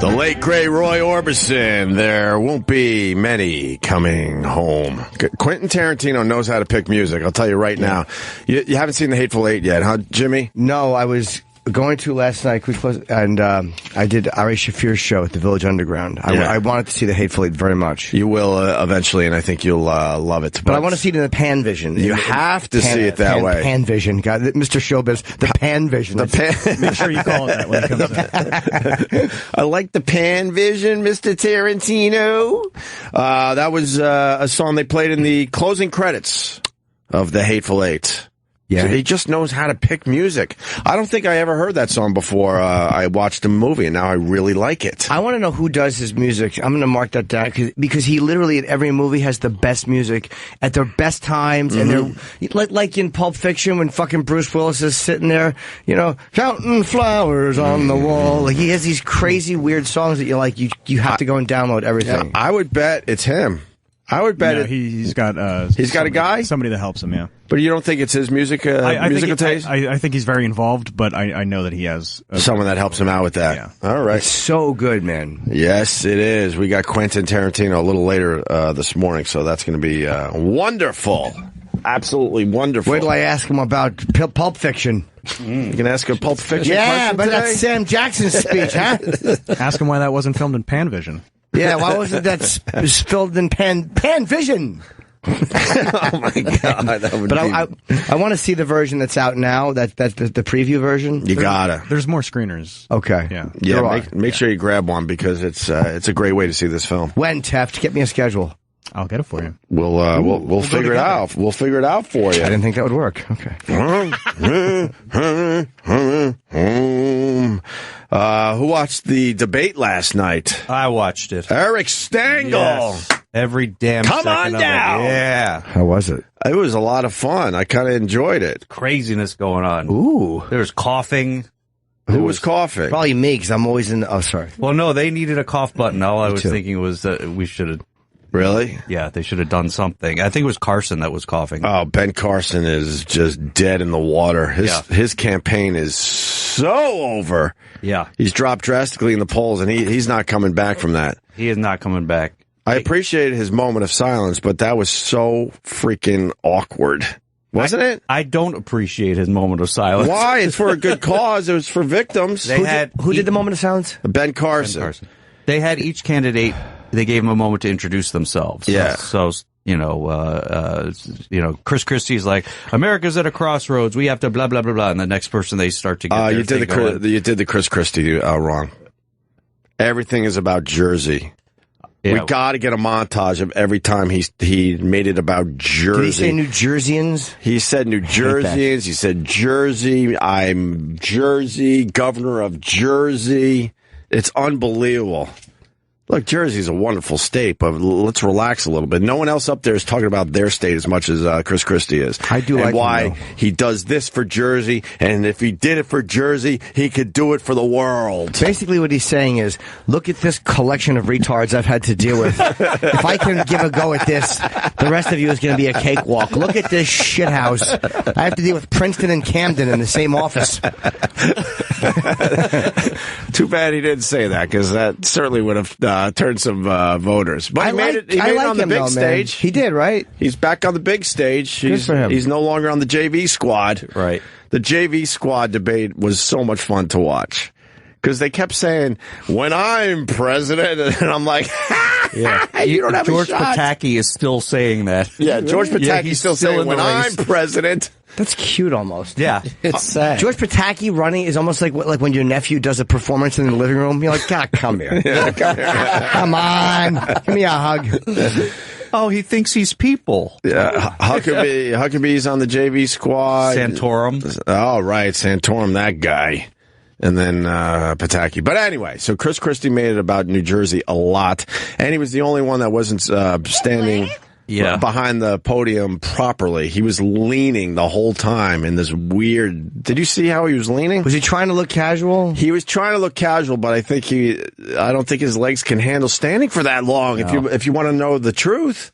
The late, great Roy Orbison. There won't be many coming home. Quentin Tarantino knows how to pick music. I'll tell you right now. You haven't seen The Hateful Eight yet, huh, Jimmy? No, I was going to last night, and I did Ari Shaffir's show at the Village Underground. I wanted to see The Hateful Eight very much. You will eventually, and I think you'll love it. But I want to see it in the Pan Vision. You have to see it that way. Pan Vision. God, Mr. Showbiz, the Pan Vision. Make sure you call it that when it comes out. I like the Pan Vision, Mr. Tarantino. That was a song they played in the closing credits of The Hateful Eight. Yeah, so he just knows how to pick music. I don't think I ever heard that song before I watched the movie, and now I really like it. I want to know who does his music. I'm going to mark that down because he literally at every movie has the best music at their best times, and they're like in Pulp Fiction when fucking Bruce Willis is sitting there, you know, counting flowers on the wall. Like he has these crazy weird songs that you're like you have to go and download everything. Yeah, I would bet it's him. I would bet he's got a guy, somebody that helps him. Yeah, but you don't think it's his music musical taste? I think he's very involved, but I know that he has someone that helps him out with that. Yeah. All right, it's so good, man. Yes, it is. We got Quentin Tarantino a little later this morning, so that's going to be wonderful, absolutely wonderful. Wait till I ask him about Pulp Fiction. You can ask a Pulp Fiction. Yeah, question but today? that's Sam Jackson's speech, huh? Ask him why that wasn't filmed in Pan Vision. Yeah, why wasn't that filled in Pan Vision? Oh my God! That would I want to see the version that's out now. That's the preview version. You gotta. There's more screeners. Okay. Yeah. Make sure you grab one because it's a great way to see this film. When, Teft, get me a schedule. I'll get it for you. We'll figure it out. We'll figure it out for you. I didn't think that would work. Okay. Who watched the debate last night? I watched it. Eric Stengel. Yes. Every damn Come second on down. of it. Yeah. How was it? It was a lot of fun. I kind of enjoyed it. Craziness going on. Ooh. There was coughing. Who was coughing? Probably me, because I'm always in. Oh, sorry. Well, no, they needed a cough button. All I was thinking was that we should have. Really? Yeah, they should have done something. I think it was Carson that was coughing. Oh, Ben Carson is just dead in the water. His campaign is so over. Yeah. He's dropped drastically in the polls, and he's not coming back from that. He is not coming back. I appreciated his moment of silence, but that was so freaking awkward. Wasn't it? I don't appreciate his moment of silence. Why? It's for a good cause. It was for victims. Who did the moment of silence? Ben Carson. They had each candidate. They gave them a moment to introduce themselves. Yeah. So Chris Christie's like, America's at a crossroads. We have to blah blah blah blah. And the next person they start to get. You did the Chris Christie wrong. Everything is about Jersey. Yeah. We got to get a montage of every time he made it about Jersey. Did he say New Jerseyans? He said New Jerseyans. He said Jersey. I'm Jersey, governor of Jersey. It's unbelievable. Look, Jersey's a wonderful state, but let's relax a little bit. No one else up there is talking about their state as much as Chris Christie is. I do like why he does this for Jersey, and if he did it for Jersey, he could do it for the world. Basically what he's saying is, look at this collection of retards I've had to deal with. If I can give a go at this, the rest of you is going to be a cakewalk. Look at this shithouse. I have to deal with Princeton and Camden in the same office. Too bad he didn't say that, because that certainly would have turned some voters. But he made it on the big stage. He did, right? He's back on the big stage. Good for him. He's no longer on the JV squad. Right. The JV squad debate was so much fun to watch, because they kept saying, when I'm president, and I'm like, yeah. You don't have George a shot. Pataki is still saying that. Yeah, George Pataki he's still saying, when I'm race. president. That's cute, almost. Yeah. It's sad. George Pataki running is almost like when your nephew does a performance in the living room. You're like, God, come here. Come on. Give me a hug. Oh, he thinks he's people. Yeah, Huckabee's on the JV squad. Santorum. Oh, right, Santorum, that guy. And then Pataki. But anyway, so Chris Christie made it about New Jersey a lot, and he was the only one that wasn't standing behind the podium properly. He was leaning the whole time in this weird... Did you see how he was leaning? Was he trying to look casual? He was trying to look casual, but I don't think his legs can handle standing for that long, if you want to know the truth.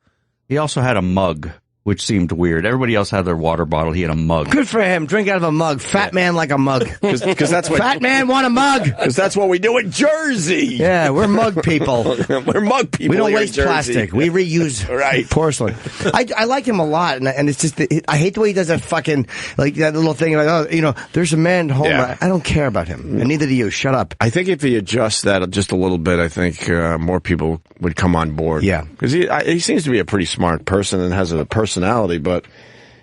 He also had a mug. which seemed weird. Everybody else had their water bottle. He had a mug. Good for him. Drink out of a mug. Fat man like a mug. Because that's what fat man want a mug. Because that's what we do in Jersey. Yeah, we're mug people. We're mug people. We don't waste plastic. We reuse porcelain. I like him a lot, and it's just I hate the way he does that fucking like that little thing like there's a man home. Yeah. I don't care about him, and neither do you. Shut up. I think if he adjusts that just a little bit, I think more people would come on board. Yeah, because he seems to be a pretty smart person and has a personality, but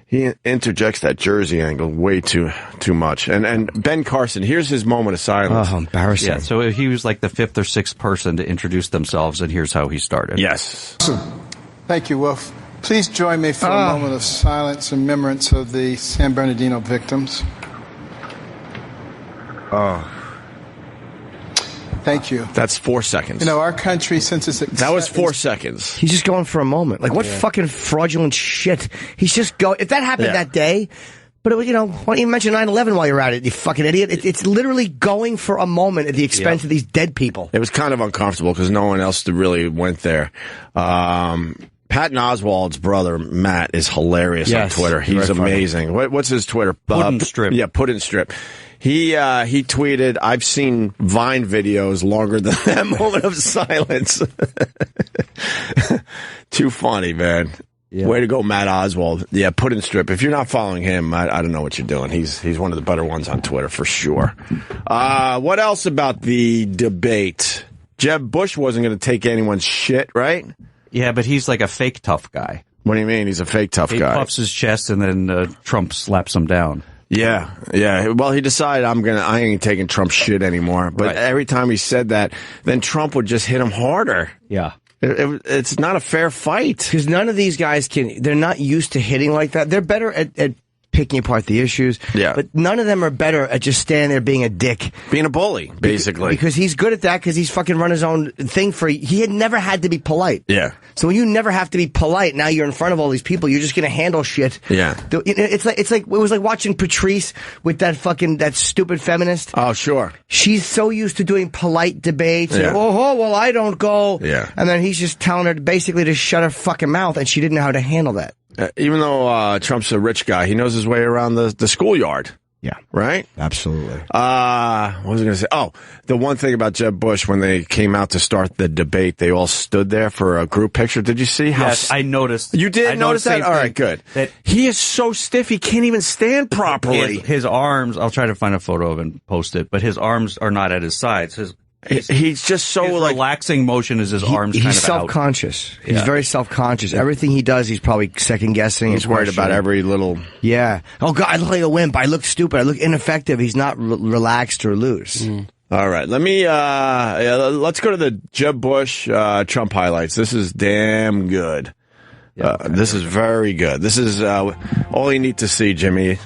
he interjects that Jersey angle way too much. And Ben Carson, here's his moment of silence. Oh, embarrassing. Yeah, so he was like the 5th or 6th person to introduce themselves, and here's how he started. Yes. Thank you, Wolf. Please join me for a moment of silence in remembrance of the San Bernardino victims. Thank you. That's 4 seconds. Our country, since its acceptance... That was 4 seconds. He's just going for a moment. Like, what fucking fraudulent shit? He's just going... If that happened that day... But, why don't you mention 9/11 while you're at it, you fucking idiot? It's literally going for a moment at the expense of these dead people. It was kind of uncomfortable because no one else really went there. Patton Oswalt's brother, Matt, is hilarious on Twitter. He's amazing. What's his Twitter? Puddin' Strip. Yeah, Puddin' Strip. He tweeted, I've seen Vine videos longer than that moment of silence. Too funny, man. Yeah. Way to go, Matt Oswald. Yeah, Puddin' Strip. If you're not following him, I don't know what you're doing. He's one of the better ones on Twitter, for sure. What else about the debate? Jeb Bush wasn't going to take anyone's shit, right? Yeah, but he's like a fake tough guy. What do you mean he's a fake tough guy? He puffs his chest and then Trump slaps him down. Yeah. Well, he decided I ain't taking Trump's shit anymore. But every time he said that, then Trump would just hit him harder. Yeah. It's not a fair fight. Because none of these guys they're not used to hitting like that. They're better at picking apart the issues. Yeah. But none of them are better at just standing there being a dick. Being a bully, basically. Because he's good at that because he's fucking run his own thing he had never had to be polite. Yeah. So when you never have to be polite, now you're in front of all these people, you're just going to handle shit. Yeah. It was like watching Patrice with that stupid feminist. Oh, sure. She's so used to doing polite debates. Yeah. And, well, I don't go. Yeah. And then he's just telling her basically to shut her fucking mouth, and she didn't know how to handle that. Even though Trump's a rich guy, he knows his way around the schoolyard. Yeah. Right? Absolutely. What was I going to say? Oh, the one thing about Jeb Bush, when they came out to start the debate, they all stood there for a group picture. Did you see how... Yes, I noticed. You did notice that? All right, good. That he is so stiff, he can't even stand properly. His arms, I'll try to find a photo of it and post it, but his arms are not at his sides. He's just so his relaxing motion is his arms kind of out. He's self-conscious. He's very self-conscious. Everything he does, he's probably second-guessing. He's worried about every little... Yeah. Oh, God, I look like a wimp. I look stupid. I look ineffective. He's not relaxed or loose. All right. Let me... let's go to the Jeb Bush Trump highlights. This is damn good. This is very good. This is all you need to see, Jimmy.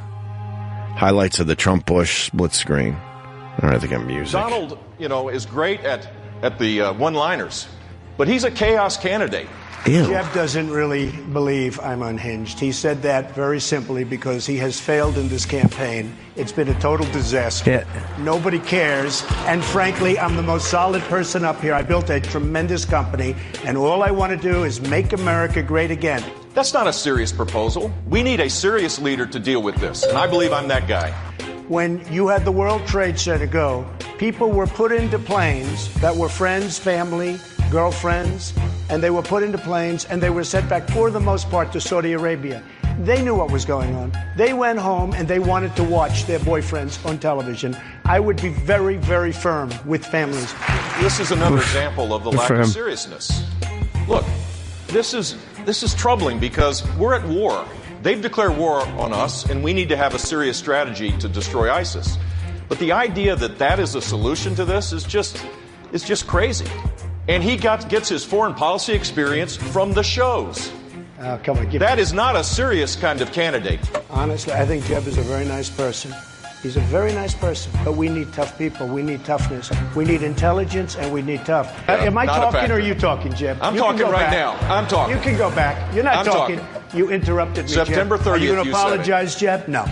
Highlights of the Trump-Bush split screen. All right, I think I'm music. Donald, is great at the one-liners, but he's a chaos candidate. Ew. Jeb doesn't really believe I'm unhinged. He said that very simply because he has failed in this campaign. It's been a total disaster. Yeah. Nobody cares. And frankly, I'm the most solid person up here. I built a tremendous company, and all I want to do is make America great again. That's not a serious proposal. We need a serious leader to deal with this, and I believe I'm that guy. When you had the World Trade Center go, people were put into planes that were friends, family, girlfriends, and they were put into planes and they were sent back for the most part to Saudi Arabia. They knew what was going on. They went home and they wanted to watch their boyfriends on television. I would be very, very firm with families. This is another example of the lack of seriousness. Look, this is troubling because we're at war. They've declared war on us, and we need to have a serious strategy to destroy ISIS. But the idea that is a solution to this is just crazy. And he gets his foreign policy experience from the shows. Come on, that is not a serious kind of candidate. Honestly, I think Jeb is a very nice person. He's a very nice person, but we need tough people. We need toughness. We need intelligence, and we need tough. Am I talking or are you talking, Jeb? I'm talking right now. I'm talking. You can go back. You're not talking. You interrupted me, September 30th, Are you going to apologize, Jeb? No.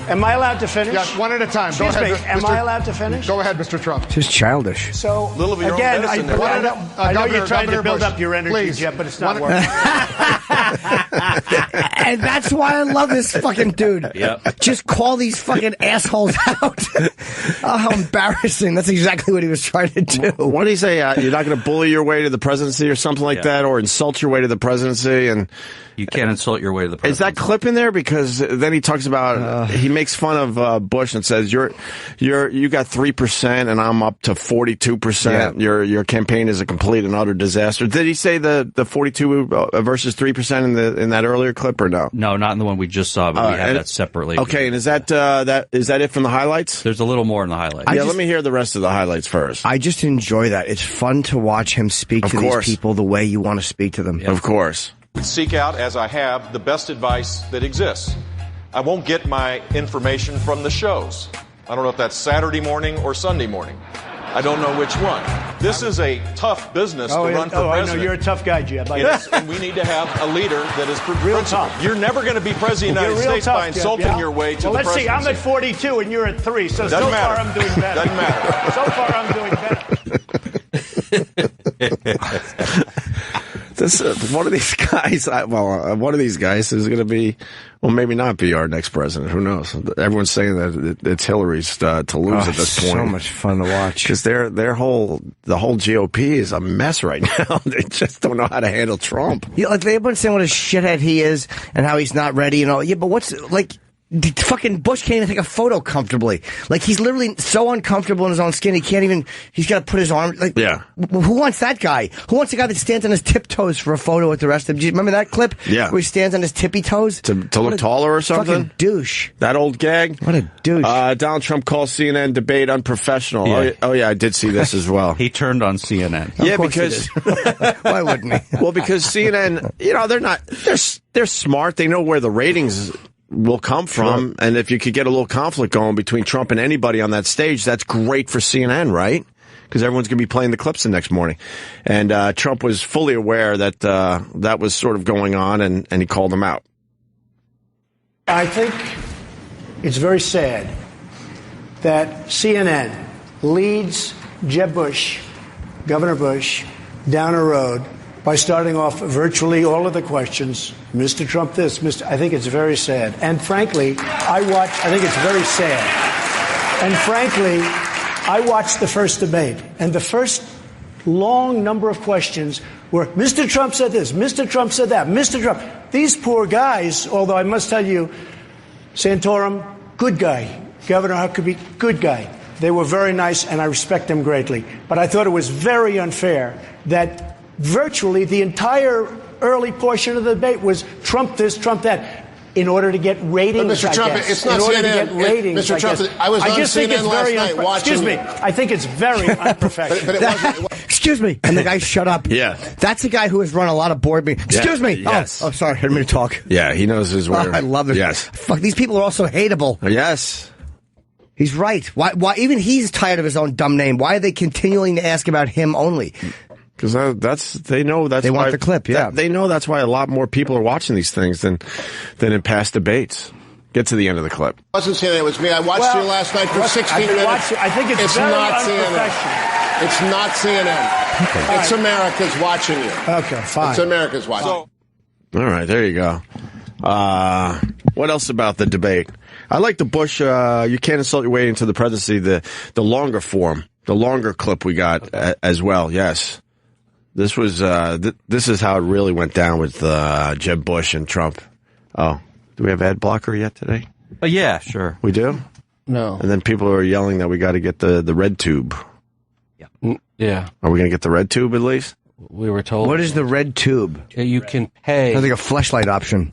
Am I allowed to finish? Yes, one at a time. Excuse me. Am I allowed to finish? Go ahead, Mr. Trump. It's just childish. So, little of your again, own medicine I know you're trying to build Bush, up your energy, please. Jeb, but it's not working. And that's why I love this fucking dude. Yep. Just call these fucking assholes out. Oh, how embarrassing. That's exactly what he was trying to do. What did he say? You're not going to bully your way to the presidency or something like that, or insult your way to the presidency? And you can't insult your way to the presidency. Is that clip in there? Because then he talks about, he makes fun of Bush and says, you got 3% and I'm up to 42%. Yeah. Your campaign is a complete and utter disaster. Did he say the 42 versus 3% in that earlier clip or no? No, not in the one we just saw, but we have that separately. Okay, and is that it from the highlights? There's a little more in the highlights. Let me hear the rest of the highlights first. I just enjoy that. It's fun to watch him speak to these people the way you want to speak to them. Yeah. Of course. Seek out, as I have, the best advice that exists. I won't get my information from the shows. I don't know if that's Saturday morning or Sunday morning. I don't know which one. This is a tough business to run for president. I know. You're a tough guy, Jeb. Yes, and we need to have a leader that is real tough. You're never going to be president of the United States by insulting your way to the presidency. Let's see. I'm at 42 and you're at 3, so far I'm doing better. Doesn't matter. So far I'm doing better. One of these guys, one of these guys is going to be, well, maybe not be our next president. Who knows? Everyone's saying that it's Hillary's to lose at this point. So much fun to watch because the whole GOP is a mess right now. They just don't know how to handle Trump. Yeah, like everyone's saying what a shithead he is and how he's not ready and all. Yeah, but what's like? Fucking Bush can't even take a photo comfortably. Like, he's literally so uncomfortable in his own skin, he's got to put his arm, like, yeah. Who wants that guy? Who wants a guy that stands on his tiptoes for a photo with the rest of them? Do you remember that clip? Yeah. Where he stands on his tippy toes? To look taller or something? Fucking douche. That old gag? What a douche. Donald Trump calls CNN debate unprofessional. Yeah. Oh, yeah, I did see this as well. He turned on CNN. Yeah, because... Why wouldn't he? Well, because CNN, they're smart. They know where the ratings will come from, and if you could get a little conflict going between Trump and anybody on that stage, that's great for CNN, right? Because everyone's going to be playing the clips the next morning. And Trump was fully aware that that was sort of going on, and he called them out. I think it's very sad that CNN leads Jeb Bush, Governor Bush, down a road by starting off virtually all of the questions, Mr. Trump this, I think it's very sad. And frankly, I think it's very sad. And frankly, I watched the first debate, and the first long number of questions were, Mr. Trump said this, Mr. Trump said that, Mr. Trump. These poor guys, although I must tell you, Santorum, good guy. Governor Huckabee, good guy. They were very nice, and I respect them greatly. But I thought it was very unfair that virtually the entire early portion of the debate was Trump this, Trump that, in order to get ratings. But Mr. Trump, it's not in order CNN. to get ratings, Mr. Trump, I was on CNN last night watching. Excuse me. I think it's very unprofessional. But it wasn't. Excuse me. And the guy shut up. Yeah. That's a guy who has run a lot of board meetings. Excuse me. Yes. Oh, sorry. I didn't mean to talk. Yeah, he knows his word. I love it. Yes. Fuck, these people are also hateable. Yes. He's right. Why? Even he's tired of his own dumb name. Why are they continuing to ask about him only? Because they know that's they why, want the clip. Yeah, they know that's why a lot more people are watching these things than in past debates. Get to the end of the clip. It wasn't CNN. It was me. I watched you last night for 16 minutes. I think it's very not unprofessional. CNN. It's not CNN. Okay. It's America's watching you. Okay, fine. It's America's watching. All right, there you go. What else about the debate? I like the Bush. You can't insult your way into the presidency. The longer form, the longer clip we got as well. Yes. This was this is how it really went down with Jeb Bush and Trump. Oh, do we have ad blocker yet today? Yeah, sure. We do? No. And then people are yelling that we got to get the red tube. Yeah. Yeah. Are we going to get the red tube at least? We were told. What is the red tube? You can pay. I think a fleshlight option.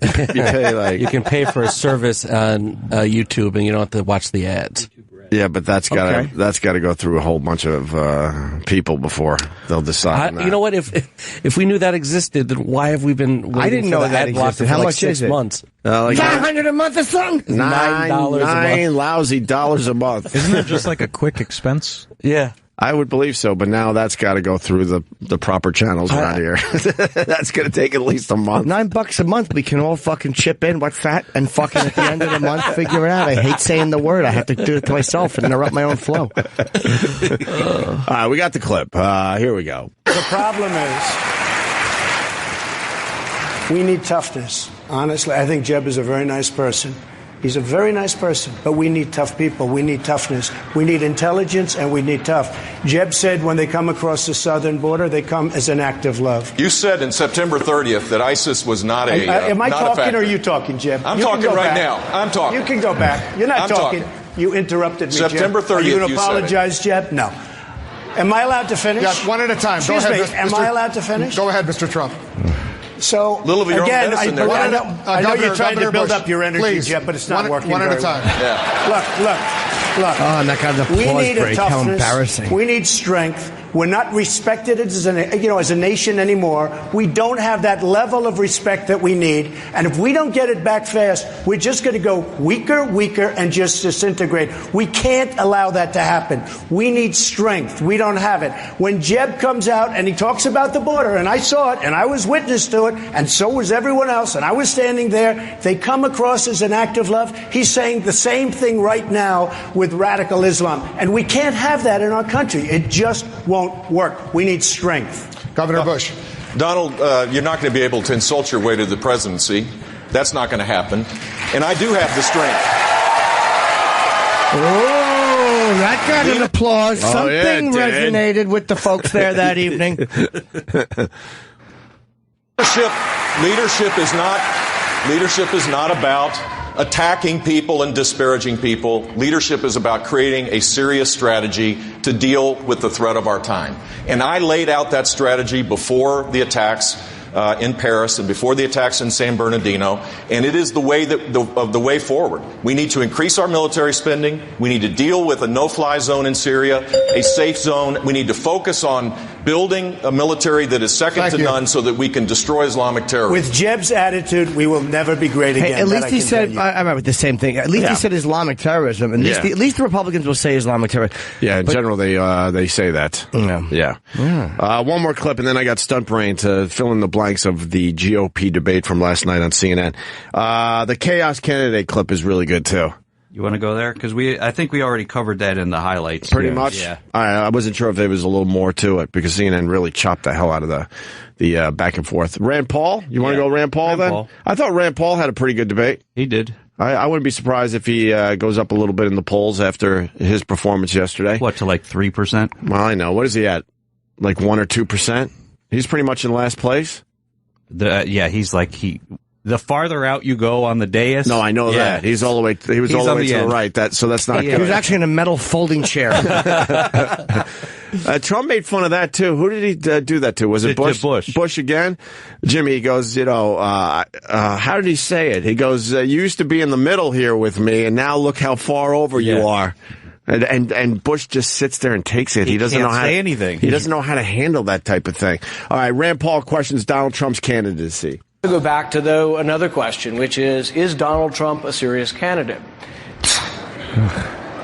You can pay for a service on YouTube, and you don't have to watch the ads. Yeah, but that's got to go through a whole bunch of people before they'll decide. You know what? If we knew that existed, then why have we been waiting I didn't know that existed. How much 6 months? Like $900 a month or something? $9 a month. $9 lousy dollars a month. Isn't it just like a quick expense? Yeah. I would believe so, but now that's got to go through the proper channels around here. That's going to take at least a month. $9 a month. We can all fucking chip in. What's that? And fucking at the end of the month, figure it out. I hate saying the word. I have to do it to myself and interrupt my own flow. All right, we got the clip. Here we go. The problem is, We need toughness. Honestly, I think Jeb is a very nice person. He's a very nice person, but we need tough people. We need toughness. We need intelligence, and we need tough. Jeb said when they come across the southern border, they come as an act of love. You said in September 30th that ISIS was not a Am I not talking or are you talking, Jeb? I'm talking right now. I'm talking. You can go back. You're not talking. You interrupted me, September 30th, Are you going to you said apologize, Jeb? No. Am I allowed to finish? Yes, one at a time. Excuse Go ahead, me. Am I allowed to finish? Go ahead, Mr. Trump. So, little of your again, own medicine there. I know you're trying to build Bush, up your energy, please. Jeff, but it's not working one at very a time. well. Yeah. Look. Oh, and that got the We applause need a break. How toughness. embarrassing. We need strength. We're not respected as a nation anymore. We don't have that level of respect that we need. And if we don't get it back fast, we're just going to go weaker, and just disintegrate. We can't allow that to happen. We need strength. We don't have it. When Jeb comes out and he talks about the border, and I saw it, and I was witness to it, and so was everyone else, and I was standing there, they come across as an act of love. He's saying the same thing right now with radical Islam. And we can't have that in our country. It just won't work. We need strength. Governor Bush. Donald, you're not going to be able to insult your way to the presidency. That's not going to happen. And I do have the strength. Oh, that got an applause. Something resonated with the folks there that evening. Leadership is not about attacking people and disparaging people. Leadership is about creating a serious strategy to deal with the threat of our time. And I laid out that strategy before the attacks in Paris and before the attacks in San Bernardino, and it is the way the way forward. We need to increase our military spending. We need to deal with a no-fly zone in Syria, a safe zone. We need to focus on building a military that is second to none so that we can destroy Islamic terrorism. With Jeb's attitude, we will never be great again. Hey, at least he said, I remember the same thing. At least he said Islamic terrorism. At least the Republicans will say Islamic terrorism. Yeah, in general, they say that. Yeah. One more clip, and then I got stunt brain to fill in the blanks of the GOP debate from last night on CNN. The chaos candidate clip is really good, too. You want to go there? Because I think we already covered that in the highlights. Pretty much. Yeah. I wasn't sure if there was a little more to it because CNN really chopped the hell out of the back and forth. Rand Paul? You want to go Rand Paul then? Paul. I thought Rand Paul had a pretty good debate. He did. I wouldn't be surprised if he goes up a little bit in the polls after his performance yesterday. What, to like 3%? Well, I know. What is he at? Like 1 or 2%? He's pretty much in last place. He's like the farther out you go on the dais. No, I know that. He's all the way. He was all the way to the right. So that's not good. He was actually in a metal folding chair. Trump made fun of that too. Who did he do that to? Was it Bush? Bush again? Jimmy, he goes, how did he say it? He goes, you used to be in the middle here with me, and now look how far over you are. And Bush just sits there and takes it. He doesn't know how to say anything. He doesn't know how to handle that type of thing. All right, Rand Paul questions Donald Trump's candidacy. To go back to, though, another question, which is Donald Trump a serious candidate?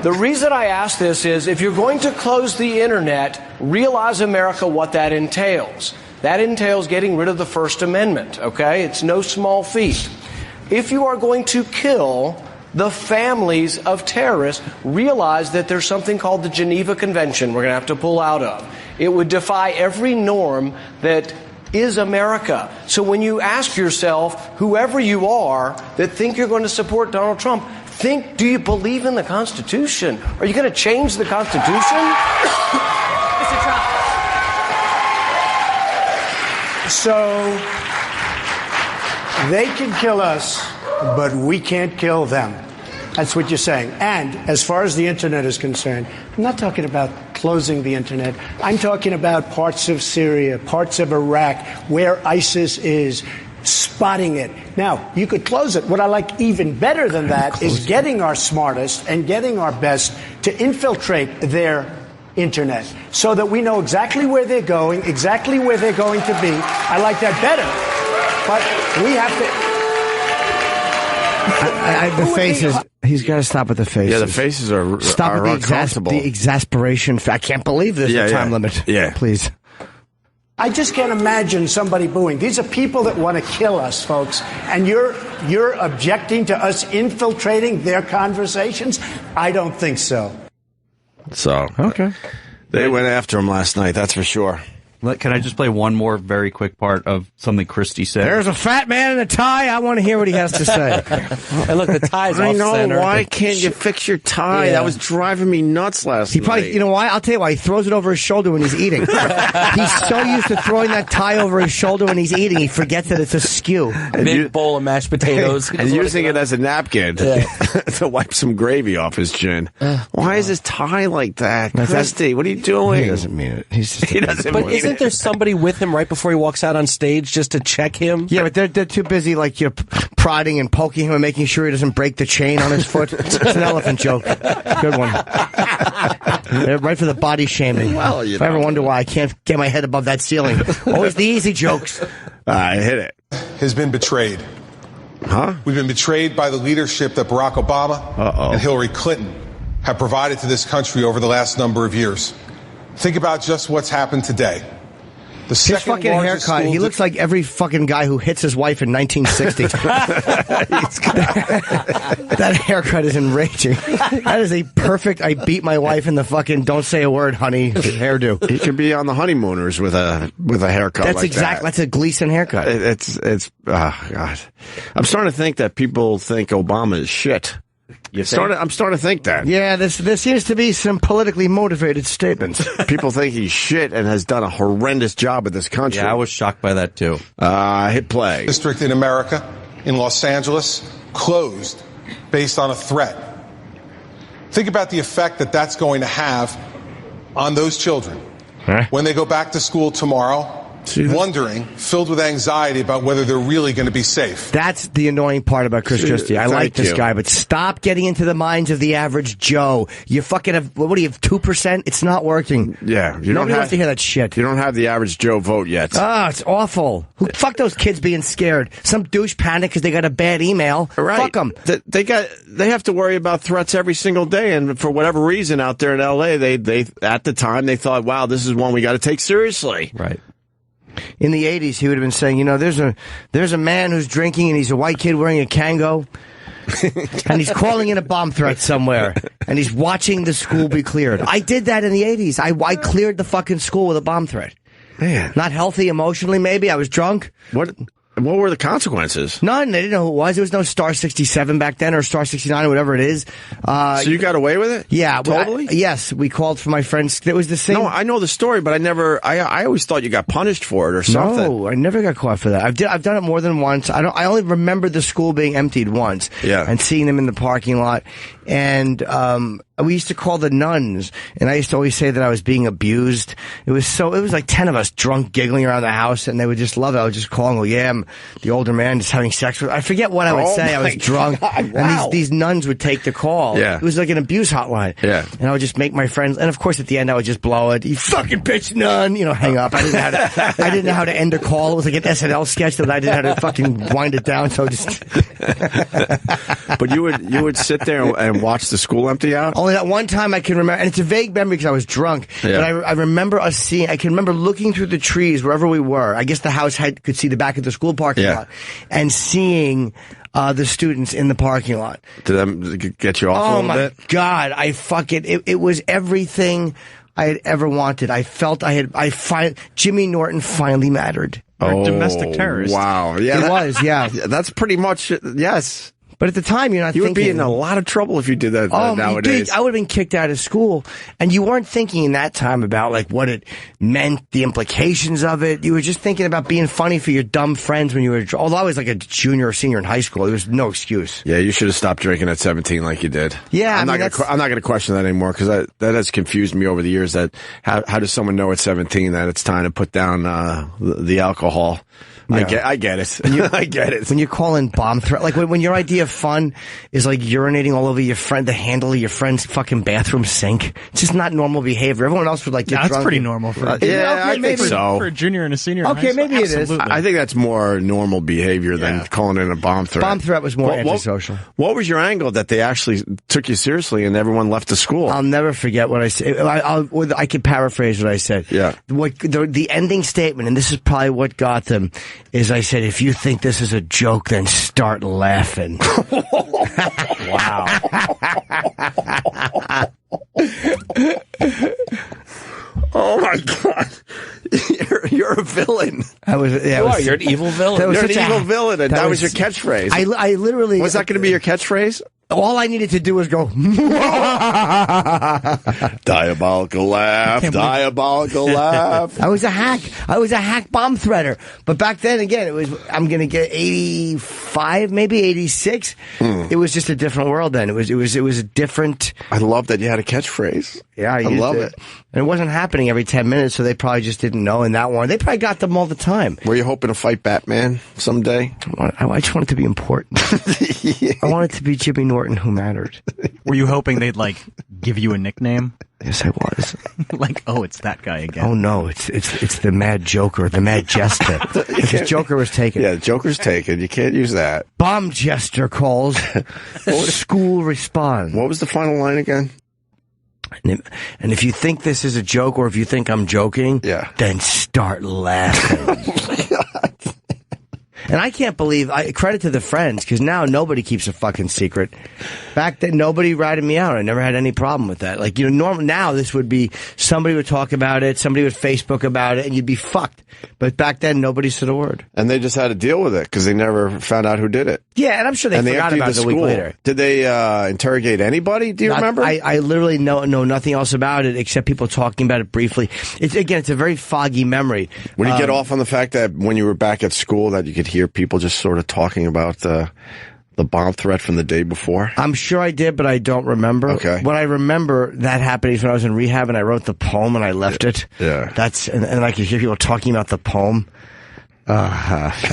The reason I ask this is if you're going to close the internet, realize, America, what that entails. That entails getting rid of the First Amendment, okay? It's no small feat. If you are going to kill the families of terrorists, realize that there's something called the Geneva Convention we're going to have to pull out of. It would defy every norm that is America. So when you ask yourself, whoever you are that think you're going to support Donald Trump, think, do you believe in the Constitution? Are you going to change the Constitution? Mr. Trump. So they can kill us, but we can't kill them. That's what you're saying. And as far as the internet is concerned, I'm not talking about closing the internet. I'm talking about parts of Syria, parts of Iraq, where ISIS is, spotting it. Now, you could close it. What I like even better than that is getting our smartest and getting our best to infiltrate their internet so that we know exactly where they're going, exactly where they're going to be. I like that better. But we have to... the faces. He's got to stop with the faces. Yeah, the faces are stop with the exasperation. I can't believe there's a time limit. Yeah, please. I just can't imagine somebody booing. These are people that want to kill us, folks. And you're objecting to us infiltrating their conversations? I don't think so. So okay, they went after him last night. That's for sure. Can I just play one more very quick part of something Christie said? There's a fat man in a tie. I want to hear what he has to say. And look, the tie's off center. Why can't you fix your tie? That was driving me nuts last night. Probably, you know why? I'll tell you why. He throws it over his shoulder when he's eating. He's so used to throwing that tie over his shoulder when he's eating, he forgets that it's askew. Big bowl of mashed potatoes. And using it as a napkin to wipe some gravy off his chin. Why is his tie like that? Christy, what are you doing? He doesn't mean it. He doesn't mean it. Isn't there somebody with him right before he walks out on stage just to check him? Yeah, but they're too busy, like, prodding and poking him and making sure he doesn't break the chain on his foot. It's an elephant joke. Good one. They're right for the body shaming. Well, if I ever wonder why I can't get my head above that ceiling. Always the easy jokes. I hit it. Has been betrayed. Huh? We've been betrayed by the leadership that Barack Obama and Hillary Clinton have provided to this country over the last number of years. Think about just what's happened today. His fucking haircut, he looks like every fucking guy who hits his wife in 1960. That haircut is enraging. That is a perfect, I beat my wife in the fucking don't say a word, honey hairdo. He could be on the honeymooners with a haircut like that. That's a Gleason haircut. It's oh, God. I'm starting to think that people think Obama is shit. I'm starting to think that. Yeah, there seems to be some politically motivated statements. People think he's shit and has done a horrendous job with this country. Yeah, I was shocked by that too. Hit play. District in America, in Los Angeles, closed based on a threat. Think about the effect that that's going to have on those children when they go back to school tomorrow. Wondering, filled with anxiety about whether they're really going to be safe. That's the annoying part about Chris Christie. I like this guy, but stop getting into the minds of the average Joe. You fucking have, what do you have, 2%? It's not working. Yeah. Nobody wants to hear that shit. You don't have the average Joe vote yet. Oh, it's awful. Fuck those kids being scared. Some douche panic because they got a bad email. Right. Fuck them. They have to worry about threats every single day, and for whatever reason out there in L.A., they at the time, they thought, wow, this is one we got to take seriously. Right. In the 80s, he would have been saying, you know, there's a man who's drinking and he's a white kid wearing a Kango and he's calling in a bomb threat somewhere and he's watching the school be cleared. I did that in the 80s. I cleared the fucking school with a bomb threat. Man. Not healthy emotionally, maybe. I was drunk. What were the consequences? None. They didn't know who it was. There was no Star 67 back then or Star 69 or whatever it is. So you got away with it? Yeah. Totally? Yes. We called for my friends. It was the same. No, I know the story, but I always thought you got punished for it or something. No, I never got caught for that. I've done it more than once. I only remember the school being emptied once. Yeah. And seeing them in the parking lot. And, we used to call the nuns, and I used to always say that I was being abused. It was like 10 of us drunk giggling around the house, and they would just love it. I would just call and go, yeah, I'm the older man just having sex with. I forget what I would say. I was drunk. God, wow. And these nuns would take the call. Yeah. It was like an abuse hotline. Yeah. And I would just make my friends, and of course at the end I would just blow it. You fucking bitch nun, hang up. I didn't know how to end a call. It was like an SNL sketch that I didn't know how to fucking wind it down, so just. But you would sit there and watch the school empty out? Only that one time I can remember, and it's a vague memory because I was drunk, yeah. But I remember I can remember looking through the trees wherever we were. I guess the house could see the back of the school parking lot, and seeing the students in the parking lot. Did that get you off a little bit? Oh my God, it was everything I had ever wanted. I felt Jimmy Norton finally mattered. Domestic terrorist. Wow. Yeah. It was, yeah. That's pretty much, yes. But at the time, you're not thinking. You would be in a lot of trouble if you did that nowadays. I would have been kicked out of school. And you weren't thinking in that time about like what it meant, the implications of it. You were just thinking about being funny for your dumb friends when you were, although I was like a junior or senior in high school. There was no excuse. Yeah, you should have stopped drinking at 17 like you did. Yeah, I'm not going to question that anymore because that has confused me over the years. That how does someone know at 17 that it's time to put down the alcohol? Yeah. I get it. I get it. When you call in bomb threat, like when your idea of fun is like urinating all over the handle of your friend's fucking bathroom sink, it's just not normal behavior. Everyone else would like get drunk. That's pretty normal for I think so. For a junior and a senior. Okay, maybe it is. I think that's more normal behavior than calling in a bomb threat. Bomb threat was more antisocial. What was your angle that they actually took you seriously and everyone left the school? I'll never forget what I said. I could paraphrase what I said. Yeah. The ending statement, and this is probably what got them, is I said, if you think this is a joke, then start laughing. Wow. Oh my God, you're a villain. You're an evil villain. You're an evil villain, and that was your catchphrase. I literally was that going to be your catchphrase? All I needed to do was go. Diabolical laugh. Diabolical laugh. I was a hack bomb threader. But back then, again, it was. I'm going to get 85, maybe 86. It was just a different world then. It was a different. I love that you had a catchphrase. Yeah, I love it. And it wasn't happening every 10 minutes, so they probably just didn't know. And that one, they probably got them all the time. Were you hoping to fight Batman someday? I just wanted to be important. I wanted to be Jimmy Norton, who mattered. Were you hoping they'd give you a nickname? Yes, I was. It's that guy again. Oh no, it's the Mad Joker, the Mad Jester. Because Joker was taken. Yeah, Joker's taken. You can't use that. Bomb Jester calls. School responds. What was the final line again? And if you think this is a joke, or if you think I'm joking, then start laughing. And I can't believe, credit to the friends, because now nobody keeps a fucking secret. Back then, nobody ratted me out. I never had any problem with that. Now this would be, somebody would talk about it, somebody would Facebook about it, and you'd be fucked. But back then, nobody said a word. And they just had to deal with it, because they never found out who did it. Yeah, and I'm sure they forgot about it a week later. Did they interrogate anybody? Do you remember? I literally know nothing else about it, except people talking about it briefly. It's a very foggy memory. Would you get off on the fact that when you were back at school that you could hear people just sort of talking about the bomb threat from the day before? I'm sure I did, but I don't remember. Okay. What I remember that happening is when I was in rehab and I wrote the poem and I left it. Yeah. And I could hear people talking about the poem. Because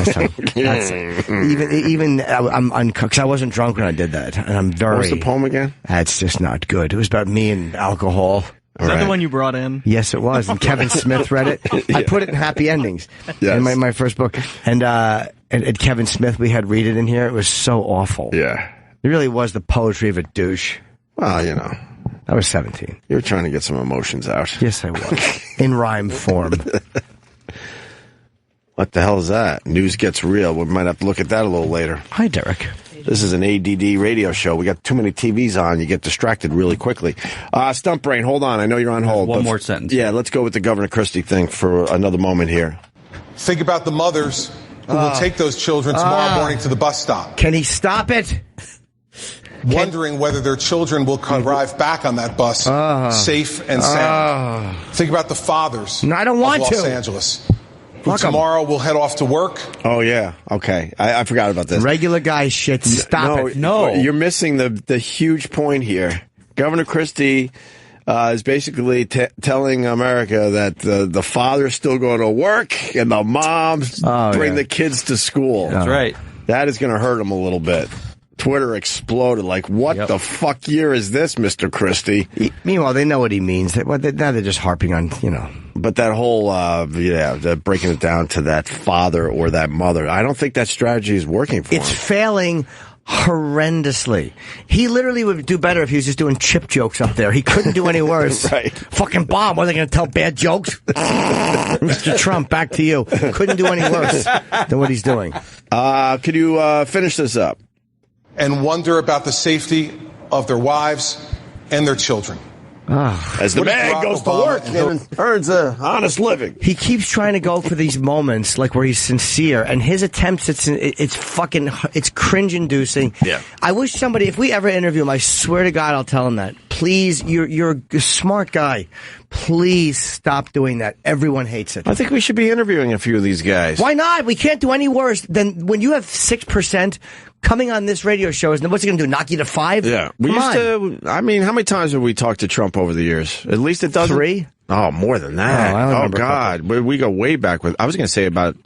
I wasn't drunk when I did that, and I'm very. What was the poem again? It's just not good. It was about me and alcohol. Is that the one you brought in? Yes, it was. And Kevin Smith read it. I put it in Happy Endings in my first book. And Kevin Smith, we had read it in here. It was so awful. Yeah. It really was the poetry of a douche. Well, I was 17. You were trying to get some emotions out. Yes, I was. In rhyme form. What the hell is that? News gets real. We might have to look at that a little later. Hi, Derek. This is an ADD radio show. We got too many TVs on. You get distracted really quickly. Stump Brain, hold on. I know you're on hold. One more sentence. Yeah, let's go with the Governor Christie thing for another moment here. Think about the mothers who will take those children tomorrow morning to the bus stop. Can he stop it? Wondering whether their children will arrive back on that bus safe and sound. Think about the fathers I don't want of Los to. Angeles. Who tomorrow will head off to work. Oh, yeah. Okay. I forgot about this. Regular guy shit. Stop it. No. You're missing the huge point here. Governor Christie is basically telling America that the father's still going to work and the moms bring the kids to school. That's right. That is going to hurt him a little bit. Twitter exploded. What the fuck year is this, Mr. Christie? Meanwhile, they know what he means. Now they're just harping on, But that whole, breaking it down to that father or that mother, I don't think that strategy is working for him. It's failing horrendously. He literally would do better if he was just doing chip jokes up there. He couldn't do any worse. Right. Fucking bomb. What, are they going to tell bad jokes? Mr. Trump, back to you. Couldn't do any worse than what he's doing. Could you finish this up? And wonder about the safety of their wives and their children. As the man goes to work and earns an honest living. He keeps trying to go for these moments where he's sincere, and his attempts, it's cringe-inducing. Yeah. I wish somebody, if we ever interview him, I swear to God I'll tell him that. Please, you're a smart guy. Please stop doing that. Everyone hates it. I think we should be interviewing a few of these guys. Why not? We can't do any worse than when you have 6% coming on this radio show. What's he going to do, knock you to 5? Yeah. We used to, how many times have we talked to Trump over the years? At least it doesn't. 3? Oh, more than that. Oh, God. We go way back with, I was going to say about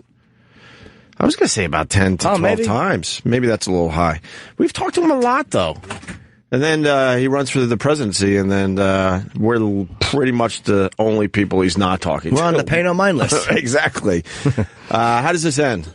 10 to 12 times. Maybe that's a little high. We've talked to him a lot, though. And then he runs for the presidency, and then we're pretty much the only people he's not talking to. We're on the pay no mind list. Exactly. How does this end?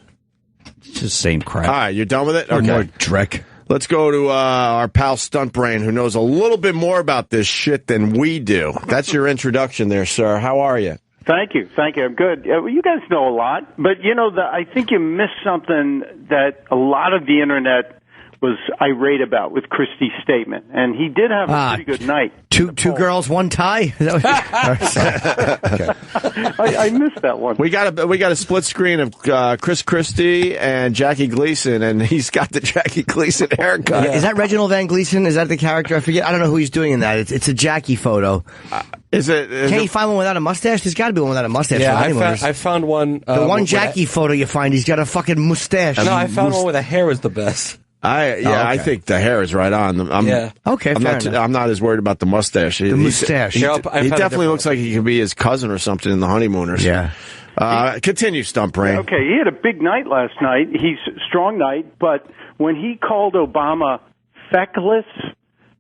It's the same crap. All right, you're done with it? Okay. More dreck. Let's go to our pal Stunt Brain, who knows a little bit more about this shit than we do. That's your introduction there, sir. How are you? Thank you. I'm good. You guys know a lot, but I think you missed something that a lot of the internet was irate about with Christie's statement, and he did have a pretty good night. Two girls, one tie. I missed that one. We got a split screen of Chris Christie and Jackie Gleason, and he's got the Jackie Gleason haircut. Is that Reginald Van Gleason? Is that the character? I forget. I don't know who he's doing in that. It's a Jackie photo. Can't you find one without a mustache? There's got to be one without a mustache. Yeah, I found one. The one Jackie photo you find, he's got a fucking mustache. No, I found one where the hair was the best. I think the hair is right on. I'm not as worried about the mustache. The mustache. He definitely looks like he could be his cousin or something in the Honeymooners. Yeah. Continue, Stump Brain. Okay, he had a big night last night. He's strong night, but when he called Obama feckless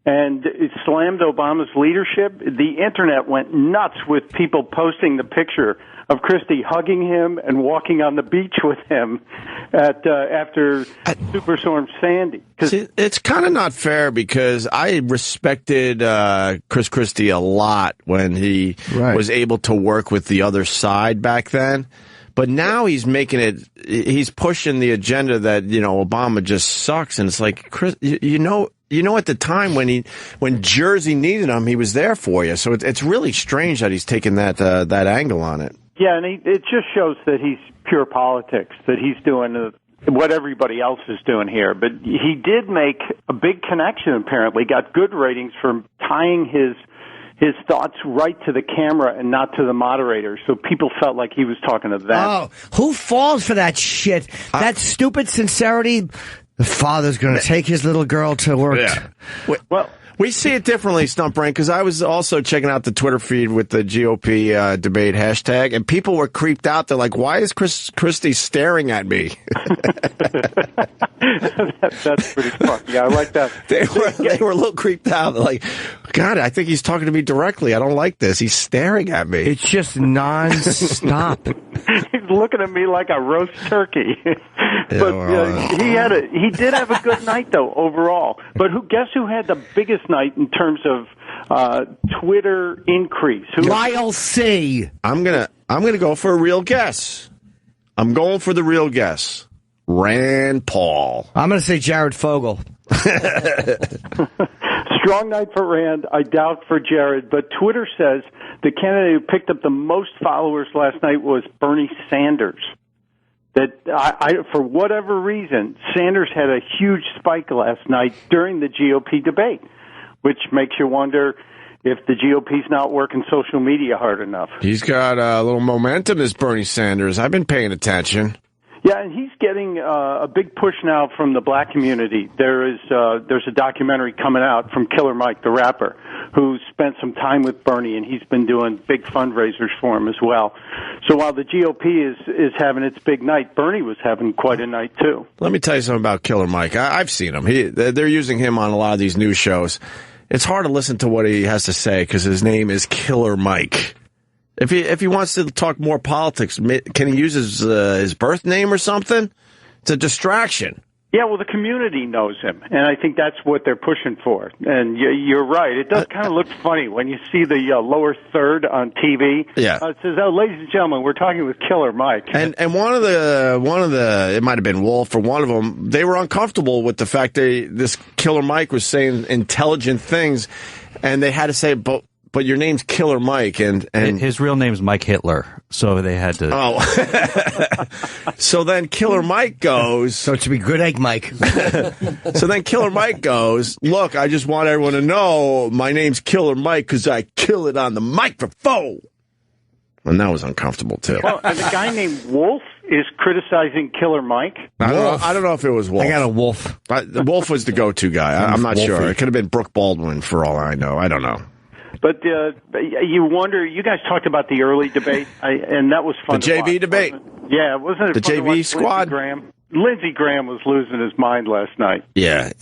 and it slammed Obama's leadership, the internet went nuts with people posting the picture of Christie hugging him and walking on the beach with him after Superstorm Sandy. See, it's kind of not fair because I respected Chris Christie a lot when he was able to work with the other side back then. But now he's pushing the agenda that, Obama just sucks. And it's like, Chris, you know, at the time when Jersey needed him, he was there for you. So it's really strange that he's taking that angle on it. Yeah, and it just shows that he's pure politics, that he's doing what everybody else is doing here. But he did make a big connection, apparently, got good ratings from tying his thoughts right to the camera and not to the moderator, so people felt like he was talking to them. Oh, who falls for that shit? That stupid sincerity? The father's going to take his little girl to work. Yeah. Well, we see it differently, Stump Brain, because I was also checking out the Twitter feed with the GOP debate hashtag, and people were creeped out. They're like, why is Christie staring at me? That's pretty funny. Yeah, I like that. They were a little creeped out. They're like, God, I think he's talking to me directly. I don't like this. He's staring at me. It's just nonstop. He's looking at me like a roast turkey. But he did have a good night though overall. But guess who had the biggest night in terms of Twitter increase? Lyle C. I'm gonna go for a real guess. I'm going for the real guess. Rand Paul. I'm gonna say Jared Fogle. Strong night for Rand. I doubt for Jared, but Twitter says the candidate who picked up the most followers last night was Bernie Sanders. That for whatever reason, Sanders had a huge spike last night during the GOP debate, which makes you wonder if the GOP's not working social media hard enough. He's got a little momentum, this Bernie Sanders. I've been paying attention. Yeah, and he's getting a big push now from the black community. There's a documentary coming out from Killer Mike, the rapper, who spent some time with Bernie, and he's been doing big fundraisers for him as well. So while the GOP is having its big night, Bernie was having quite a night too. Let me tell you something about Killer Mike. I've seen him. They're using him on a lot of these news shows. It's hard to listen to what he has to say because his name is Killer Mike. If he wants to talk more politics, can he use his birth name or something? It's a distraction. Yeah, well, the community knows him, and I think that's what they're pushing for. And you're right; it does kind of look funny when you see the lower third on TV. Yeah, it says, "Oh, ladies and gentlemen, we're talking with Killer Mike." And one of the it might have been Wolf or one of them. They were uncomfortable with the fact this Killer Mike was saying intelligent things, and they had to say, But your name's Killer Mike, and his real name's Mike Hitler, so they had to. Oh, so then Killer Mike goes. So it should be Good Egg Mike. So then Killer Mike goes. Look, I just want everyone to know my name's Killer Mike because I kill it on the microphone. And that was uncomfortable too. Well, and the guy named Wolf is criticizing Killer Mike. I don't know if it was Wolf. I got a Wolf. Wolf was the go-to guy. I'm not sure. It could have been Brooke Baldwin for all I know. I don't know. But you wonder, you guys talked about the early debate, and that was fun. The JV debate. Wasn't it the JV squad? Lindsey Graham was losing his mind last night. Yeah,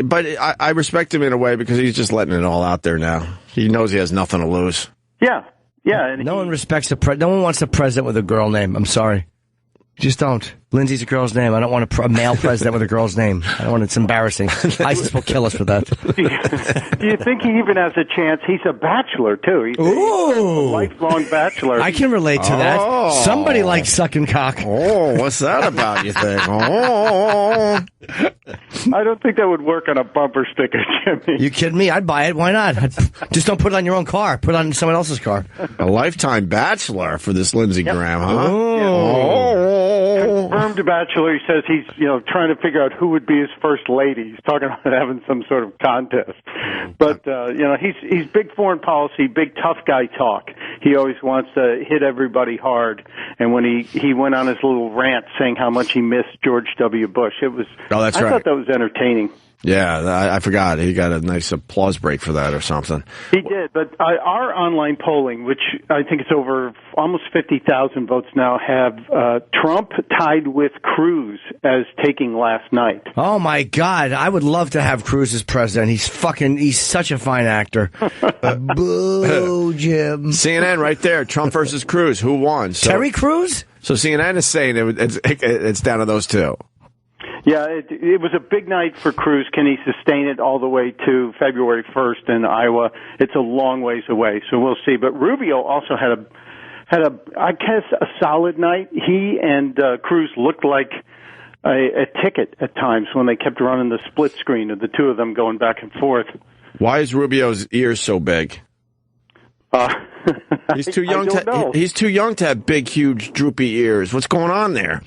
but I respect him in a way because he's just letting it all out there now. He knows he has nothing to lose. Yeah. And no one respects no one wants a president with a girl name. I'm sorry. Just don't. Lindsay's a girl's name. I don't want a male president with a girl's name. I don't want it's embarrassing. ISIS will kill us for that. Do you think he even has a chance? He's a bachelor, too. He's a lifelong bachelor. I can relate to that. Somebody likes sucking cock. Oh, what's that about, you think? Oh. I don't think that would work on a bumper sticker, Jimmy. You kidding me? I'd buy it. Why not? Just don't put it on your own car. Put it on someone else's car. A lifetime bachelor for this Lindsey Graham, huh? Confirmed bachelor. He says he's trying to figure out who would be his first lady. He's talking about having some sort of contest. But he's big foreign policy, big tough guy talk. He always wants to hit everybody hard. And when he went on his little rant saying how much he missed George W. Bush, it was. Oh, that's I right. thought that was entertaining. Yeah, I forgot. He got a nice applause break for that or something. He did, but our online polling, which I think it's over almost 50,000 votes now, have Trump tied with Cruz as taking last night. Oh, my God. I would love to have Cruz as president. He's such a fine actor. Boo, Jim. CNN right there. Trump versus Cruz. Who won? Terry Crews? So CNN is saying it's down to those two. Yeah, it was a big night for Cruz. Can he sustain it all the way to February 1st in Iowa? It's a long ways away, so we'll see. But Rubio also had a I guess a solid night. He and Cruz looked like a ticket at times when they kept running the split screen of the two of them going back and forth. Why is Rubio's ears so big? He's too young. He's too young to have big, huge, droopy ears. What's going on there?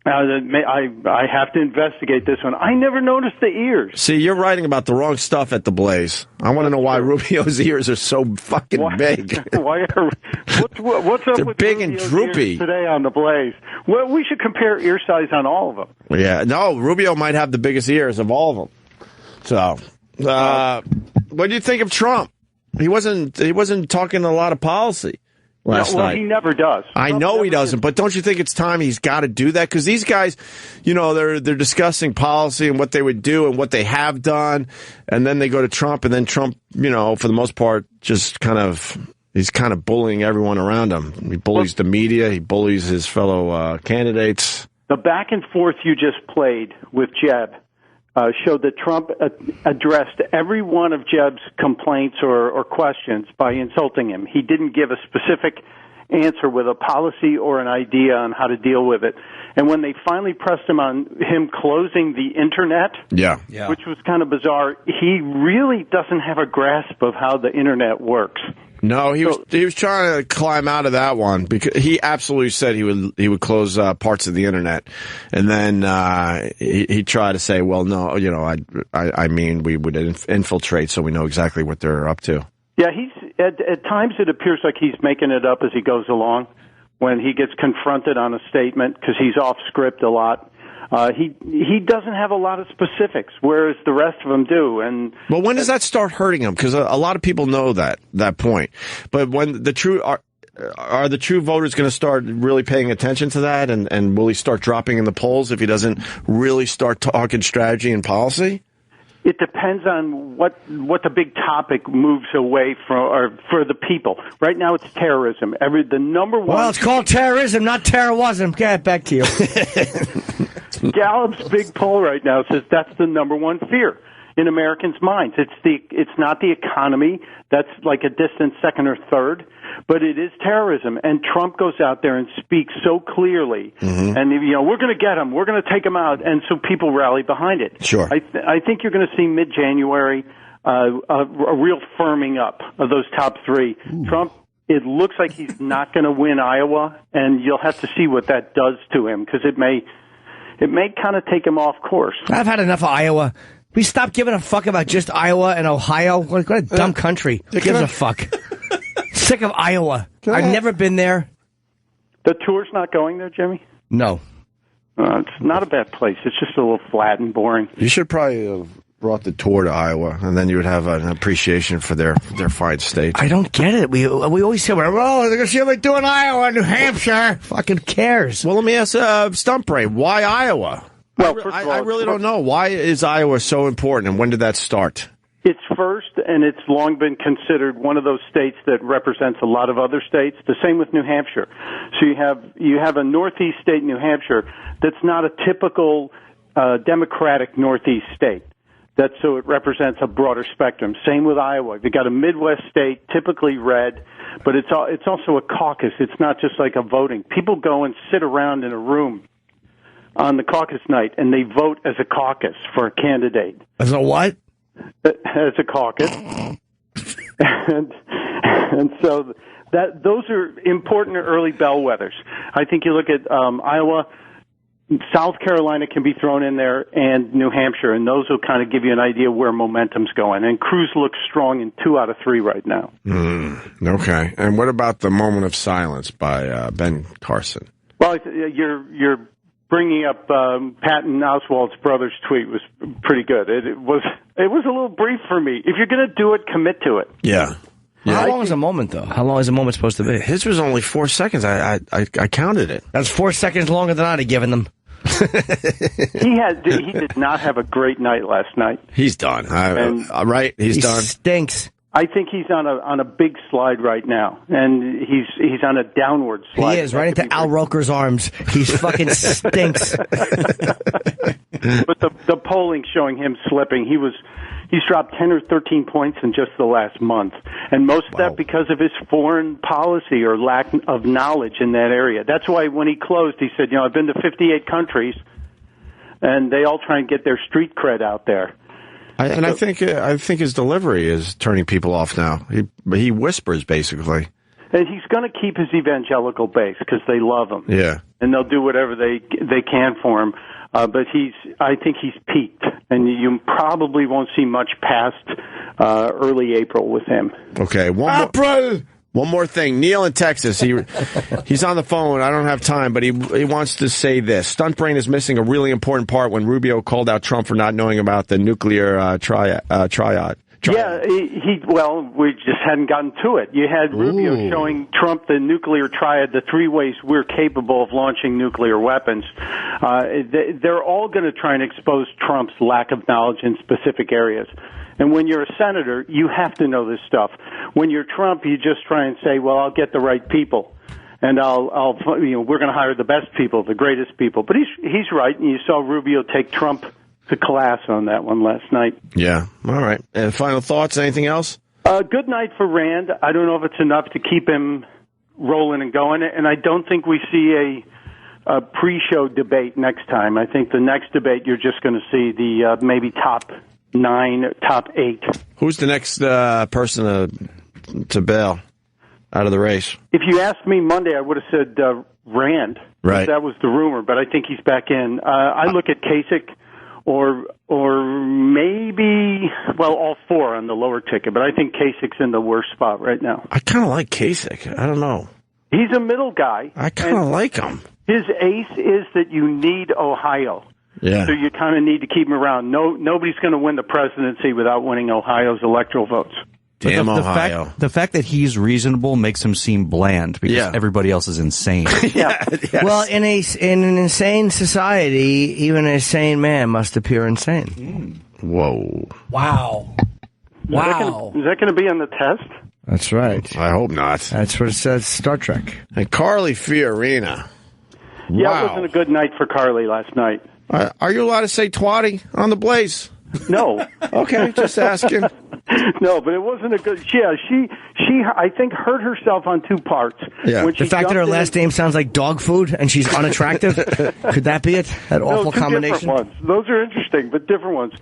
I have to investigate this one. I never noticed the ears. See, you're writing about the wrong stuff at the Blaze. I want to know why Rubio's ears are so fucking big. What's up They're with big Rubio's and droopy ears today on the Blaze? Well, we should compare ear size on all of them. Yeah, no, Rubio might have the biggest ears of all of them. So, what do you think of Trump? He wasn't talking a lot of policy last night. He never does. I know he doesn't, but don't you think it's time he's got to do that? Because these guys, they're discussing policy and what they would do and what they have done, and then they go to Trump, and then Trump, for the most part, just he's kind of bullying everyone around him. He bullies the media. He bullies his fellow candidates. The back and forth you just played with Jeb showed that Trump addressed every one of Jeb's complaints or questions by insulting him. He didn't give a specific answer with a policy or an idea on how to deal with it. And when they finally pressed him on him closing the Internet, which was kind of bizarre, he really doesn't have a grasp of how the Internet works. No, he was trying to climb out of that one because he absolutely said he would close parts of the Internet, and then he tried to say, well, no, I mean we would infiltrate so we know exactly what they're up to. Yeah, he's at times it appears like he's making it up as he goes along when he gets confronted on a statement because he's off script a lot. He doesn't have a lot of specifics, whereas the rest of them do. And well, when does that start hurting him? Because a lot of people know that point. But when are the true voters going to start really paying attention to that? And will he start dropping in the polls if he doesn't really start talking strategy and policy? It depends on what the big topic moves away from, or for the people. Right now, it's terrorism. The number one. Well, it's called terrorism, not terrorism. Get back to you. Gallup's big poll right now says that's the number one fear in Americans' minds. It's not the economy. That's like a distant second or third, but it is terrorism. And Trump goes out there and speaks so clearly, and we're going to get him, we're going to take him out, and so people rally behind it. Sure. I think you're going to see mid-January a real firming up of those top three. Ooh. Trump, it looks like he's not going to win Iowa, and you'll have to see what that does to him because it may kind of take him off course. I've had enough of Iowa. We stopped giving a fuck about just Iowa and Ohio. What a dumb country. Who gives a fuck? Sick of Iowa. I've never been there. The tour's not going there, Jimmy? No. It's not a bad place. It's just a little flat and boring. You should probably have brought the tour to Iowa, and then you would have an appreciation for their fine state. I don't get it. We always say, they're going to see what they do in Iowa and New Hampshire. Fucking cares. Well, let me ask Stump Ray, why Iowa? Well, I really don't know. Why is Iowa so important, and when did that start? It's first, and it's long been considered one of those states that represents a lot of other states. The same with New Hampshire. So you have a northeast state, New Hampshire, that's not a typical Democratic northeast state. So it represents a broader spectrum. Same with Iowa. You've got a Midwest state, typically red, but it's also a caucus. It's not just like a voting. People go and sit around in a room on the caucus night, and they vote as a caucus for a candidate. As a what? As a caucus. and so those are important early bellwethers. I think you look at Iowa, South Carolina can be thrown in there, and New Hampshire, and those will kind of give you an idea where momentum's going. And Cruz looks strong in 2 out of 3 right now. Okay. And what about the moment of silence by Ben Carson? Well, you're bringing up Patton Oswalt's brother's tweet was pretty good. It was a little brief for me. If you're going to do it, commit to it. Yeah. How long is a moment, though? How long is a moment supposed to be? His was only 4 seconds. I counted it. That's 4 seconds longer than I'd have given them. He did not have a great night last night. He's done. Right? He's done. Stinks. I think he's on a big slide right now, and he's on a downward slide. He is, right into Al Roker's arms. He fucking stinks. But the polling showing him slipping. He's dropped 10 or 13 points in just the last month, and most of that because of his foreign policy or lack of knowledge in that area. That's why when he closed, he said, I've been to 58 countries, and they all try and get their street cred out there. I think his delivery is turning people off now. He whispers, basically. And he's going to keep his evangelical base because they love him. Yeah. And they'll do whatever they can for him. But I think he's peaked, and you probably won't see much past early April with him. Okay, one more thing. Neil in Texas, he's on the phone. I don't have time, but he wants to say this. Stunt Brain is missing a really important part when Rubio called out Trump for not knowing about the nuclear triad. Yeah, we just hadn't gotten to it. You had Rubio showing Trump the nuclear triad, the 3 ways we're capable of launching nuclear weapons. They're all going to try and expose Trump's lack of knowledge in specific areas. And when you're a senator, you have to know this stuff. When you're Trump, you just try and say, well, I'll get the right people. And we're going to hire the best people, the greatest people. But he's right, and you saw Rubio take Trump to class on that one last night. Yeah. All right. And final thoughts? Anything else? Good night for Rand. I don't know if it's enough to keep him rolling and going, and I don't think we see a pre-show debate next time. I think the next debate you're just going to see the maybe top 9, top 8. Who's the next person to bail out of the race? If you asked me Monday, I would have said Rand. Right. That was the rumor, but I think he's back in. I look at Kasich or maybe, all 4 on the lower ticket, but I think Kasich's in the worst spot right now. I kind of like Kasich. I don't know. He's a middle guy. I kind of like him. His ace is that you need Ohio. Yeah. So you kind of need to keep him around. Nobody's going to win the presidency without winning Ohio's electoral votes. Damn Ohio. The fact that he's reasonable makes him seem bland because everybody else is insane. Yes. Well, in an insane society, even a sane man must appear insane. Whoa. Wow. Wow. Is that going to be on the test? That's right. I hope not. That's what it says, Star Trek. And Carly Fiorina. Yeah, it wasn't a good night for Carly last night. Are you allowed to say twatty on the Blaze? No. Okay, just asking. No, but it wasn't a good. Yeah, she I think hurt herself on 2 parts. Yeah. The fact that her last name sounds like dog food and she's unattractive. Could that be it? That awful combination. Different ones. Those are interesting, but different ones.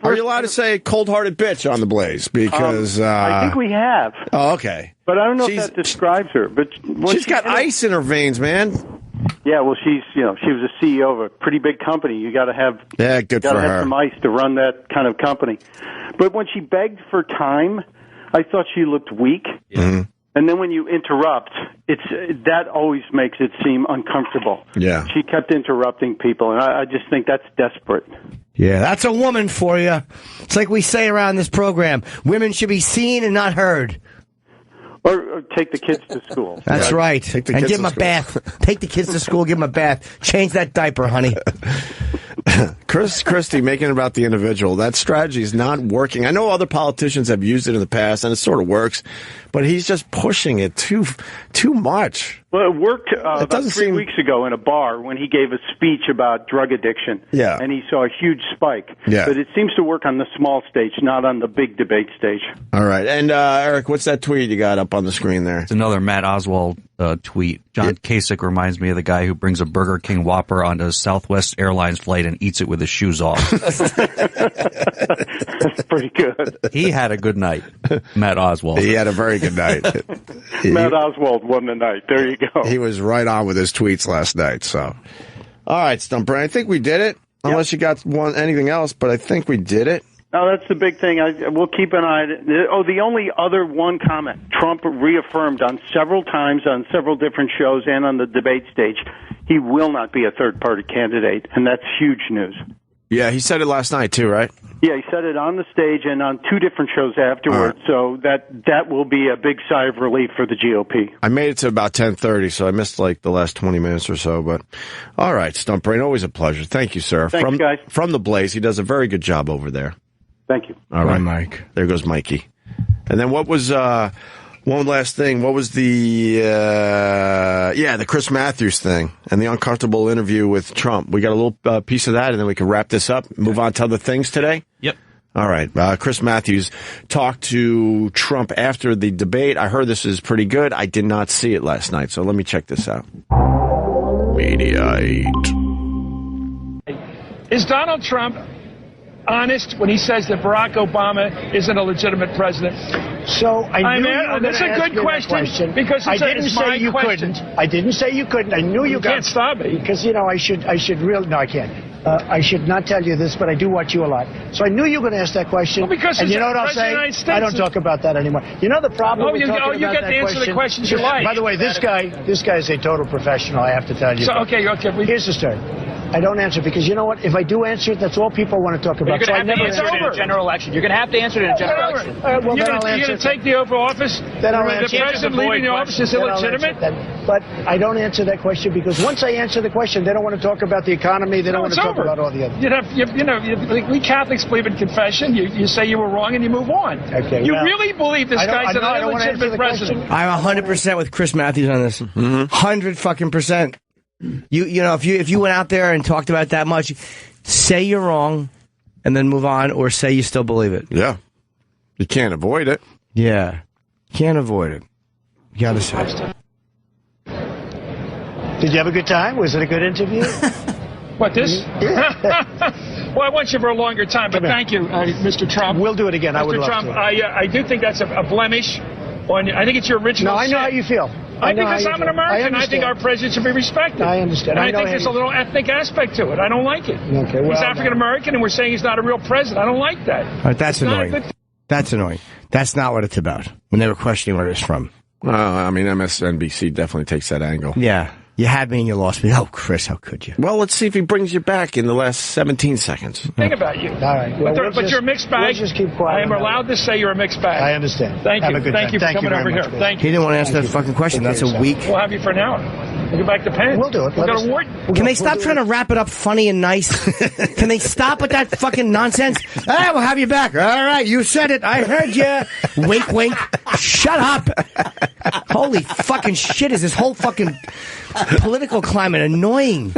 Are you allowed to say cold-hearted bitch on the Blaze? Because I think we have. Oh, okay. But I don't know if that describes her. But she's got ice in her veins, man. Yeah, well, she was a CEO of a pretty big company. You got to have good for her. Some ice to run that kind of company. But when she begged for time, I thought she looked weak. Mm-hmm. And then when you interrupt, that always makes it seem uncomfortable. Yeah, she kept interrupting people, and I just think that's desperate. Yeah, that's a woman for you. It's like we say around this program: women should be seen and not heard. Or take the kids to school. That's right. And give them a bath. Take the kids to school, give them a bath. Change that diaper, honey. Chris Christie making it about the individual. That strategy is not working. I know other politicians have used it in the past, and it sort of works, but he's just pushing it too much. Well, it worked about 3 weeks ago in a bar when he gave a speech about drug addiction. Yeah. And he saw a huge spike. Yeah. But it seems to work on the small stage, not on the big debate stage. All right. And, Eric, what's that tweet you got up on the screen there? It's another Matt Oswald tweet. John Kasich reminds me of the guy who brings a Burger King Whopper onto a Southwest Airlines flight and eats it with his shoes off. That's pretty good. He had a good night, Matt Oswald. He had a very good night. Matt Oswald won the night. There you go. He was right on with his tweets last night. So, all right, Stumper, I think we did it. Unless you got anything else, but I think we did it. No, that's the big thing. We'll keep an eye. The only other one comment. Trump reaffirmed on several times on several different shows and on the debate stage, he will not be a third-party candidate, and that's huge news. Yeah, he said it last night too, right? Yeah, he said it on the stage and on 2 different shows afterwards, so that will be a big sigh of relief for the GOP. I made it to about 10:30, so I missed like the last 20 minutes or so, but all right, Stumper, always a pleasure. Thank you, sir. Thanks, guys. From the Blaze, he does a very good job over there. Thank you. All right, Mike. There goes Mikey. And then what was one last thing? What was the Chris Matthews thing and the uncomfortable interview with Trump? We got a little piece of that, and then we can wrap this up. Move on to other things today. Yep. All right. Chris Matthews talked to Trump after the debate. I heard this is pretty good. I did not see it last night, so let me check this out. Mediate. Is Donald Trump honest when he says that Barack Obama isn't a legitimate president? So I knew you were that's a good question because I didn't say you couldn't. I didn't say you couldn't. I knew you can't stop me because I should really no I can't. I should not tell you this, but I do watch you a lot. So I knew you were going to ask that question. Well, because and you know what I'll say? I don't talk about that anymore. You know the problem with talking about that question? You get to answer the questions you like. By the way, this guy is a total professional, I have to tell you. So, okay. Here's the story. I don't answer because you know what? If I do answer it, that's all people want to talk about. You're going to have to answer it in a general election. You're going to have to answer it in a general election. Well, you're going to take the Oval Office? Then I'll answer. The president leaving the office is illegitimate? But I don't answer that question because once I answer the question, they don't want to talk about the economy. They don't want to talk about all the other. We Catholics believe in confession. You say you were wrong and you move on. Okay. You really believe this guy's an illegitimate president? I'm 100% with Chris Matthews on this. 100%. You know, if you went out there and talked about it that much, say you're wrong and then move on, or say you still believe it. Yeah. You can't avoid it. Yeah. Can't avoid it. You gotta say it. Did you have a good time? Was it a good interview? What, this? Well, I want you for a longer time, but thank you, Mr. Trump. We'll do it again. I would love Trump, to. I do think that's a blemish. I think it's your original. No, I know how you feel. Because I'm an American, I think our president should be respected. I understand. And I think there's a little ethnic aspect to it. I don't like it. Okay, well, he's African American, and we're saying he's not a real president. I don't like that. All right, that's annoying. That's annoying. That's not what it's about. When they were questioning where it's from. I mean, MSNBC definitely takes that angle. Yeah. You had me and you lost me. Oh, Chris, how could you? Well, let's see if he brings you back in the last 17 seconds. Think about you. All right. Well, but you're a mixed bag. We'll just keep quiet. I am allowed to say you're a mixed bag. I understand. Thank you. Thank you for coming over here. Thank you. He didn't want to answer that fucking question. That's a week. We'll have you for an hour. We'll get back to Penn. We'll do it. We'll go to Wharton. Can they stop trying to wrap it up funny and nice? Can they stop with that fucking nonsense? Ah, we'll have you back. All right, you said it. I heard you. Wink, wink. Shut up. Holy fucking shit, is this whole fucking political climate annoying.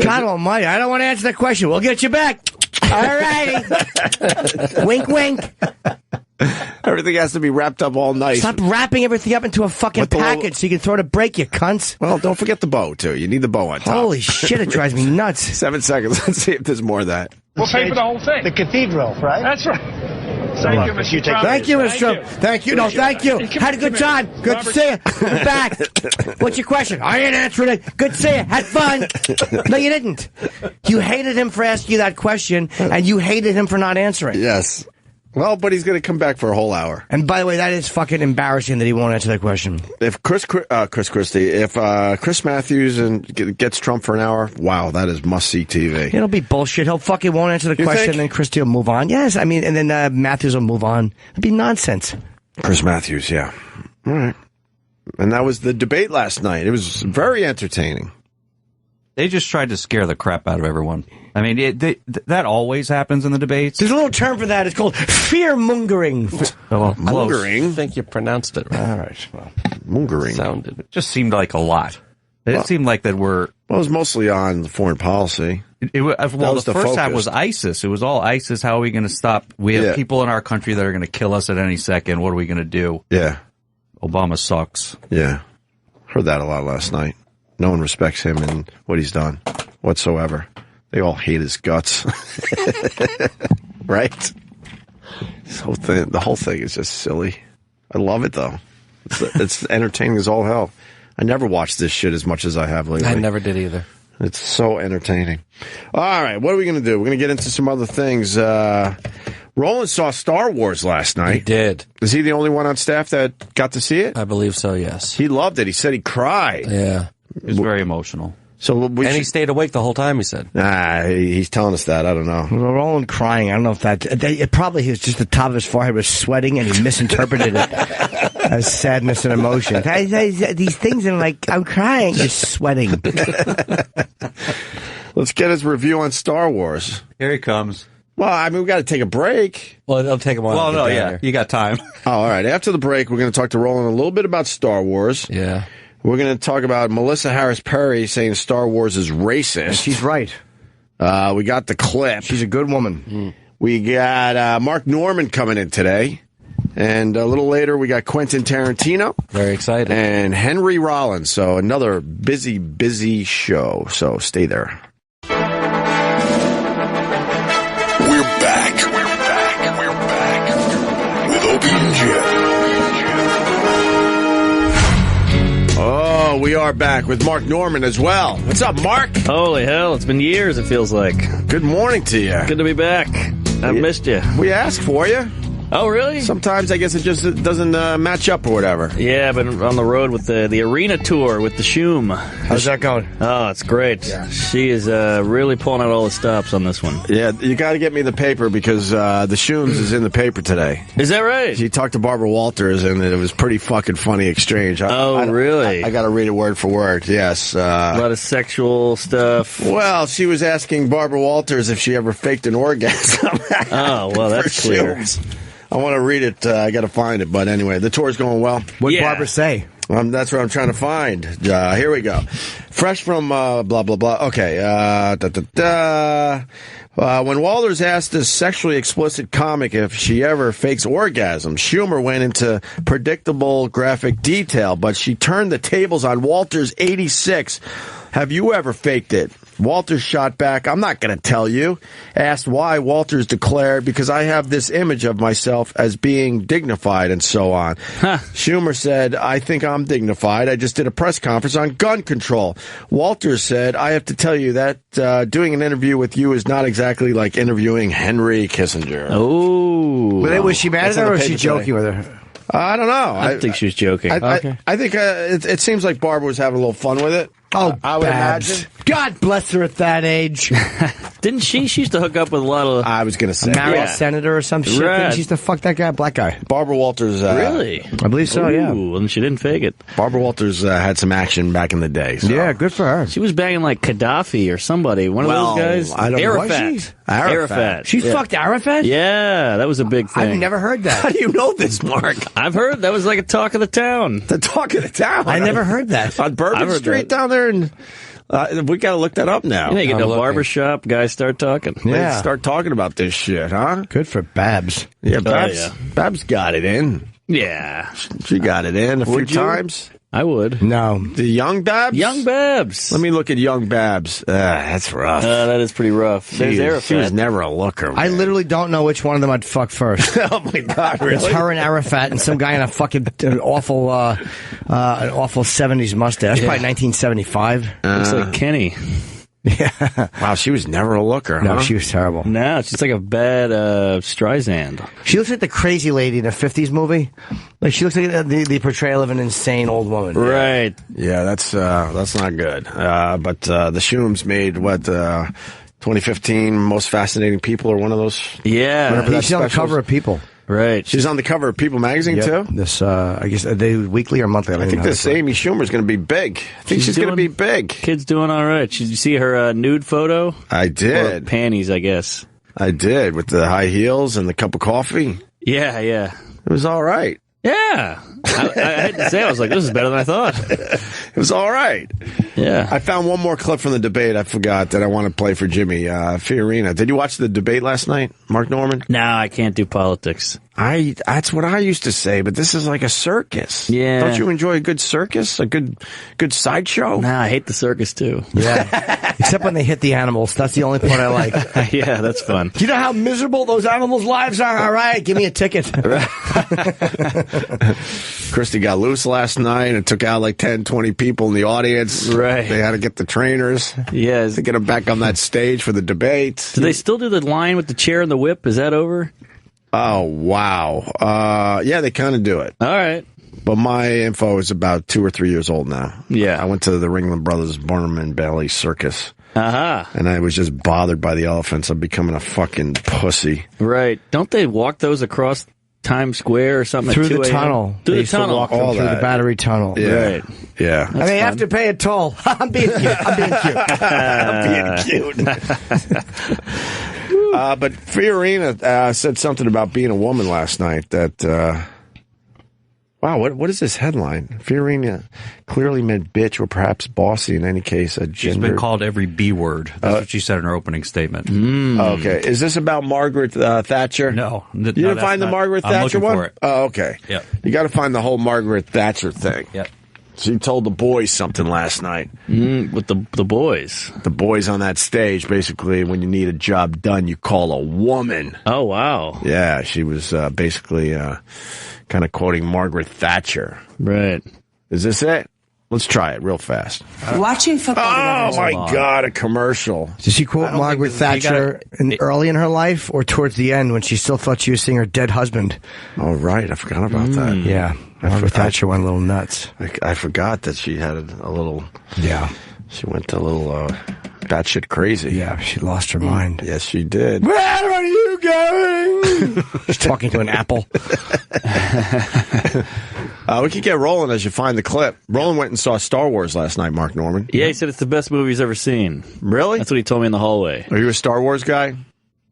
God almighty, I don't want to answer that question. We'll get you back. All righty. Wink, wink. Everything has to be wrapped up all nice. Stop wrapping everything up into a fucking package so you can throw it a break, you cunts. Well, don't forget the bow, too. You need the bow on top. Holy shit, it drives me nuts. 7 seconds. Let's see if there's more of that. We'll pay for the whole thing. The cathedral, right? That's right. Thank you, Mr. Trump. Thank you, Mr. Trump. Thank you. No, thank you. Had a good time. Good to see you. We're back. What's your question? I ain't answering it. Good to see you. Had fun. No, you didn't. You hated him for asking you that question, and you hated him for not answering. Yes. Well, but he's going to come back for a whole hour. And by the way, that is fucking embarrassing that he won't answer that question. If Chris Matthews gets Trump for an hour, wow, that is must-see TV. It'll be bullshit. He'll fucking won't answer the question, and then Christie will move on. Yes, I mean, and then Matthews will move on. It'll be nonsense. Chris Matthews, yeah. All right. And that was the debate last night. It was very entertaining. They just tried to scare the crap out of everyone. I mean, that always happens in the debates. There's a little term for that. It's called fear-mongering. Mongering? I think you pronounced it right. All right. Well, mongering. It just seemed like a lot. It seemed like that we're... Well, it was mostly on foreign policy. The first half was ISIS. It was all ISIS. How are we going to stop? We have people in our country that are going to kill us at any second. What are we going to do? Yeah. Obama sucks. Yeah. Heard that a lot last night. No one respects him and what he's done whatsoever. They all hate his guts. Right? The whole thing is just silly. I love it, though. It's entertaining as all hell. I never watched this shit as much as I have lately. I never did either. It's so entertaining. All right, what are we going to do? We're going to get into some other things. Rollins saw Star Wars last night. He did. Is he the only one on staff that got to see it? I believe so, yes. He loved it. He said he cried. Yeah. It was very emotional. So he stayed awake the whole time, he said. He's telling us that. I don't know. Well, Roland crying. I don't know if it probably was just the top of his forehead was sweating and he misinterpreted it as sadness and emotion. These things are like, I'm crying, just sweating. Let's get his review on Star Wars. Here he comes. Well, I mean, we've got to take a break. Well, it'll take a while. Well, no, yeah. You got time. Oh, all right. After the break, we're going to talk to Roland a little bit about Star Wars. Yeah. We're going to talk about Melissa Harris Perry saying Star Wars is racist. And she's right. We got the clip. She's a good woman. We got Mark Norman coming in today. And a little later, we got Quentin Tarantino. Very excited. And Henry Rollins. So another busy, busy show. So stay there. We're back. With Opie and Jimmy. Oh, we are back with Mark Norman as well. What's up, Mark? Holy hell, it's been years, it feels like. Good morning to you. Good to be back. I've missed you. We asked for you. Oh, really? Sometimes I guess it just doesn't match up or whatever. Yeah, I've been on the road with the arena tour with the Shoom. How's that going? Oh, it's great. Yeah. She is really pulling out all the stops on this one. Yeah, you got to get me the paper because the Shooms is in the paper today. Is that right? She talked to Barbara Walters, and it was pretty fucking funny exchange. Really? I got to read it word for word, yes. A lot of sexual stuff. Well, she was asking Barbara Walters if she ever faked an orgasm. Oh, well, that's clear. Shooms. I want to read it. I got to find it. But anyway, the tour's going well. What'd Barbara say? That's what I'm trying to find. Here we go. Fresh from blah, blah, blah. Okay. When Walters asked this sexually explicit comic if she ever fakes orgasms, Schumer went into predictable graphic detail, but she turned the tables on Walters 86. Have you ever faked it? Walters shot back, I'm not going to tell you. Asked why, Walters declared, because I have this image of myself as being dignified and so on. Schumer said, I think I'm dignified. I just did a press conference on gun control. Walters said, I have to tell you that doing an interview with you is not exactly like interviewing Henry Kissinger. Oh. Was she mad at her or was she joking with her? I don't know. I think she was joking. I think it seems like Barbara was having a little fun with it. Oh, I would imagine. God bless her at that age. Didn't she? She used to hook up with a lot of... I was going to say. Married senator or some shit. Right. She used to fuck that guy, black guy. Barbara Walters. Really? I believe so, yeah. And she didn't fake it. Barbara Walters had some action back in the day. So. Yeah, good for her. She was banging like Gaddafi or somebody. One of those guys. I don't Arafat. know. Arafat. She fucked Arafat? Yeah, that was a big thing. I've never heard that. How do you know this, Mark? I've heard that was like a talk of the town. The talk of the town? I never heard that. On Bourbon Street down there in... we got to look that up now. You get to a barbershop, guys start talking. Yeah. They start talking about this shit, huh? Good for Babs. Yeah, Babs, Babs got it in. Yeah. She got it in a few times. I would. No. The young Babs? Young Babs. Let me look at young Babs. That's rough. That is pretty rough. There's Arafat. She was never a looker, man. I literally don't know which one of them I'd fuck first. Oh, my God, really? It's her and Arafat and some guy in a fucking awful 70s mustache. Probably 1975. Looks like Kenny. Yeah. Wow, she was never a looker, No, huh? she was terrible. No, she's like a bad Streisand. She looks like the crazy lady in a 50s movie. Like, she looks like the portrayal of an insane old woman. Right. Yeah, that's not good. But the Shooms made, 2015 Most Fascinating People or one of those? Yeah. He's on the cover of People. Right. She's on the cover of People magazine too. This, I guess, are they weekly or monthly? I think this Amy Schumer's going to be big. I think she's going to be big. Kid's doing all right. Did you see her nude photo? I did. Or panties, I guess. I did, with the high heels and the cup of coffee. Yeah. It was all right. Yeah. I had to say, I was like, this is better than I thought. It was all right. Yeah. I found one more clip from the debate I forgot that I want to play for Jimmy. Fiorina. Did you watch the debate last night, Mark Norman? No, I can't do politics. That's what I used to say, but this is like a circus. Yeah. Don't you enjoy a good circus? A good sideshow? Nah, I hate the circus too. Yeah. Except when they hit the animals. That's the only part I like. Yeah, that's fun. Do you know how miserable those animals' lives are? All right, give me a ticket. Christie got loose last night and took out like 10, 20 people in the audience. Right. They had to get the trainers. Yeah. To get them back on that stage for the debate. Do they still do the line with the chair and the whip? Is that over? Oh, wow. Yeah, they kind of do it. All right. But my info is about 2 or 3 years old now. Yeah. I went to the Ringling Brothers Barnum and Bailey Circus. Uh-huh. And I was just bothered by the elephants. I'm becoming a fucking pussy. Right. Don't they walk those across Times Square or something? Through the tunnel. Through they the tunnel. Walk them all through that. the Battery Tunnel. Yeah. Right. Yeah. And they have to pay a toll. I'm being cute. I'm being cute. But Fiorina said something about being a woman last night that, wow, what is this headline? Fiorina clearly meant bitch or perhaps bossy in any case. She's been called every B word. That's what she said in her opening statement. Okay. Is this about Margaret Thatcher? No. You didn't find the Margaret Thatcher one? For it. Oh, okay. Yep. You got to find the whole Margaret Thatcher thing. Yep. She told the boys something last night. With the boys. The boys on that stage, basically, when you need a job done, you call a woman. Oh, wow. Yeah, she was basically kind of quoting Margaret Thatcher. Right. Is this it? Let's try it real fast. Watching football Oh, together. my God, a commercial. Did she quote Margaret Thatcher early in her life or towards the end when she still thought she was seeing her dead husband? Oh, right. I forgot about that. Yeah. Margaret Thatcher went a little nuts. I forgot that she had a little... Yeah. She went a little batshit crazy. Yeah, she lost her mind. Yes, she did. Where are you going? She's talking to an apple. We could get Roland as you find the clip. Roland went and saw Star Wars last night, Mark Norman. Yeah, he said it's the best movie he's ever seen. Really? That's what he told me in the hallway. Are you a Star Wars guy?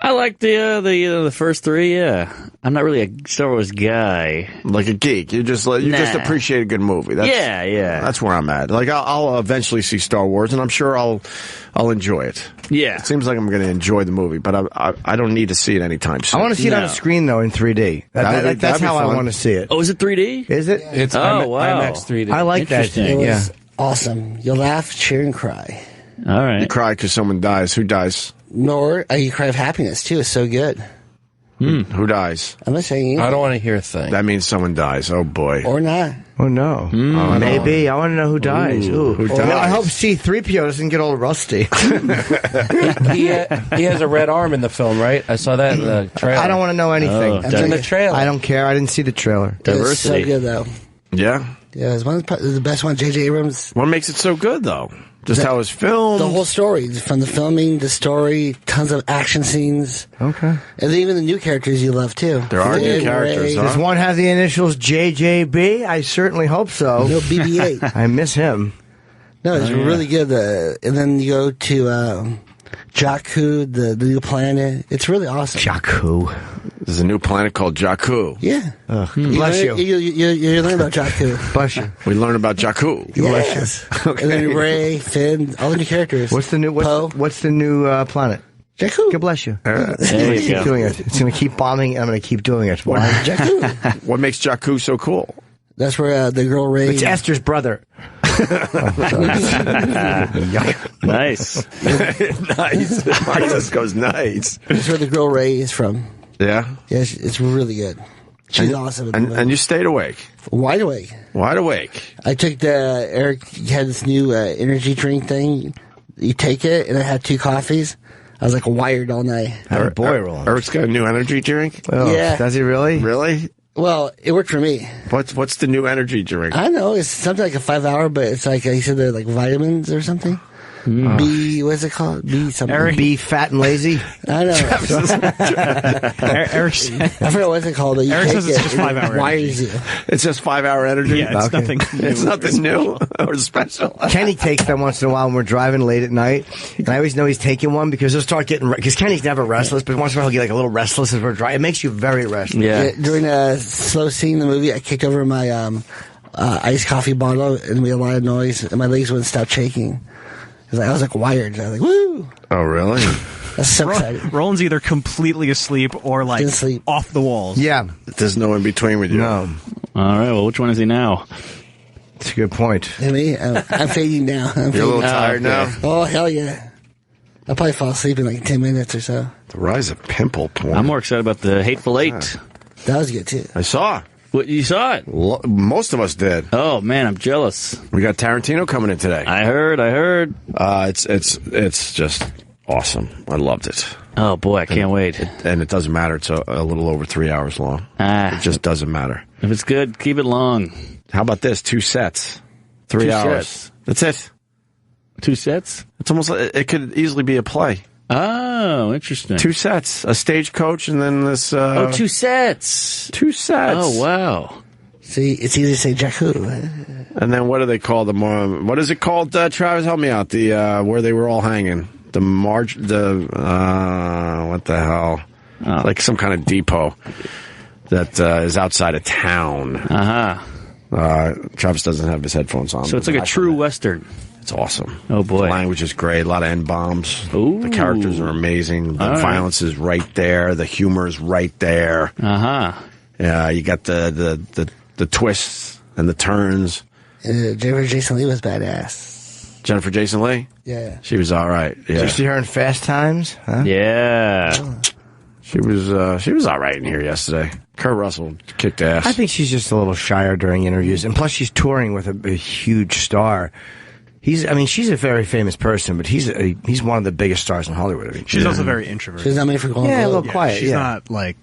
I like the first three, yeah. I'm not really a Star Wars guy. Like a geek. You just appreciate a good movie. Yeah. That's where I'm at. Like I'll eventually see Star Wars, and I'm sure I'll enjoy it. Yeah. It seems like I'm going to enjoy the movie, but I don't need to see it anytime soon. I want to see it on a screen, though, in 3D. That's how I want to see it. Oh, is it 3D? Is it? It's wow. IMAX 3D. I like that. It was Yeah. awesome. You'll laugh, cheer, and cry. All right. You cry because someone dies. Who dies? Nor you cry of happiness, too. It's so good. Who dies? I'm not saying I don't want to hear a thing. That means someone dies. Oh, boy. or not. Oh, no. Maybe. I want to know who dies. Ooh. Who dies? I hope C-3PO doesn't get all rusty. he has a red arm in the film, right? I saw that in the trailer. I don't want to know anything. It's in the trailer. I don't care. I didn't see the trailer. It was so good, though. Yeah? Yeah, it was the best one. J.J. Abrams. What makes it so good, though? Just how it's filmed? The whole story. From the filming, the story, tons of action scenes. Okay. And then even the new characters you love, too. There are new characters, huh? Does one have the initials JJB? I certainly hope so. No, BB-8. I miss him. No, it's really good. And then you go to Jakku, the new planet. It's really awesome. Jakku. There's a new planet called Jakku. Yeah. Bless you. You learn about Jakku. Bless you. We learn about Jakku. Yes. Okay. And then Ray, Finn, all the new characters. What's the new planet? Jakku. God bless you. There you Keep go. doing it. It's going to keep bombing, and I'm going to keep doing it. Why? Jakku. What makes Jakku so cool? That's where the girl Ray... It's Esther's brother. Nice. Nice. Mark just goes nice. That's where the girl Ray is from. Yeah? Yeah, it's really good. She's awesome. And you stayed awake? Wide awake. Wide awake. I took Eric had this new energy drink thing. You take it, and I had 2 coffees. I was like wired all night. Roland. Eric's got a new energy drink? Oh, Yeah. Does he really? Really? Well, it worked for me. What's the new energy drink? I don't know. It's something like a 5-hour, but it's like, he said they're like vitamins or something. Be, what's it called? Be something. Be fat and lazy. I know. Eric, I forgot what's it called. Eric says it's just 5 hour wires you. It's just 5 hour energy? Yeah, it's nothing new. It's nothing new or special. Kenny takes them once in a while when we're driving late at night. And I always know he's taking one because he'll start getting... Because Kenny's never restless, but once in a while he'll get like a little restless as we're driving. It makes you very restless. Yeah. During a slow scene in the movie, I kicked over my iced coffee bottle and it made a lot of noise, and my legs wouldn't stop shaking. I was like wired. I was like, woo! Oh, really? That's so exciting. Roland's either completely asleep or like off the walls. Yeah. There's no in between with you. No. All right, well, which one is he now? That's a good point. Me? I'm fading now. You're a little tired now? Oh, hell yeah. I'll probably fall asleep in like 10 minutes or so. The rise of pimple porn. I'm more excited about the Hateful Eight. That was good, too. I saw. What, you saw it? Most of us did. Oh, man, I'm jealous. We got Tarantino coming in today. I heard. It's just awesome. I loved it. Oh, boy, I can't wait. And it doesn't matter. It's a little over 3 hours long. It just doesn't matter. If it's good, keep it long. How about this? 2 sets. 3 hours. Sets. That's it. 2 sets? It's almost like it could easily be a play. Oh, interesting. 2 sets. A stagecoach and then this... 2 sets. 2 sets. Oh, wow. See, it's easy to say Jack Who. And then what do they call the more... What is it called, Travis? Help me out. The where they were all hanging. What the hell? Oh. Like some kind of depot that is outside of town. Travis doesn't have his headphones on. So it's like a true Western. It's awesome. Oh, boy. The language is great. A lot of N-bombs. Ooh. The characters are amazing. The violence is right there. The humor is right there. Yeah, you got the twists and the turns. Jennifer Jason Leigh was badass. Jennifer Jason Leigh? Yeah. She was all right. Yeah. Did you see her in Fast Times? Huh? Yeah. Oh. She was all right in here yesterday. Kurt Russell kicked ass. I think she's just a little shyer during interviews, and plus she's touring with a huge star. She's a very famous person, but he's one of the biggest stars in Hollywood. She's also very introverted. She's not made for going a little quiet. She's not like.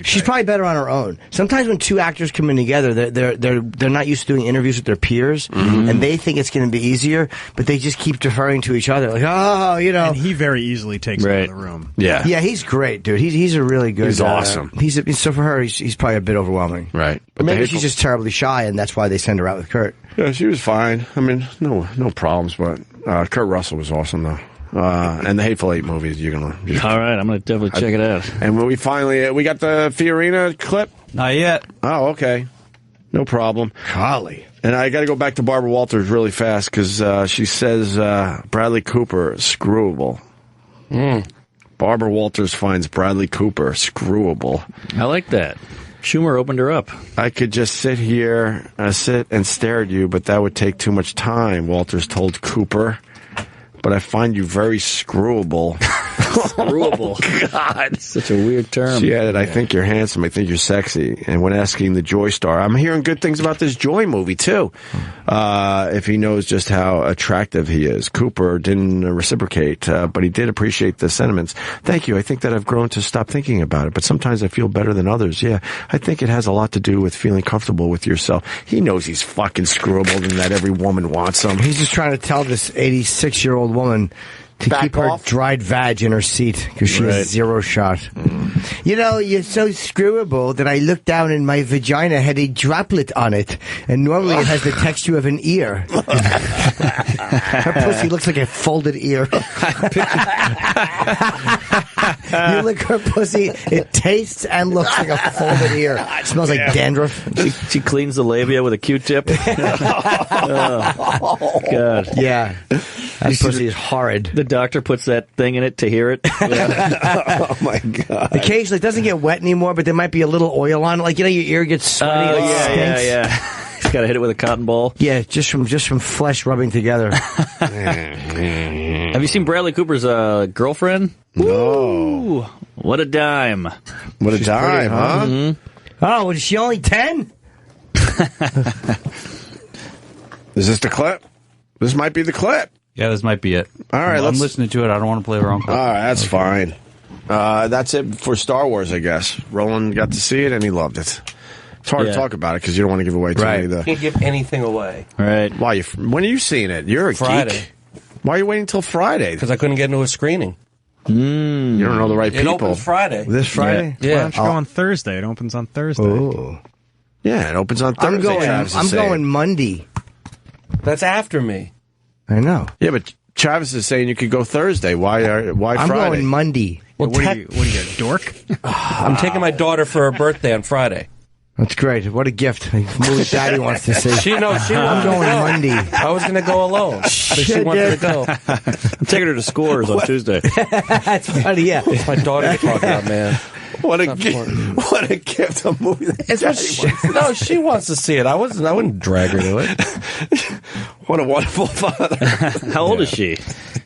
She's probably better on her own. Sometimes when 2 actors come in together, they're not used to doing interviews with their peers, and they think it's going to be easier, but they just keep deferring to each other, like, oh, you know. And he very easily takes over the room. Yeah, he's great, dude. He's a really good. He's awesome. So for her, he's probably a bit overwhelming, right? But maybe she's just terribly shy, and that's why they send her out with Kurt. Yeah, she was fine. I mean, no problems, but Kurt Russell was awesome though. And the Hateful Eight movies, all right, I'm gonna definitely check it out. And when we got the Fiorina clip. Not yet. Oh, okay, no problem. Golly. And I got to go back to Barbara Walters really fast because she says Bradley Cooper is screwable. Barbara Walters finds Bradley Cooper screwable. I like that. Schumer opened her up. I could just sit and stare at you, but that would take too much time, Walters told Cooper. But I find you very screwable. Screwable. God. Such a weird term. She added, I think you're handsome. I think you're sexy. And when asking the Joy star, I'm hearing good things about this Joy movie, too. If he knows just how attractive he is. Cooper didn't reciprocate, but he did appreciate the sentiments. Thank you. I think that I've grown to stop thinking about it. But sometimes I feel better than others. Yeah, I think it has a lot to do with feeling comfortable with yourself. He knows he's fucking screwable and that every woman wants him. He's just trying to tell this 86-year-old woman to keep her dried vag in her seat because she has 0 shot. You know, you're so screwable that I looked down and my vagina had a droplet on it, and normally it has the texture of an ear. Her pussy looks like a folded ear. You lick her pussy, it tastes and looks like a folded ear. It smells like dandruff. She cleans the labia with a Q-tip. Oh, God. Yeah. That pussy is horrid. The doctor puts that thing in it to hear it. Oh, my God. Occasionally, it doesn't get wet anymore, but there might be a little oil on it. Like, you know, your ear gets sweaty. Yeah. He's got to hit it with a cotton ball. Yeah, just from flesh rubbing together. Have you seen Bradley Cooper's girlfriend? No. Ooh, what a dime. What a dime, pretty, huh? Mm-hmm. Oh, was she only 10? Is this the clip? This might be the clip. Yeah, this might be it. All right, I'm listening to it. I don't want to play the wrong clip. All right, that's fine. That's it for Star Wars, I guess. Roland got to see it, and he loved it. It's hard to talk about it because you don't want to give away too many. Can't give anything away. Right. Why? When are you seeing it? You're a Friday. geek. Why are you waiting till Friday? Because I couldn't get into a screening. You don't know the right people. It opens Friday. This Friday? Yeah. Why don't you go on Thursday? It opens on Thursday. Oh. Yeah, it opens on Thursday. I'm going Monday. That's after me. I know. Yeah, but Travis is saying you could go Thursday. Why I'm Friday? going Monday. Well, what are you, a dork? I'm taking my daughter for her birthday on Friday. That's great. What a gift. Movie Daddy wants to see. I'm going Monday. I was going to go alone, but she wanted to go. I'm taking her to Scores on Tuesday. That's funny, yeah. It's my daughter you're talking about, man. What a gift! A movie that No, she wants to see it. I wouldn't drag her to it. What a wonderful father. How old is she?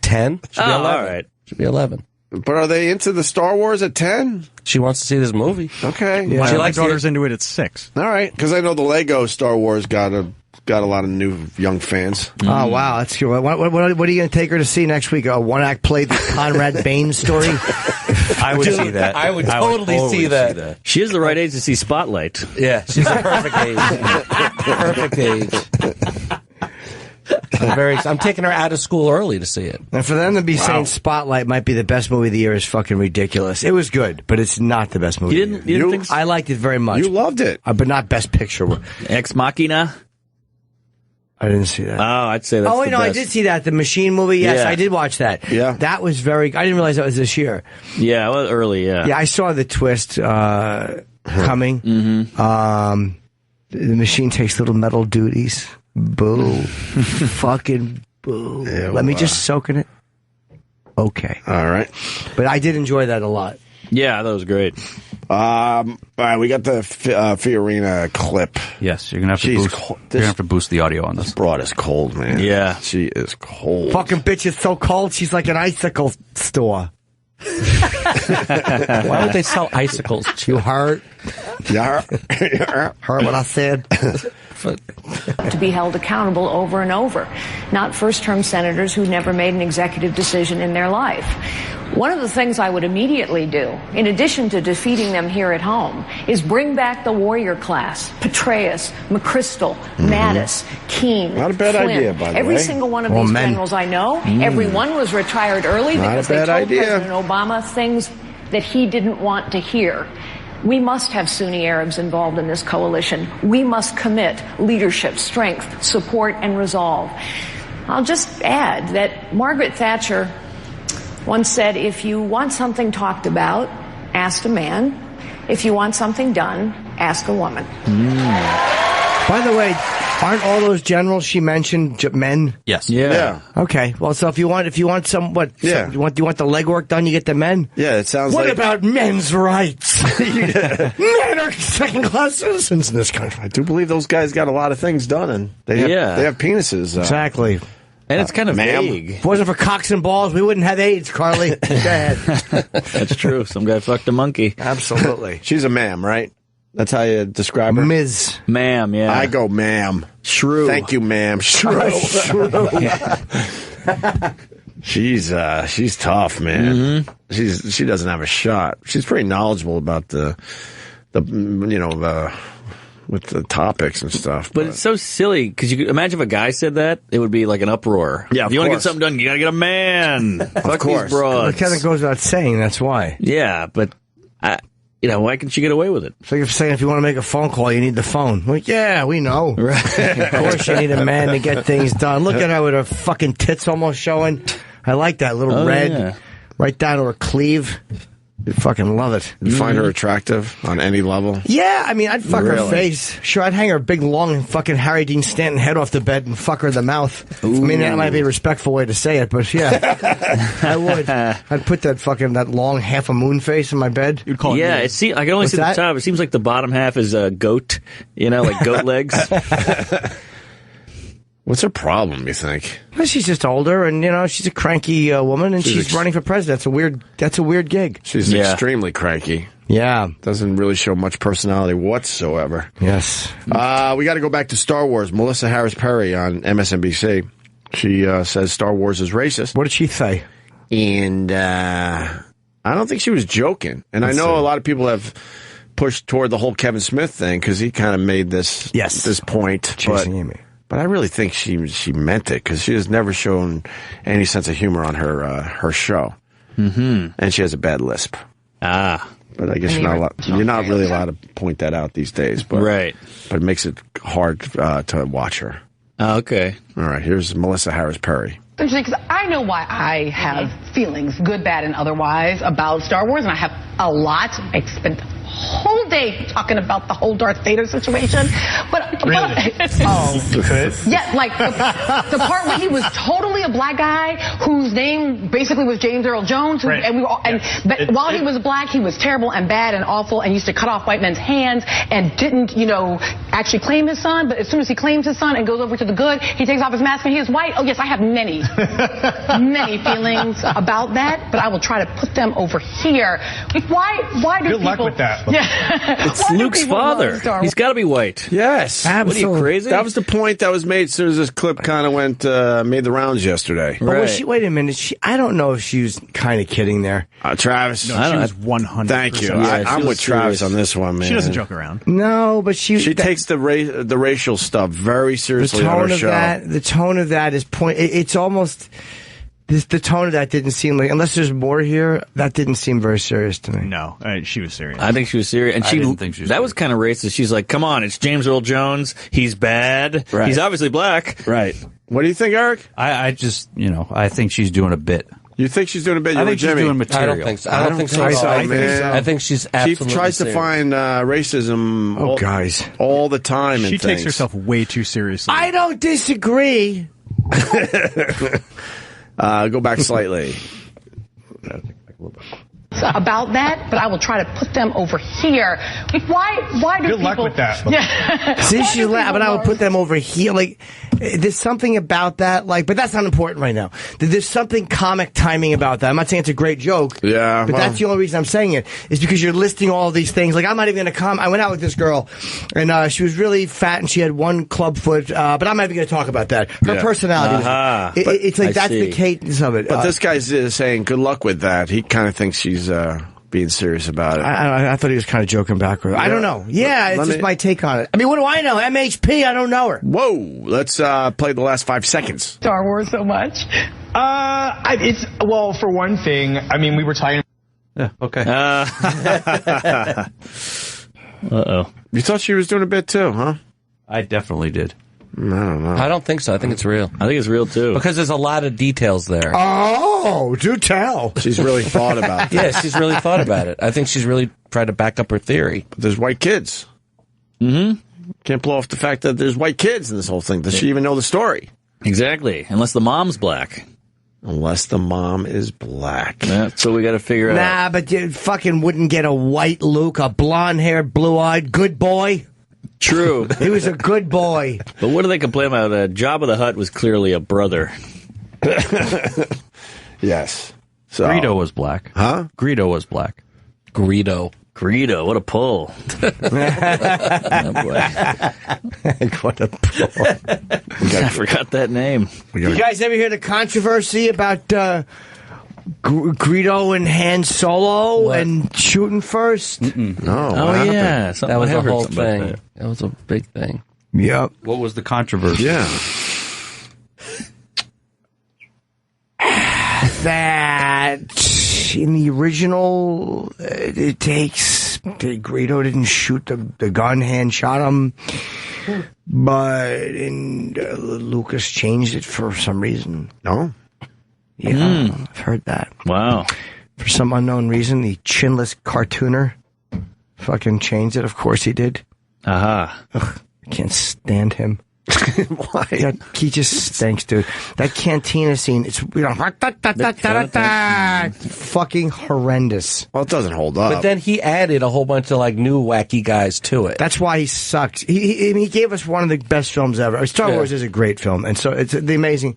10. She'll be 11. All right. She'll be 11. But are they into the Star Wars at 10? She wants to see this movie. Okay. Yeah. My daughter's into it at 6. All right, because I know the Lego Star Wars got a lot of new young fans. Oh, wow. That's cool. What are you going to take her to see next week? A one-act play, the Conrad Bain story? I would see that. I would totally see that. She is the right age to see Spotlight. Yeah, she's the perfect age. Perfect age. I'm taking her out of school early to see it. And for them to be saying Spotlight might be the best movie of the year is fucking ridiculous. It was good, but it's not the best movie. You didn't think so? I liked it very much. You loved it. But not Best Picture. Ex Machina? I didn't see that. Oh, I'd say that's the best. I did see that. The Machine movie, yes, Yeah. I did watch that. Yeah. That was very... I didn't realize that was this year. Yeah, well, early, yeah. Yeah, I saw the twist coming. Mm-hmm. The Machine takes little metal duties. Boo. Fucking boo. Yeah, Let me just soak in it. Okay. All right. But I did enjoy that a lot. Yeah, that was great. All right, we got the Fiorina clip. Yes, you're gonna have to boost the audio on this. This broad is cold, man. Yeah, she is cold. Fucking bitch is so cold. She's like an icicle store. Why would they sell icicles? You heard? Yeah. Heard what I said? To be held accountable over and over, not first-term senators who never made an executive decision in their life. One of the things I would immediately do, in addition to defeating them here at home, is bring back the warrior class. Petraeus, McChrystal, Mattis, Keene, Not a bad Flynn. idea, by the Every way. single one of these generals I know, every one was retired early Not because a they bad told idea. President Obama things that he didn't want to hear. We must have Sunni Arabs involved in this coalition. We must commit leadership, strength, support, and resolve. I'll just add that Margaret Thatcher once said, if you want something talked about, ask a man. If you want something done, ask a woman. By the way, aren't all those generals she mentioned men? Yes. Yeah. Okay. Well, so if you want some Yeah. you want the legwork done, you get the men. Yeah, it sounds What like... about men's rights? Men are second-class citizens in this country. I do believe those guys got a lot of things done, and they have penises. Exactly. And it's kind of ma'am. vague. If it wasn't for cocks and balls, we wouldn't have AIDS, Carly. Go ahead. That's true. Some guy fucked a monkey. Absolutely. She's a ma'am, right? That's how you describe her? Ms. Ma'am, yeah. I go ma'am. Shrew. Thank you, ma'am. Shrew. She's tough, man. Mm-hmm. She doesn't have a shot. She's pretty knowledgeable about with the topics and stuff. But it's so silly, because you could imagine if a guy said that, it would be like an uproar. Yeah, if you want to get something done, you gotta get a man. Fuck these broads. It kind of goes without saying, that's why. Yeah, but, why can't she get away with it? So you're saying if you want to make a phone call, you need the phone. Well, yeah, we know. Right. Of course you need a man to get things done. Look at her with her fucking tits almost showing. I like that little red. Yeah. Right down to her cleave. You fucking love it. You find her attractive on any level? Yeah, I mean, I'd fuck her Really? face. Sure, I'd hang her big, long, fucking Harry Dean Stanton head off the bed and fuck her in the mouth. I mean, that might be a respectful way to say it, but yeah, I would. I'd put that long half a moon face in my bed. You'd call Yeah, it. I can only What's see that? the top. It seems like the bottom half is a goat, like goat legs. What's her problem, you think? Well, she's just older, and she's a cranky woman, and she's running for president. That's a weird gig. She's extremely cranky. Yeah, doesn't really show much personality whatsoever. Yes. We got to go back to Star Wars. Melissa Harris Perry on MSNBC. She says Star Wars is racist. What did she say? And I don't think she was joking. And I know a lot of people have pushed toward the whole Kevin Smith thing because he kind of made this point. Chasing Amy. But I really think she meant it because she has never shown any sense of humor on her show. Mm-hmm. And she has a bad lisp. Ah. But I guess you're not really allowed to point that out these days. But, right. But it makes it hard to watch her. Okay. All right, here's Melissa Harris Perry. Interesting, because I know why I have feelings, good, bad, and otherwise, about Star Wars, and I have a lot. I spent the whole day talking about the whole Darth Vader situation. But really? You could? Yeah, like the part where he was totally a black guy whose name basically was James Earl Jones, who, right. but while he was black, he was terrible and bad and awful and used to cut off white men's hands and didn't, actually claim his son. But as soon as he claims his son and goes over to the good, he takes off his mask and he is white. Oh yes, I have many feelings about that, but I will try to put them over here. Why do Good people... luck with that. Yeah. It's Luke's father. He's got to be white. Yes. Absolutely. What are you, crazy? That was the point that was made as soon as this clip kind of made the rounds yesterday. But wait a minute. I don't know if she was kind of kidding there. Travis. No, she was 100%. Thank you. Yeah, I'm with Travis on this one, man. She doesn't joke around. No, but she takes the racial stuff very seriously on her show. The tone of that is it's almost... The tone of that didn't seem like, unless there's more here, that didn't seem very serious to me. No, she was serious. I think she was serious. And I didn't think she was that serious. was kind of racist. She's like, come on, it's James Earl Jones. He's bad. Right. He's obviously black. Right. What do you think, Eric? I just, I think she's doing a bit. You think she's doing a bit? I think she's doing material. I don't think so. I don't think so. I think she's absolutely She tries serious. to find racism guys. all the time. She takes herself way too seriously. I don't disagree. Go back slightly. About that, but I will try to put them over here. Why do Good people... luck with that. Yeah. See, she laughed, but I would put them over here. Like, there's something about that, but that's not important right now. There's something comic timing about that. I'm not saying it's a great joke. Yeah. But that's the only reason I'm saying it, is because you're listing all these things. Like, I'm not even going to comment. I went out with this girl, and she was really fat, and she had one club foot, but I'm not even going to talk about that. Her personality, it's like that's the cadence of it. But this guy's saying good luck with that. He kind of thinks she's being serious about it. I thought he was kind of joking back with her. I don't know. Yeah, it's just my take on it. I mean, what do I know? MHP, I don't know her. Whoa, let's play the last 5 seconds. Star Wars so much? For one thing, I mean, we were talking... Yeah, okay. Uh-oh. You thought she was doing a bit too, huh? I definitely did. I don't know. I don't think so. I think it's real. I think it's real, too. Because there's a lot of details there. Oh, do tell. She's really thought about it. Yeah, she's really thought about it. I think she's really tried to back up her theory. But there's white kids. Mm-hmm. Can't blow off the fact that there's white kids in this whole thing. Does she even know the story? Exactly. Unless the mom's black. Unless the mom is black. That's what we got to figure out. Nah, but you fucking wouldn't get a white Luke, a blonde-haired, blue-eyed good boy. True. He was a good boy. But what do they complain about? Jabba the Hutt was clearly a brother. Yes. So, Greedo was black. Huh? Greedo was black. Greedo, what a pull. Oh, boy. What a pull. I forgot that name. You guys ever hear the controversy about Greedo and Han Solo and shooting first? No. Oh, yeah. That was a whole thing. That. That was a big thing. Yep. What was the controversy? Yeah. That in the original, Greedo didn't shoot the gun, Han shot him, but Lucas changed it for some reason. No? Yeah, I've heard that. Wow. For some unknown reason, the chinless cartooner fucking changed it. Of course he did. Aha. Ugh, I can't stand him. Why? He just stinks, dude. That cantina scene, it's fucking horrendous. Well, it doesn't hold up. But then he added a whole bunch of new wacky guys to it. That's why he sucks. He gave us one of the best films ever. Star Wars is a great film, and so it's the amazing.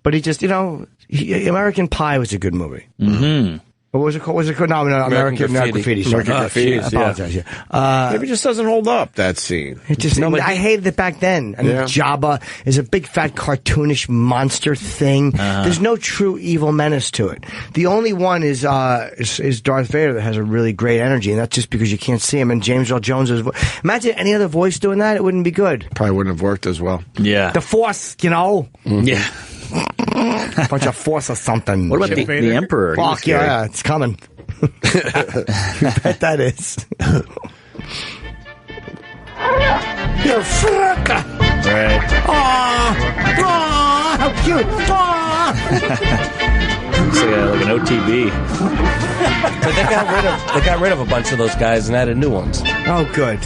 But he just, American Pie was a good movie. Mm-hmm. What was it called? No, American Graffiti. Sorry. American Graffiti. I apologize. Yeah. Maybe it just doesn't hold up, that scene. It just, I hated it back then. I mean, Jabba is a big, fat, cartoonish monster thing. There's no true evil menace to it. The only one is Darth Vader that has a really great energy, and that's just because you can't see him. And James Earl Jones is. Imagine any other voice doing that; it wouldn't be good. Probably wouldn't have worked as well. Yeah. The Force, you know. Yeah. Bunch of Force or something. What about the Emperor? Fuck yeah, it's coming. You bet that is. You're fuck. Right. Aww, how cute. It's like an OTB. But they got rid of a bunch of those guys and added new ones. Oh, good.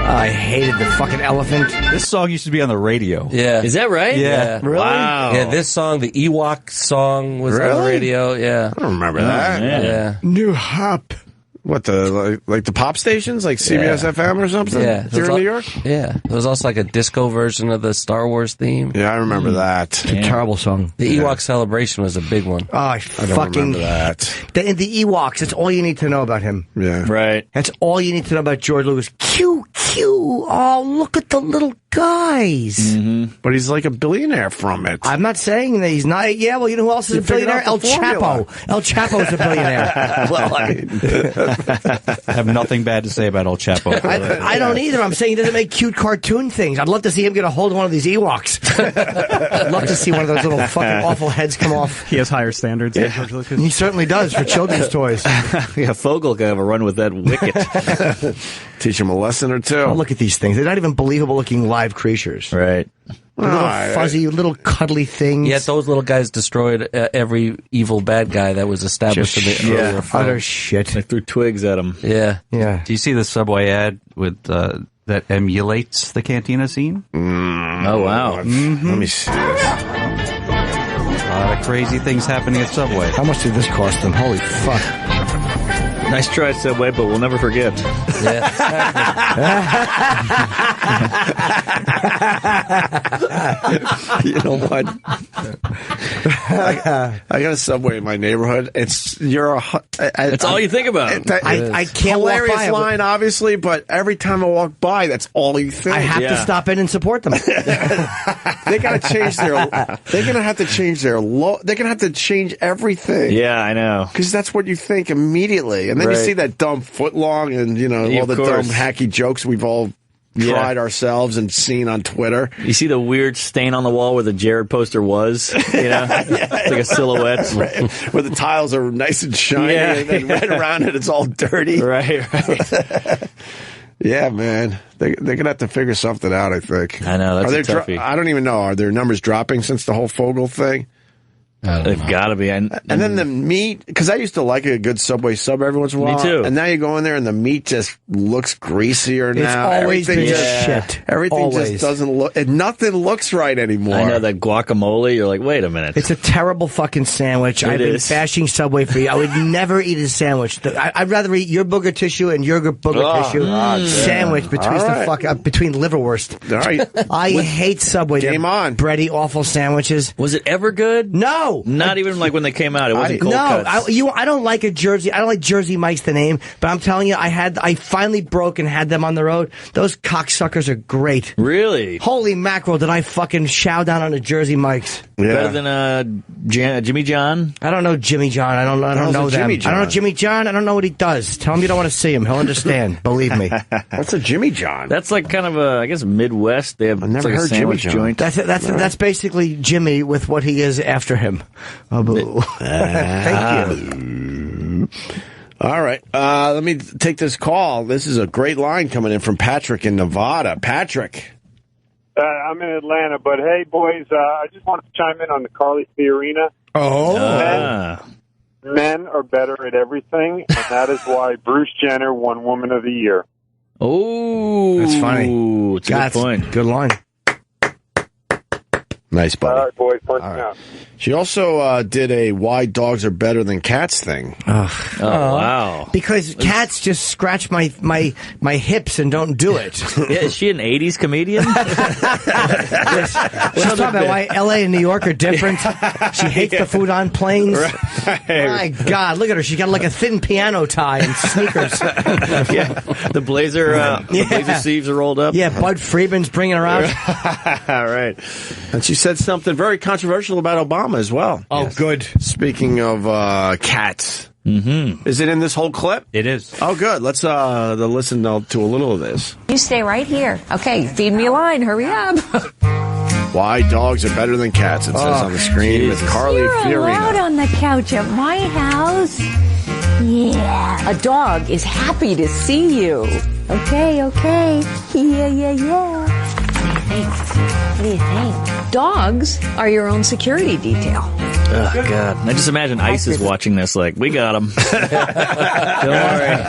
I hated the fucking elephant. This song used to be on the radio. Yeah. Is that right? Yeah. Really? Wow. Yeah, this song, the Ewok song, was on the radio. Yeah. I don't remember that. Yeah. New Hop. What, like the pop stations? Like CBS FM or something? Yeah. Here in New York? Yeah. There was also like a disco version of the Star Wars theme. Yeah, I remember that. It's a terrible song. The Ewok celebration was a big one. Oh, I don't remember that. The Ewoks, that's all you need to know about him. Yeah. Right. That's all you need to know about George Lucas. Q. Oh, look at the little guys. Mm-hmm. But he's like a billionaire from it. I'm not saying that he's not. Yeah, well, you know who else is a billionaire? El Chapo. El Chapo's a billionaire. Well, I have nothing bad to say about El Chapo. I don't either. I'm saying he doesn't make cute cartoon things. I'd love to see him get a hold of one of these Ewoks. I'd love to see one of those little fucking awful heads come off. He has higher standards than George Lucas. He certainly does for children's toys. Yeah, Fogel could have a run with that wicket. Teach him a lesson or two. Oh, look at these things. They're not even believable looking live creatures. Right. Little fuzzy, little cuddly things. Yet those little guys destroyed every evil bad guy that was established in the earlier film. Utter shit. They threw twigs at him. Yeah. Yeah. Do you see the Subway ad with that emulates the cantina scene? Oh, wow. Let me see this. A lot of crazy things happening at Subway. How much did this cost them? Holy fuck. Nice try, Subway, but we'll never forget. Yeah. You know what? I got a Subway in my neighborhood. That's all you think about. I can't hilarious walk by line, obviously, but every time I walk by, that's all you think. I have to stop in and support them. They got to change their. They're gonna have to change their. They're gonna have to change everything. Yeah, I know. Because that's what you think immediately, and then you see that dumb footlong, and all the dumb hacky jokes we've all tried ourselves and seen on Twitter. You see the weird stain on the wall where the Jared poster was, It's like a silhouette. Right. Where the tiles are nice and shiny, and then right around it, it's all dirty. Right. Yeah, man. They're going to have to figure something out, I think. I know, that's a toughie. I don't even know. Are their numbers dropping since the whole Fogel thing? They've got to be. And then the meat, because I used to like a good Subway sub every once in a while. Me too. And now you go in there and the meat just looks greasier now. It's always been shit. Everything just doesn't look, nothing looks right anymore. I know that guacamole, you're like, wait a minute. It's a terrible fucking sandwich. I've been bashing Subway for you. I would never eat a sandwich. I'd rather eat your booger tissue and your booger tissue sandwich between liverwurst. All right. I hate Subway. Game on. Bready, awful sandwiches. Was it ever good? No. Not even like when they came out. It wasn't cold cuts. I don't like a Jersey. I don't like Jersey Mike's the name, but I'm telling you, I finally broke and had them on the road. Those cocksuckers are great. Really? Holy mackerel! Did I fucking chow down on a Jersey Mike's? Yeah. Better than Jimmy John? I don't know Jimmy John. I don't know them. I don't know Jimmy John. I don't know what he does. Tell him you don't want to see him. He'll understand. Believe me. What's a Jimmy John? That's like kind of I guess Midwest. They have. I've never heard Jimmy John. Joint. That's basically Jimmy with what he is after him. Thank you. All right. Let me take this call. This is a great line coming in from Patrick in Nevada. Patrick. I'm in Atlanta, but hey, boys, I just want to chime in on the Carly Fiorina. Men are better at everything, and that is why Bruce Jenner won Woman of the Year. Oh, that's funny. It's a good point. Good line. Nice, buddy. All right, boys. Punching out. She also did a why dogs are better than cats thing. Oh, wow. Because cats just scratch my hips and don't do it. Yeah, is she an 80s comedian? She's talking about why L.A. and New York are different. She hates the food on planes. Right. My God, look at her. She's got like a thin piano tie and sneakers. Yeah, the blazer sleeves are rolled up. Yeah, Bud Friedman's bringing her out. All right. And she said something very controversial about Obama as well. Oh, good. Speaking of cats. Mm-hmm. Is it in this whole clip? It is. Oh, good. Let's listen to a little of this. You stay right here. Okay, feed me a line. Hurry up. Why dogs are better than cats, it says on the screen with Carly You're Fiorina. allowed on the couch at my house. Yeah. A dog is happy to see you. Okay. Yeah. What do you think? Dogs are your own security detail. Oh, God. I just imagine ICE is watching this like, we got him. Don't worry.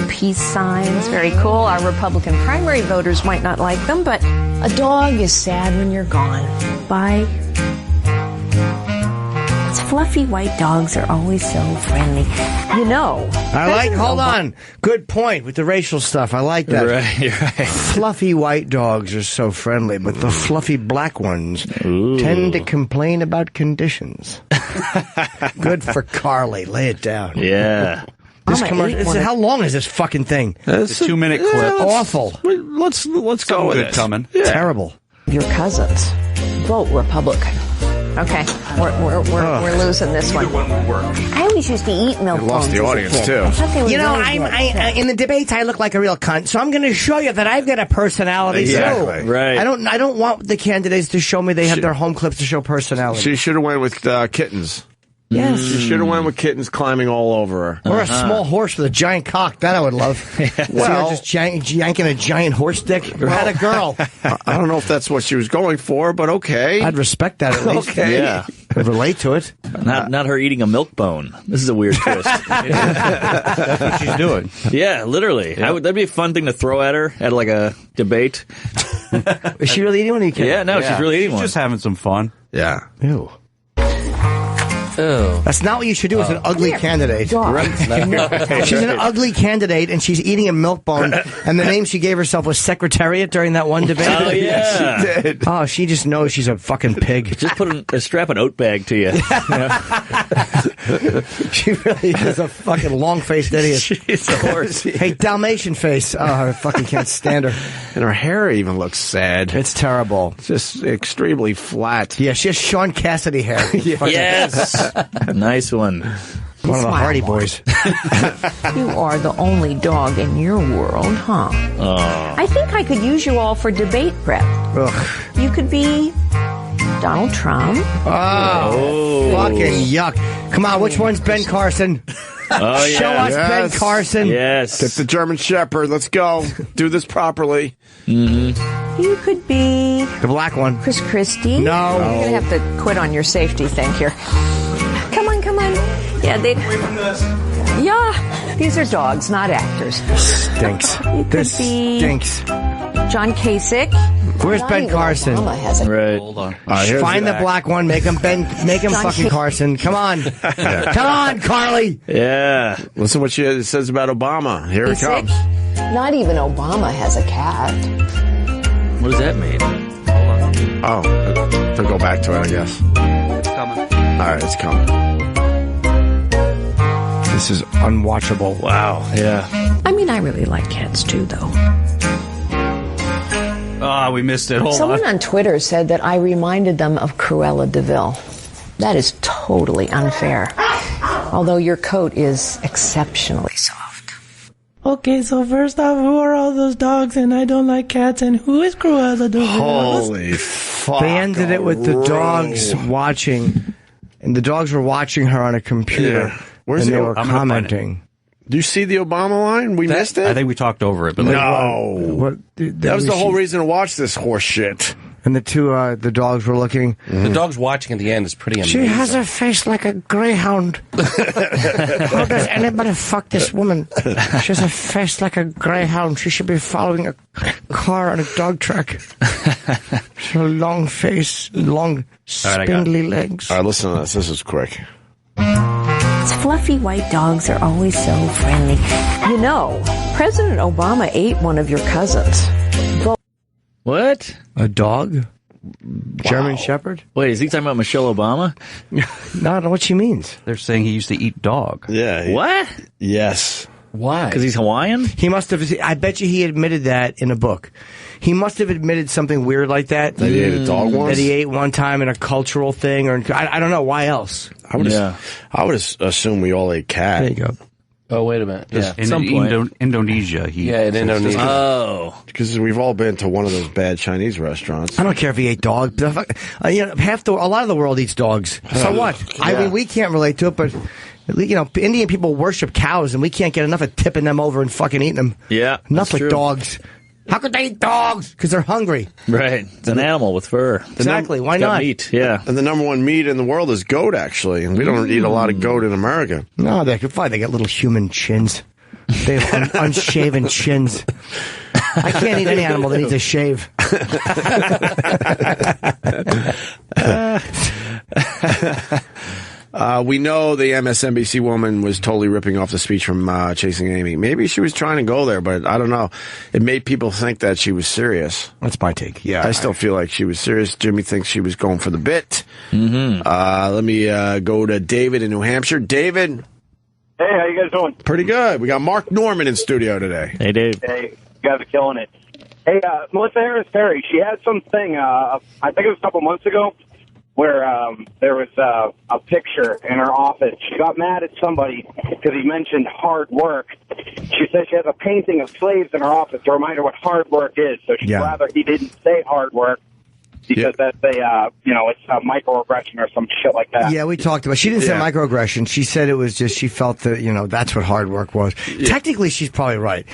Peace signs, very cool. Our Republican primary voters might not like them, but a dog is sad when you're gone. Bye. Fluffy white dogs are always so friendly. Hold on. Good point with the racial stuff. I like that. Right. Fluffy white dogs are so friendly, but the fluffy black ones tend to complain about conditions. Good for Carly. Lay it down. Yeah. This commercial. How long is this fucking thing? It's a 2-minute clip. Awful. Let's go with it. Coming. Yeah. Terrible. Your cousins vote Republican. Okay, we're losing this one. I always used to eat milk bones. Lost the audience too. I in the debates I look like a real cunt, so I'm going to show you that I've got a personality Exactly. too. Right. I don't want the candidates to show me they have their home clips to show personality. She should have went with kittens. Yes. She should have went with kittens climbing all over her. Or a small horse with a giant cock. That I would love. Well, just yanking a giant horse dick. Had a girl. I don't know if that's what she was going for, but okay. I'd respect that at least. Okay. Yeah. I'd relate to it. Not her eating a milk bone. This is a weird twist. That's what she's doing. Yeah, literally. Yep. That'd be a fun thing to throw at her at like a debate. Is she really eating one? Yeah, no, she's really eating one. She's just having some fun. Yeah. Ew. Oh. That's not what you should do as an ugly candidate. Right. She's an ugly candidate, and she's eating a milk bone, and the name she gave herself was Secretariat during that one debate. Oh, yeah. She did. Oh, she just knows she's a fucking pig. Just strap an oat bag to you. She really is a fucking long-faced idiot. She's a horse. Hey, Dalmatian face. Oh, I fucking can't stand her. And her hair even looks sad. It's terrible. It's just extremely flat. Yeah, she has Sean Cassidy hair. Yes. Nice one. One of the Hardy Boys. You are the only dog in your world, huh? Oh. I think I could use you all for debate prep. Ugh. You could be Donald Trump. Oh, fucking yuck. Come on, which one's Ben Carson? Oh, yeah. Show us Ben Carson. Yes. Get the German Shepherd. Let's go. Do this properly. Mm-hmm. You could be the black one. Chris Christie. No. You're going to have to quit on your safety thing here. Come on. Yeah, these are dogs, not actors. Stinks. This stinks. John Kasich. Where's Ben Carson? Right. Hold on. Find the black one. Make him fucking Carson. Come on. Come on, Carly. Yeah. Listen what she says about Obama. Here it comes. Not even Obama has a cat. What does that mean? Oh, to go back to it, I guess. It's coming. All right, it's coming. This is unwatchable. Wow. Yeah. I mean, I really like cats too, though. Oh, we missed it. Hold Someone on Twitter said that I reminded them of Cruella de Vil. That is totally unfair. Although your coat is exceptionally soft. Okay, so first off, who are all those dogs and I don't like cats and who is Cruella de Vil? Holy fuck. They ended it with the dogs watching, and the dogs were watching her on a computer. Yeah. Where's and the they were commenting. Do you see the Obama line? We missed it? I think we talked over it. But no. What, that was the whole reason to watch this horse shit. And the dogs were looking. The dog's watching at the end is pretty amazing. She has a face like a greyhound. How does anybody fuck this woman? She has a face like a greyhound. She should be following a car on a dog track. She has a long face, long, spindly legs. All right, listen to this. This is quick. Fluffy white dogs are always so friendly. You know, President Obama ate one of your cousins. What? A dog? German Shepherd? Wait, is he talking about Michelle Obama? No, I don't know what she means. They're saying he used to eat dog. Yeah. What? Yes. Why? Because he's Hawaiian? He must have. I bet you he admitted that in a book. He must have admitted something weird like that. That he ate a dog once? That he ate one time in a cultural thing, or I don't know. Why else? I would assume we all ate cat. There you go. Oh, wait a minute. Yeah. In Indonesia. In Indonesia. Oh. Because we've all been to one of those bad Chinese restaurants. I don't care if he ate dogs. A lot of the world eats dogs. So what? Yeah. I mean, we can't relate to it, but Indian people worship cows, and we can't get enough of tipping them over and fucking eating them. Yeah. Enough with dogs. How could they eat dogs? Because they're hungry. Right. It's an animal with fur. Exactly. Why not? Meat. Yeah. And the number one meat in the world is goat, actually. And we don't eat a lot of goat in America. No, they could fine. They got little human chins. They have unshaven chins. I can't eat any animal that needs a shave. We know the MSNBC woman was totally ripping off the speech from Chasing Amy. Maybe she was trying to go there, but I don't know. It made people think that she was serious. That's my take. Yeah, I still feel like she was serious. Jimmy thinks she was going for the bit. Mm-hmm. Let me go to David in New Hampshire. David. Hey, how you guys doing? Pretty good. We got Mark Norman in studio today. Hey, Dave. Hey, you guys are killing it. Hey, Melissa Harris Perry, she had something, I think it was a couple months ago, where there was a picture in her office. She got mad at somebody because he mentioned hard work. She said she has a painting of slaves in her office to remind her what hard work is. So she'd rather he didn't say hard work because that's it's a microaggression or some shit like that. Yeah, we talked about. She didn't say microaggression. She said it was just she felt that that's what hard work was. Yeah. Technically, she's probably right.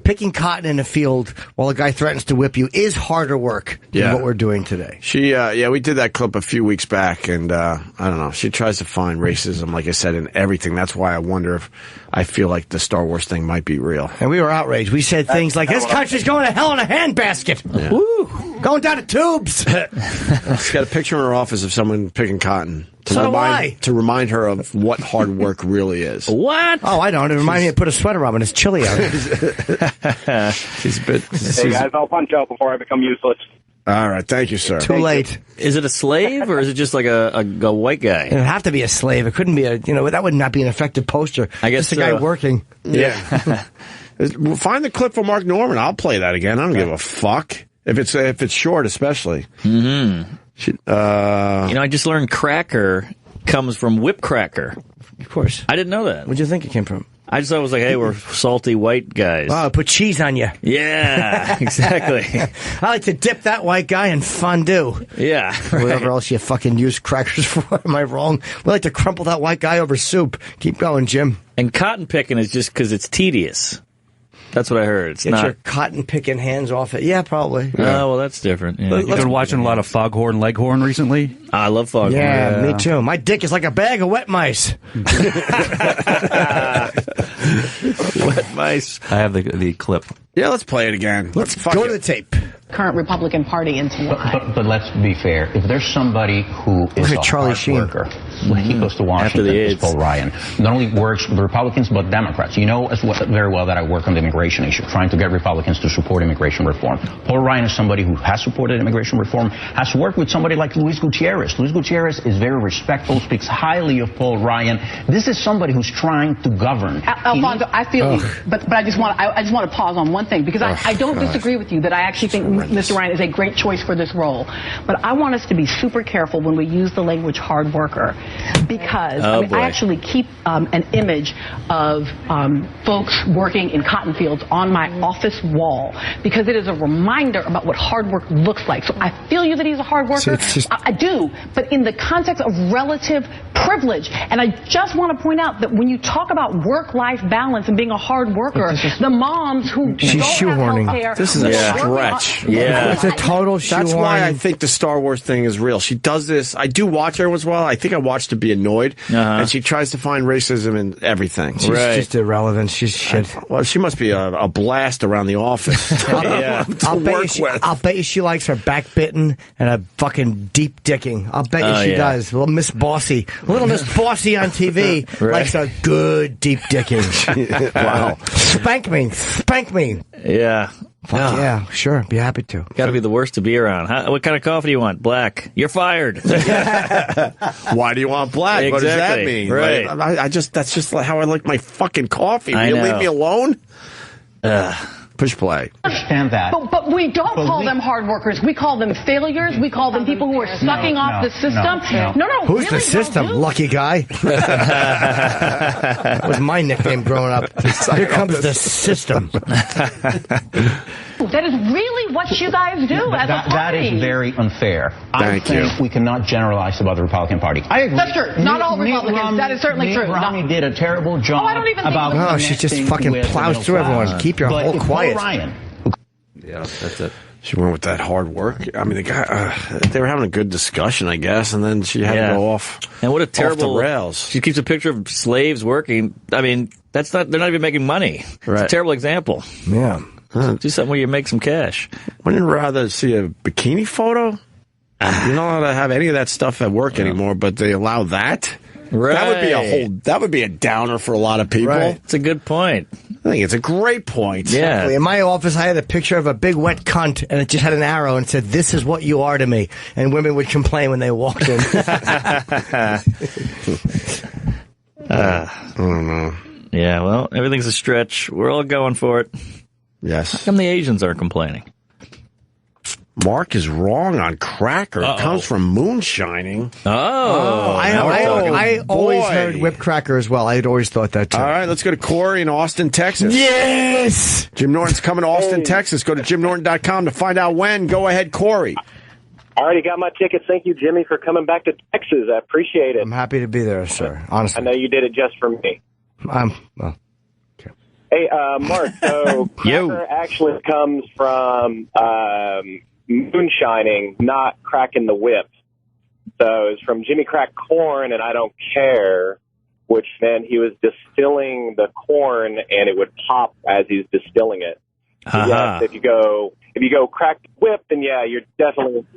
Picking cotton in a field while a guy threatens to whip you is harder work than what we're doing today. She, we did that clip a few weeks back, and I don't know. She tries to find racism, like I said, in everything. That's why I wonder if I feel like the Star Wars thing might be real. And we were outraged. We said things like, "This country's going to hell in a handbasket." Yeah. Woo! Going down to tubes. She's got a picture in her office of someone picking cotton. To remind her of what hard work really is. What? Oh, I don't. It reminds me to put a sweater on when it's chilly out. She's a bit. Hey guys, I'll punch out before I become useless. All right, thank you, sir. Too late. Is it a slave or is it just like a white guy? It'd have to be a slave. It couldn't be that would not be an effective poster. I guess just a guy working. Yeah. Find the clip for Mark Norman. I'll play that again. I don't give a fuck if it's short, especially. Mm-hmm. I just learned cracker comes from whip cracker. Of course. I didn't know that. Where'd you think it came from? I just thought it was like, hey, we're salty white guys. Oh, put cheese on you. Yeah, exactly. I like to dip that white guy in fondue. Yeah. Right. Whatever else you fucking use crackers for. Am I wrong? We like to crumple that white guy over soup. Keep going, Jim. And cotton picking is just because it's tedious. That's what I heard. It's Get not your cotton picking hands off it. Yeah, probably. Oh, well, that's different. Yeah. You've been watching a lot of Foghorn Leghorn recently? I love Foghorn. Yeah, me too. My dick is like a bag of wet mice. Wet mice. I have the clip. Yeah, let's play it again. Let's go to the tape. Current Republican Party into why. But let's be fair. If there's somebody who is a hard worker, when he goes to Washington, it's Paul Ryan. Not only works with Republicans, but Democrats. You know very well that I work on the immigration issue, trying to get Republicans to support immigration reform. Paul Ryan is somebody who has supported immigration reform, has worked with somebody like Luis Gutierrez. Luis Gutierrez is very respectful, speaks highly of Paul Ryan. This is somebody who's trying to govern. Alfonso, I feel you, but I just want to pause on one thing, because I don't disagree with you that I actually think Mr. Ryan is a great choice for this role. But I want us to be super careful when we use the language hard worker, because I actually keep an image of folks working in cotton fields on my office wall because it is a reminder about what hard work looks like. So I feel you that he's a hard worker. I do, but in the context of relative privilege. And I just want to point out that when you talk about work-life balance and being a hard worker, the moms who don't have health care... This is a stretch. It's a total shoehorning. That's why I think the Star Wars thing is real. She does this. I do watch her once in a while. I think I watch to be annoyed. And she tries to find racism in everything. She's just irrelevant. She's shit. Well, she must be a blast around the office. I'll bet you she likes her back bitten and a fucking deep dicking. I'll bet you she does. Little Miss Bossy on TV likes a good deep dicking. Wow. Spank me. Yeah. Fuck yeah, sure. Be happy to. Got to be the worst to be around. What kind of coffee do you want? Black. You're fired. Why do you want black? Exactly. What does that mean? Right. Like, that's just how I like my fucking coffee. Will you leave me alone? Push play. I understand that. But we don't call them hard workers. We call them failures. We call them people who are sucking off the system. No. Who's the system? Lucky guy. That was my nickname growing up. Here comes the system. That is really what you guys do as a party. That is very unfair. Thank you. I think we cannot generalize about the Republican Party. I agree. That's true. Not all Republicans. That is certainly true. Romney did a terrible job. I don't even think No, she just fucking plows through everyone. Keep your whole quiet. Ryan. Yeah, that's it. She went with that hard work. I mean, the guy, they were having a good discussion, I guess, and then she had to go off. And what a terrible off the rails. She keeps a picture of slaves working. I mean, they're not even making money. It's a terrible example. Yeah. Do something where you make some cash. Wouldn't you rather see a bikini photo? You're not allowed to have any of that stuff at work anymore, but they allow that? Right. That would be a downer for a lot of people. Right. It's a good point. I think it's a great point. Yeah. In my office, I had a picture of a big wet cunt, and it just had an arrow and said, "This is what you are to me." And women would complain when they walked in. I don't know. Yeah, well, everything's a stretch. We're all going for it. Yes. How come the Asians aren't complaining? Mark is wrong on cracker. It comes from moonshining. I always heard whipped cracker as well. I had always thought that too. All right, let's go to Corey in Austin, Texas. Yes! Jim Norton's coming to Austin, Texas. Go to jimnorton.com to find out when. Go ahead, Corey. Already got my tickets. Thank you, Jimmy, for coming back to Texas. I appreciate it. I'm happy to be there, sir. Honestly. I know you did it just for me. Well. Hey, Mark, so cracker actually comes from moonshining, not cracking the whip. So it's from Jimmy Crack Corn and I Don't Care, which meant he was distilling the corn and it would pop as he's distilling it. So yes, if you go crack the whip, then yeah, you're definitely...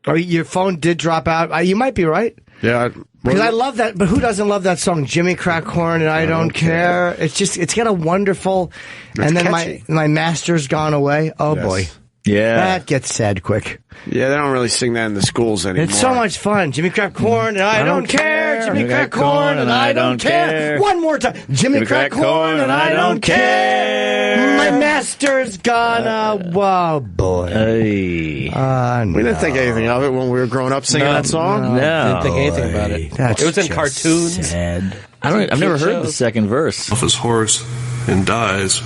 Oh, your phone did drop out. You might be right. Yeah. Because I love that, but who doesn't love that song, Jimmy Crack Corn and I Don't Care? It's got a wonderful, and then my master's gone away. Oh, boy. Yeah. That gets sad quick. Yeah, they don't really sing that in the schools anymore. It's so much fun. Jimmy Crack Corn and I don't care. Jimmy Crack Corn and I don't care. One more time. Jimmy Crack Corn and I don't care. My master's gone. Whoa, boy. Hey. We didn't think anything of it when we were growing up singing that song. No. Didn't think anything about it. That's it was in cartoons. Sad. I've never heard the second verse. Off his horse and dies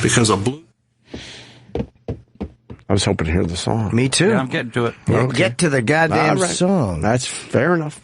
because of blue. I was hoping to hear the song. Me too. Yeah, I'm getting to it. We'll get to the goddamn song. That's fair enough.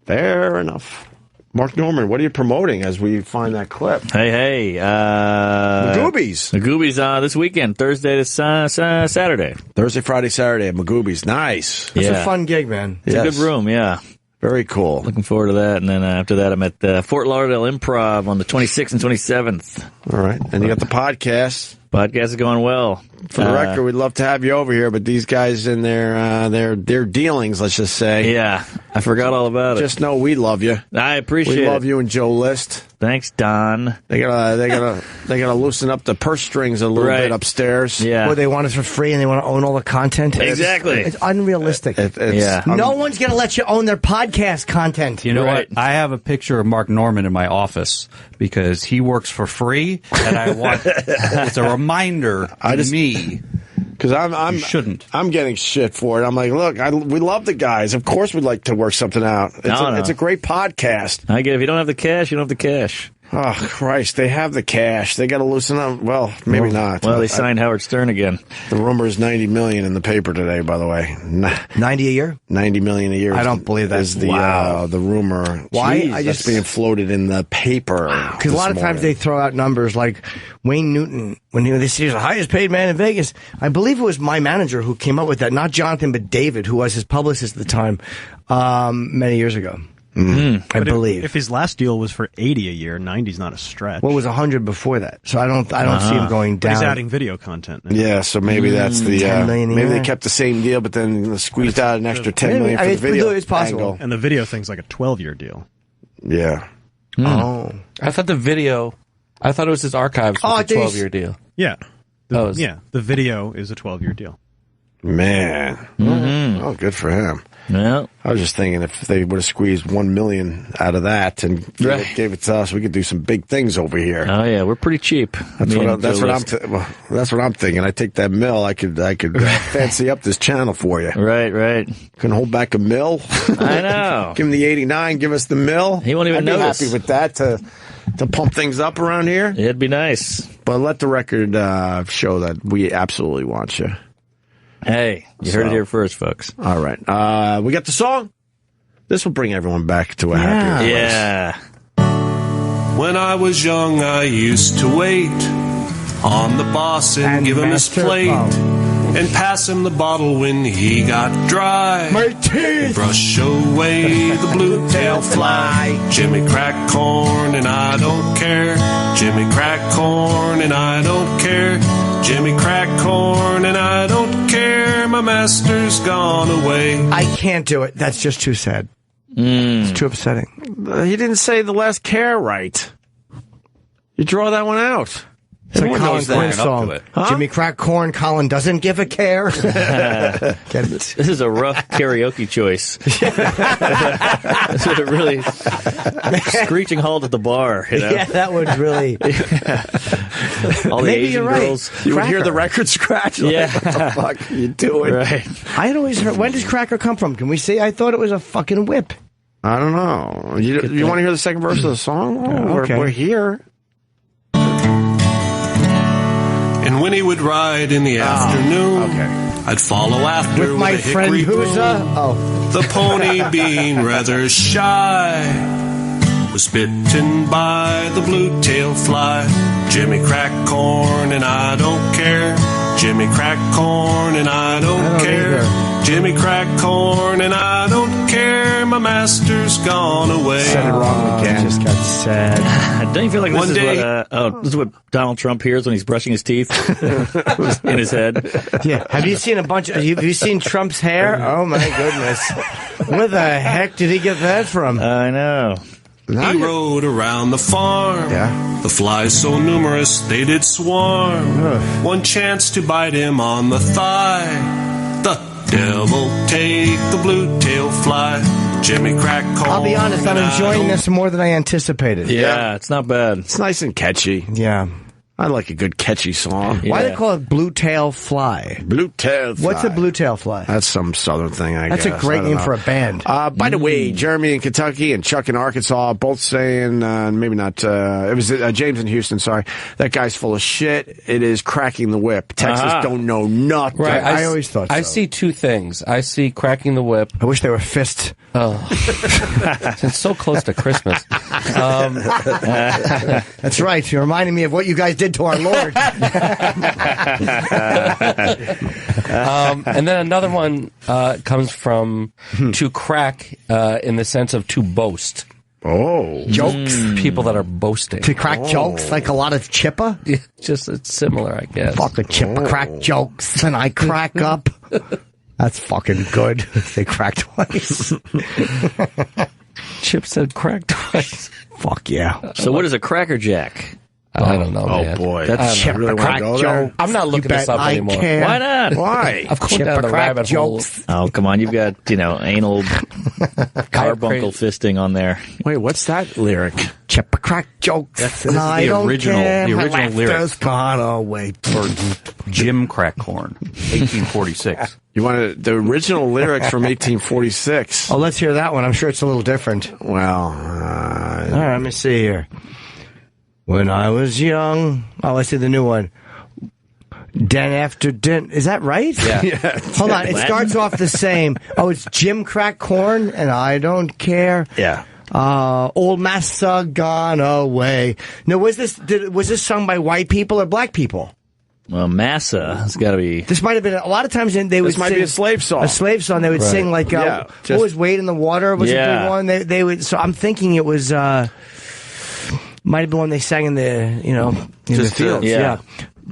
Fair enough. Mark Norman, what are you promoting as we find that clip? Hey. Magoobies. Magoobies this weekend, Thursday to Saturday. Thursday, Friday, Saturday at Magoobies. Nice. It's a fun gig, man. It's a good room, yeah. Very cool. Looking forward to that. And then after that, I'm at Fort Lauderdale Improv on the 26th and 27th. All right. And you got the podcast. Podcast is going well. For the record, we'd love to have you over here, but these guys in their dealings, let's just say. Yeah, I forgot all about it. Just know we love you. I appreciate it. We love you and Joe List. Thanks, Don. They gotta loosen up the purse strings a little bit upstairs. Yeah. Or they want us for free and they want to own all the content. Exactly. It's unrealistic. No one's going to let you own their podcast content. You know what? I have a picture of Mark Norman in my office because he works for free, and I want it's a reminder to me Because I'm shouldn't. I'm getting shit for it. I'm like, look, we love the guys. Of course, we'd like to work something out. It's a great podcast. I get if you don't have the cash, you don't have the cash. Oh, Christ, they have the cash. They got to loosen up. Well, maybe not. Well, they signed Howard Stern again. The rumor is $90 million in the paper today, by the way. 90 a year? $90 million a year. I don't believe that. Is the rumor. Why? Jeez, that's being floated in the paper. Because a lot of times they throw out numbers like Wayne Newton, when they say he's the highest paid man in Vegas. I believe it was my manager who came up with that. Not Jonathan, but David, who was his publicist at the time, many years ago. I believe. If his last deal was for 80 a year, 90's not a stretch. What was 100 before that? So I don't see him going down. But he's adding video content now. Yeah, so maybe that's the 10 million a maybe year. they kept the same deal, but then squeezed out an extra 10 million for the video. It's possible. Angle. And the video thing's like a 12-year deal. Yeah. Oh, I thought it was his archives was a 12-year deal. Yeah. The video is a 12-year deal. Man. Oh, good for him. Yeah. I was just thinking if they would have squeezed 1 million out of that and gave it to us, we could do some big things over here. Oh yeah, we're pretty cheap. That's what I'm thinking. I take that mill, I could fancy up this channel for you. Right. Can hold back a mill. I know. Give him the 89. Give us the mill. He won't even notice. I'd be happy with that to pump things up around here. It'd be nice. But let the record show that we absolutely want you. Hey, you heard it here first, folks. All right. We got the song. This will bring everyone back to a happier place. Yeah. When I was young, I used to wait on the boss and give him his plate and pass him the bottle when he got dry. My teeth! Brush away the blue tail fly. Jimmy crack corn and I don't care. Jimmy crack corn and I don't care. Jimmy crack corn and I don't care. My master's gone away. I can't do it. That's just too sad. It's too upsetting. He didn't say the last care right. You draw that one out. It's a Colin Quinn song. Huh? Jimmy crack corn, Colin doesn't give a care. Get it? This is a rough karaoke choice. That's what it really screeching halt at the bar. You know? Yeah, that would really. All the Maybe Asian you're right. girls. You would hear the record scratch. Yeah. What the fuck are you doing? Right. I had always heard. When does cracker come from? Can we see? I thought it was a fucking whip. I don't know. You want to hear the second verse of the song? Oh, okay. We're here. And when he would ride in the afternoon, I'd follow after with my friend Hooza. The pony being rather shy was bitten by the blue tail fly. Jimmy crack corn and I don't care. Jimmy crack corn and I don't care. Either. Jimmy crack corn and I don't care. My master's gone away. Said it wrong again. Just got sad. Don't you feel like this is what Donald Trump hears when he's brushing his teeth in his head? Yeah. Have you seen have you seen Trump's hair? Oh my goodness. Where the heck did he get that from? I know. He rode around the farm. Yeah. The flies so numerous they did swarm. One chance to bite him on the thigh. The devil take the blue tail fly. Jimmy crack corn. I'll be honest, I'm enjoying this more than I anticipated. Yeah, it's not bad. It's nice and catchy. Yeah. I like a good catchy song. Yeah. Why do they call it blue tail fly? Blue tail fly. What's a blue tail fly? That's some southern thing, I guess. That's a great name for a band. By the way, Jeremy in Kentucky and Chuck in Arkansas both saying, maybe not, it was James in Houston, sorry. That guy's full of shit. It is cracking the whip. Texas don't know nothing. Right. I always thought so. I see two things. I see cracking the whip. I wish they were fists. Oh. It's so close to Christmas. That's right. You're reminding me of what you guys did to our Lord. And then another one comes from to crack in the sense of to boast. Oh. Jokes? People that are boasting. To crack jokes? Like a lot of chippa? Yeah, just, it's similar, I guess. Fuck a chippa crack jokes and I crack up. That's fucking good. They crack twice. Chip said crack twice. Fuck yeah. So what is a Cracker Jack? I don't know, man. Oh, boy. That's chip really crack joke. I'm not looking this up anymore. Why not? Why? I've gone down the rabbit hole. Oh, come on. You've got, anal carbuncle fisting on there. Wait, what's that lyric? Chipper crack jokes. That's and I don't care. The My original laughter's lyrics gone away. for Jim Crackhorn, 1846. You wanted the original lyrics from 1846. Oh, let's hear that one. I'm sure it's a little different. Well, all right, let me see here. When I was young. Oh, let's see the new one. Den after den. Is that right? Yeah. Hold on. It starts off the same. Oh, it's Jim Crackhorn, and I don't care. Yeah. Old Massa gone away. Now, was this sung by white people or black people? Well, Massa has got to be. This might have been a lot of times. They would. This might sing be a slave song. A slave song. They would sing like what was Wade in the Water? Was a big one. They would. So I'm thinking it was. Might have been one they sang in the the fields. Yeah.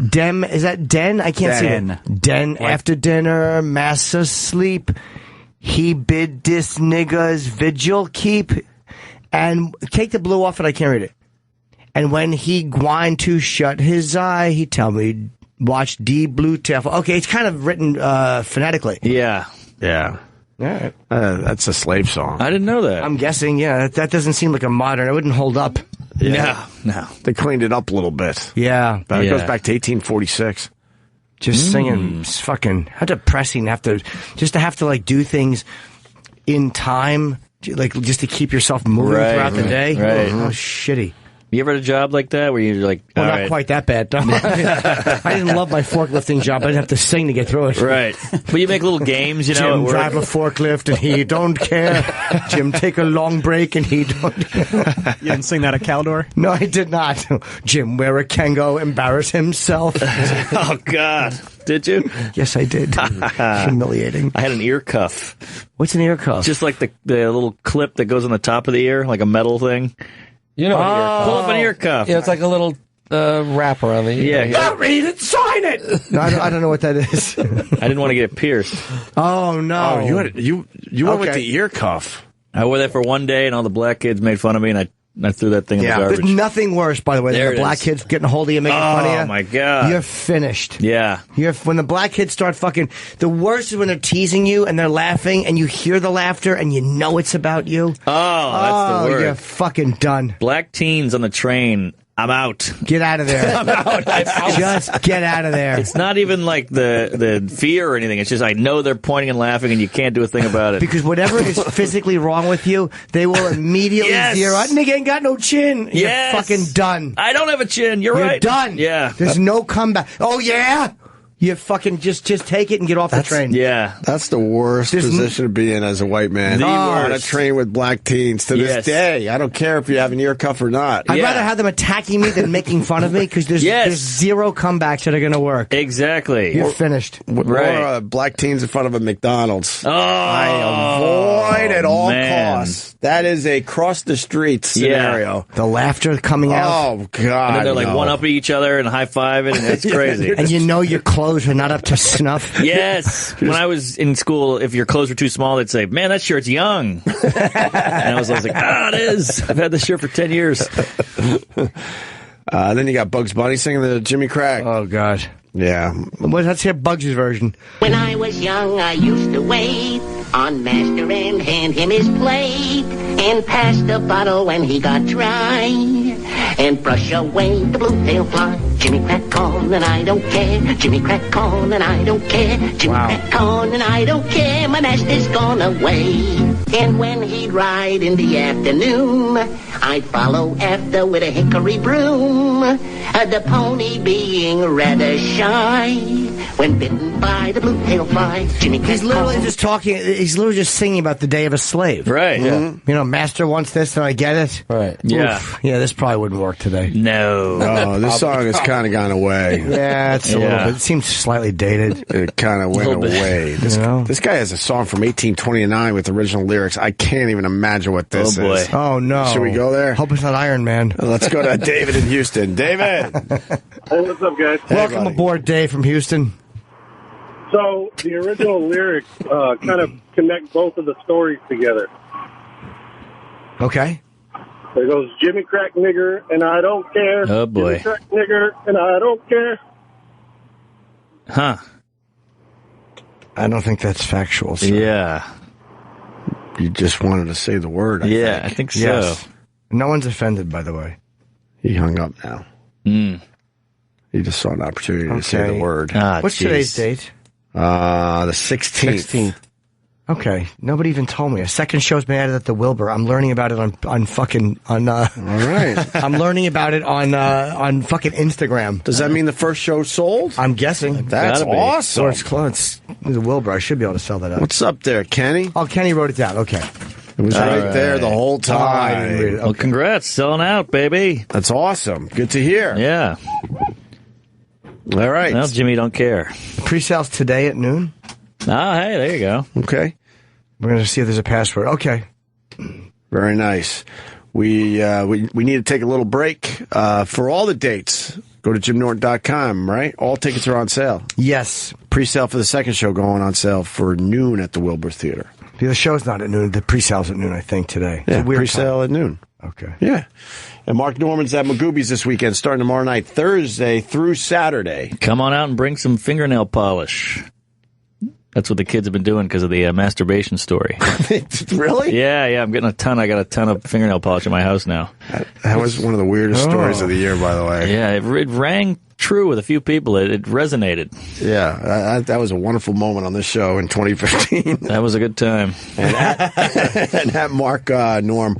Dem, is that Den? I can't see it. Den after dinner, Massa sleep. He bid dis niggas vigil keep. And take the blue off and I can't read it. And when he gwine to shut his eye, he tell me, watch D blue tail. Okay, it's kind of written phonetically. Yeah. Yeah. All right. That's a slave song. I didn't know that. I'm guessing, yeah. That doesn't seem like a modern. It wouldn't hold up. Yeah. No. They cleaned it up a little bit. Yeah. But it goes back to 1846. Just singing, fucking, how depressing to have to like do things in time, like just to keep yourself moving throughout the day. Right. Oh, shitty. You ever had a job like that where you're like, well, not quite that bad. I didn't love my forklifting job. I didn't have to sing to get through it. Right. But you make little games, Jim drive a forklift and he don't care. Jim take a long break and he don't. You didn't sing that at Caldor? No, I did not. Jim wear a Kango, embarrass himself. Oh, God. Did you? Yes, I did. Humiliating. I had an ear cuff. What's an ear cuff? Just like the little clip that goes on the top of the ear, like a metal thing. You know, pull up an ear cuff. Yeah, it's like a little wrap around the ear. Yeah. Not read it, sign it. No, I don't know what that is. I didn't want to get it pierced. Oh no! Oh, you went with the ear cuff. I wore that for one day, and all the black kids made fun of me, and I threw that thing in the garbage. There's nothing worse, by the way, than the black kids getting a hold of you, making fun of you. Oh my God! You're finished. Yeah. When the black kids start fucking. The worst is when they're teasing you and they're laughing, and you hear the laughter, and you know it's about you. Oh, that's the word. You're fucking done. Black teens on the train. I'm out. Get out of there. I'm out. Just get out of there. It's not even like the fear or anything. It's just I know they're pointing and laughing, and you can't do a thing about it. Because whatever is physically wrong with you, they will immediately zero out. Nigga ain't got no chin. Yes. You're fucking done. I don't have a chin. You're right. Done. Yeah. There's no comeback. Oh, yeah? You fucking just take it and get off the train. Yeah. That's the worst position to be in as a white man. On a train with black teens to this day. I don't care if you have an ear cuff or not. I'd rather have them attacking me than making fun of me because there's zero comebacks that are going to work. Exactly. You're finished. Or black teens in front of a McDonald's. Oh, I avoid at all costs. That is a cross the street scenario. The laughter coming out. Oh, God. And then they're like one up at each other and high-fiving, and it's crazy. And you know your clothes are not up to snuff. Yes. When I was in school, if your clothes were too small, they'd say, man, that shirt's young. And I was like, it is. I've had this shirt for 10 years. Then you got Bugs Bunny singing the Jimmy Crack. Oh, God. Yeah. Well, let's hear Bugs' version. When I was young, I used to wait on master and hand him his plate and pass the bottle when he got dry and brush away the blue-tailed fly. Jimmy Crack on and I don't care. Jimmy Crack on and I don't care. Jimmy Crack on and I don't care. My master's gone away. And when he'd ride in the afternoon, I'd follow after with a hickory broom. The pony being rather shy when bitten by the blue-tailed fly. Jimmy Crack. He's literally just talking. He's literally just singing about the day of a slave. Right. Yeah. You know, master wants this and I get it. Right. Yeah. Oof. Yeah. This probably wouldn't work today. No. Oh, this song has kind of gone away. Yeah, it's a little bit. It seems slightly dated. It kind of went away. This guy has a song from 1829 with original lyrics. I can't even imagine what this is. Oh, no. Should we go there? Hope it's not Iron Man. Let's go to David in Houston. David! Hey, what's up, guys? Welcome aboard, Dave from Houston. So, the original lyrics kind of connect both of the stories together. Okay. There goes Jimmy Crack nigger, and I don't care. Oh, boy. Jimmy Crack nigger, and I don't care. Huh. I don't think that's factual, sir. Yeah. You just wanted to say the word, I think so. Yes. No one's offended, by the way. He hung up now. He just saw an opportunity to say the word. What's today's date? The 16th. Okay, nobody even told me. A second show's been added at the Wilbur. I'm learning about it on All right. I'm learning about it on fucking Instagram. Does that mean the first show sold? I'm guessing. That's awesome. Or it's close. The Wilbur. I should be able to sell that out. What's up there, Kenny? Oh, Kenny wrote it down. Okay. It was right there the whole time. I didn't read it. Well, congrats. Selling out, baby. That's awesome. Good to hear. Yeah. All right. Well, Jimmy don't care. Pre-sales today at noon. Ah, hey, there you go. Okay. We're going to see if there's a password. Okay. Very nice. We need to take a little break. For all the dates, go to jimnorton.com, right? All tickets are on sale. Yes. Pre-sale for the second show going on sale for noon at the Wilbur Theater. The show's not at noon. The pre-sale's at noon, I think, today. Yeah, pre-sale at noon. Okay. Yeah. And Mark Norman's at Magooby's this weekend, starting tomorrow night, Thursday through Saturday. Come on out and bring some fingernail polish. That's what the kids have been doing because of the masturbation story. Really? Yeah. I'm getting a ton. I got a ton of fingernail polish in my house now. That was one of the weirdest stories of the year, by the way. Yeah, it rang true with a few people. It resonated. Yeah, that was a wonderful moment on this show in 2015. That was a good time. And at Mark Norm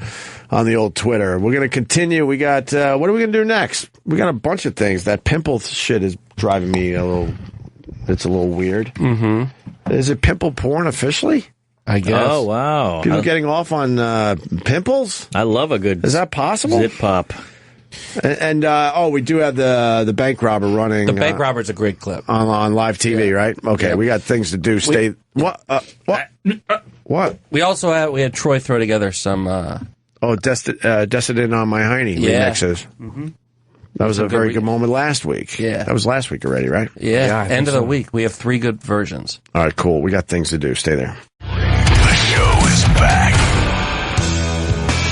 on the old Twitter. We're going to continue. We got, what are we going to do next? We got a bunch of things. That pimple shit is driving me it's a little weird. Mm-hmm. Is it pimple porn officially? I guess. Oh, wow. People getting off on pimples? I love a good... Is that possible? Zip pop. And we do have the bank robber running. The bank robber's a great clip. On live TV, right? Okay, we got things to do. What? What? We had Troy throw together some... Destined on My Heine remixes. Mm-hmm. That was a very good moment last week. Yeah. That was last week already, right? Yeah, end of the week. We have 3 good versions. All right, cool. We got things to do. Stay there. The show is back.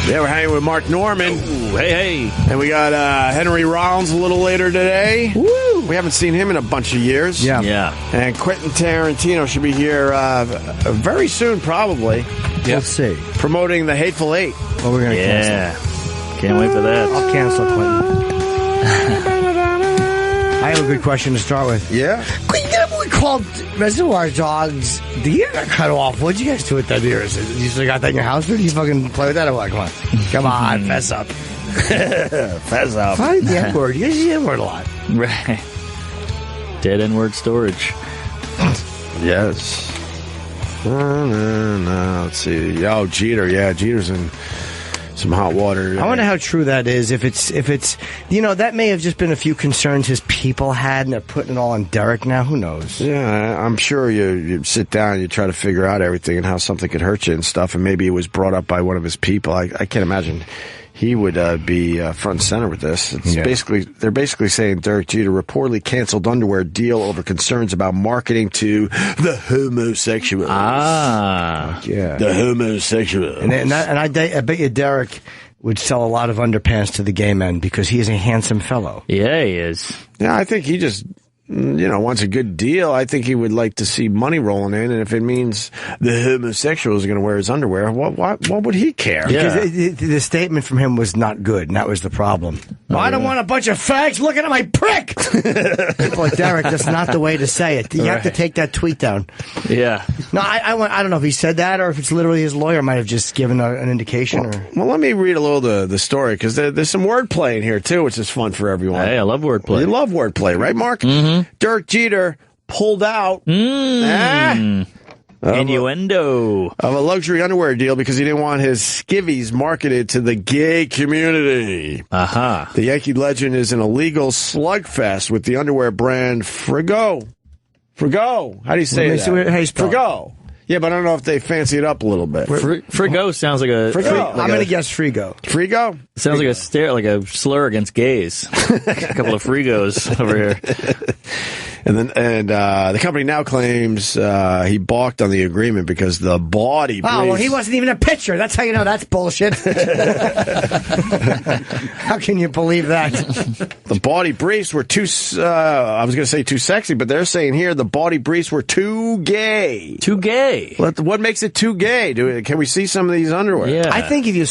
Yeah, we're hanging with Mark Norman. Ooh, hey. And we got Henry Rollins a little later today. Woo! We haven't seen him in a bunch of years. Yeah. And Quentin Tarantino should be here very soon, probably. Yep. Let's see. Promoting the Hateful Eight. Oh, we're going to cancel. Can't wait for that. I'll cancel, Quentin. I have a good question to start with. Yeah? We called Reservoir Dogs. The ear got cut off. What'd you guys do with that ear? You still got that in your house? Or do you fucking play with that? Or what? Come on, fess up. Fess up. Find the N-word. You guys use the N-word a lot. Right. Dead N-word storage. Yes. No. Let's see. Oh, Jeter. Yeah, Jeter's in some hot water. I wonder how true that is. If it's, that may have just been a few concerns his people had, and they're putting it all on Derek now. Who knows? Yeah, I'm sure you sit down and you try to figure out everything and how something could hurt you and stuff, and maybe it was brought up by one of his people. I can't imagine he would be front and center with this. They're basically saying Derek Jeter reportedly canceled underwear deal over concerns about marketing to the homosexual. The homosexual. And I bet you Derek would sell a lot of underpants to the gay men because he is a handsome fellow. Yeah, he is. Yeah, I think he just wants a good deal. I think he would like to see money rolling in, and if it means the homosexual is going to wear his underwear, what would he care? Yeah. Because the statement from him was not good, and that was the problem. I don't want a bunch of fags looking at my prick! Boy, Derek, that's not the way to say it. You have to take that tweet down. Yeah. No, I don't know if he said that, or if it's literally his lawyer might have just given an indication. Well, let me read a little the story, because there's some wordplay in here, too, which is fun for everyone. Hey, I love wordplay. You love wordplay, right, Mark? Mm-hmm. Derek Jeter pulled out innuendo of a luxury underwear deal because he didn't want his skivvies marketed to the gay community. Uh-huh. The Yankee legend is an illegal slugfest with the underwear brand Frigo. Frigo. How do you say that? Frigo. Yeah, but I don't know if they fancy it up a little bit. Frigo sounds like a... Frigo. I'm going to guess Frigo. Frigo? Sounds like a slur against gays. A couple of Frigos over here. And the company now claims he balked on the agreement because the body briefs... Oh, well, he wasn't even a pitcher. That's how you know that's bullshit. How can you believe that? The body briefs were too... I was going to say too sexy, but they're saying here the body briefs were too gay. Too gay? What makes it too gay? Can we see some of these underwear? Yeah. I think if you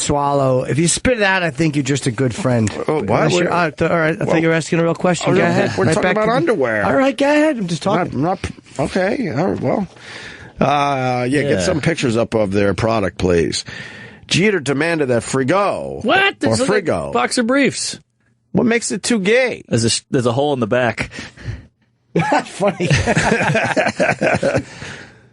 spit it out, I think you're just a good friend. Oh, what? All right, I think you're asking a real question. Go ahead. We're talking about underwear. All right, go ahead. I'm just talking. Okay. All right. Well, get some pictures up of their product, please. Jeter demanded that Frigo. What? Or Frigo. Like boxer briefs. What makes it too gay? There's a hole in the back. Funny.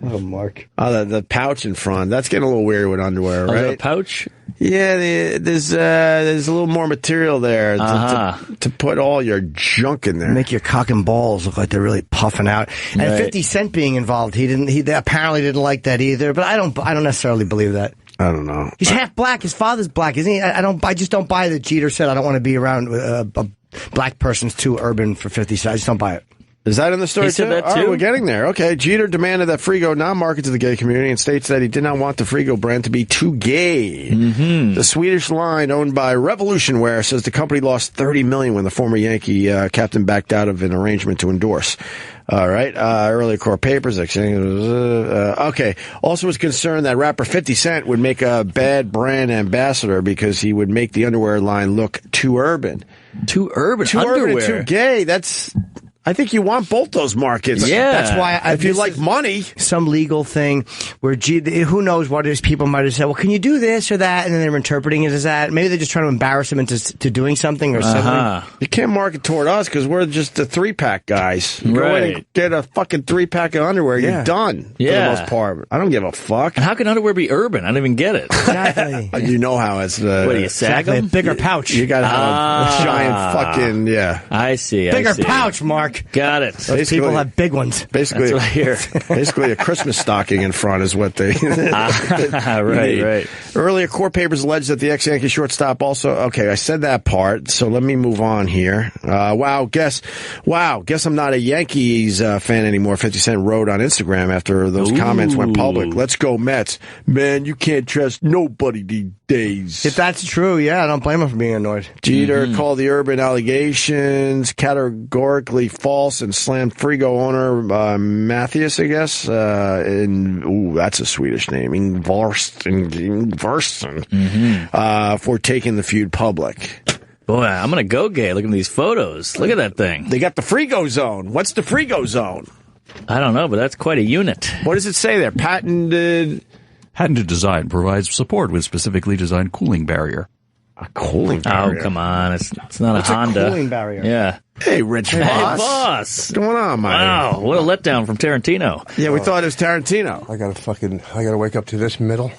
Oh, Mark. Oh, the pouch in front. That's getting a little weird with underwear, right? A pouch? Yeah, there's a little more material there to put all your junk in there. Make your cock and balls look like they're really puffing out. And 50 Cent being involved, he apparently didn't like that either. But I don't necessarily believe that. I don't know. He's half black. His father's black, isn't he? I just don't buy that Jeter said I don't want to be around a black person's too urban for 50 Cent. I just don't buy it. Is that in the story, he said too? that, too? All right, we're getting there. Okay, Jeter demanded that Frigo now market to the gay community and states that he did not want the Frigo brand to be too gay. Mm-hmm. The Swedish line, owned by Revolution Wear, says the company lost $30 million when the former Yankee captain backed out of an arrangement to endorse. All right. Earlier court papers. Okay. Also was concerned that rapper 50 Cent would make a bad brand ambassador because he would make the underwear line look too urban. Too urban? Too underwear. urban and too gay. I think you want both those markets. Yeah. That's why if you like money. Some legal thing where, who knows what it is, people might have said, well, can you do this or that? And then they're interpreting it as that. Maybe they're just trying to embarrass him into doing something or something. You can't market toward us because we're just the 3-pack guys. You go in and get a fucking 3-pack of underwear, you're done for the most part. I don't give a fuck. And how can underwear be urban? I don't even get it. Exactly. You know how it's... what do you sag them? A bigger pouch. You got to have a giant fucking... Yeah. I see. Bigger pouch, Mark. Got it. Those people have big ones. Basically, that's what I hear. Basically, a Christmas stocking in front is what they. Right. Earlier, court papers alleged that the ex-Yankee shortstop also. Okay, I said that part, so let me move on here. Guess I'm not a Yankees fan anymore. 50 Cent wrote on Instagram after those comments went public. Let's go Mets, man. You can't trust nobody these days. If that's true, yeah, I don't blame him for being annoyed. Jeter called the urban allegations categorically false and slammed Frigo owner Matthias, I guess. That's a Swedish name. Ingvarsson. For taking the feud public. Boy, I'm going to go gay looking at these photos. Look at that thing. They got the Frigo Zone. What's the Frigo Zone? I don't know, but that's quite a unit. What does it say there? Patented design provides support with specifically designed cooling barrier. A cooling barrier? Oh, come on. It's not a Honda. A cooling barrier? Yeah. Hey, Rich Boss. Hey, boss. What's going on, man? Wow, what a letdown from Tarantino. Yeah, we thought it was Tarantino. I gotta wake up to this middle.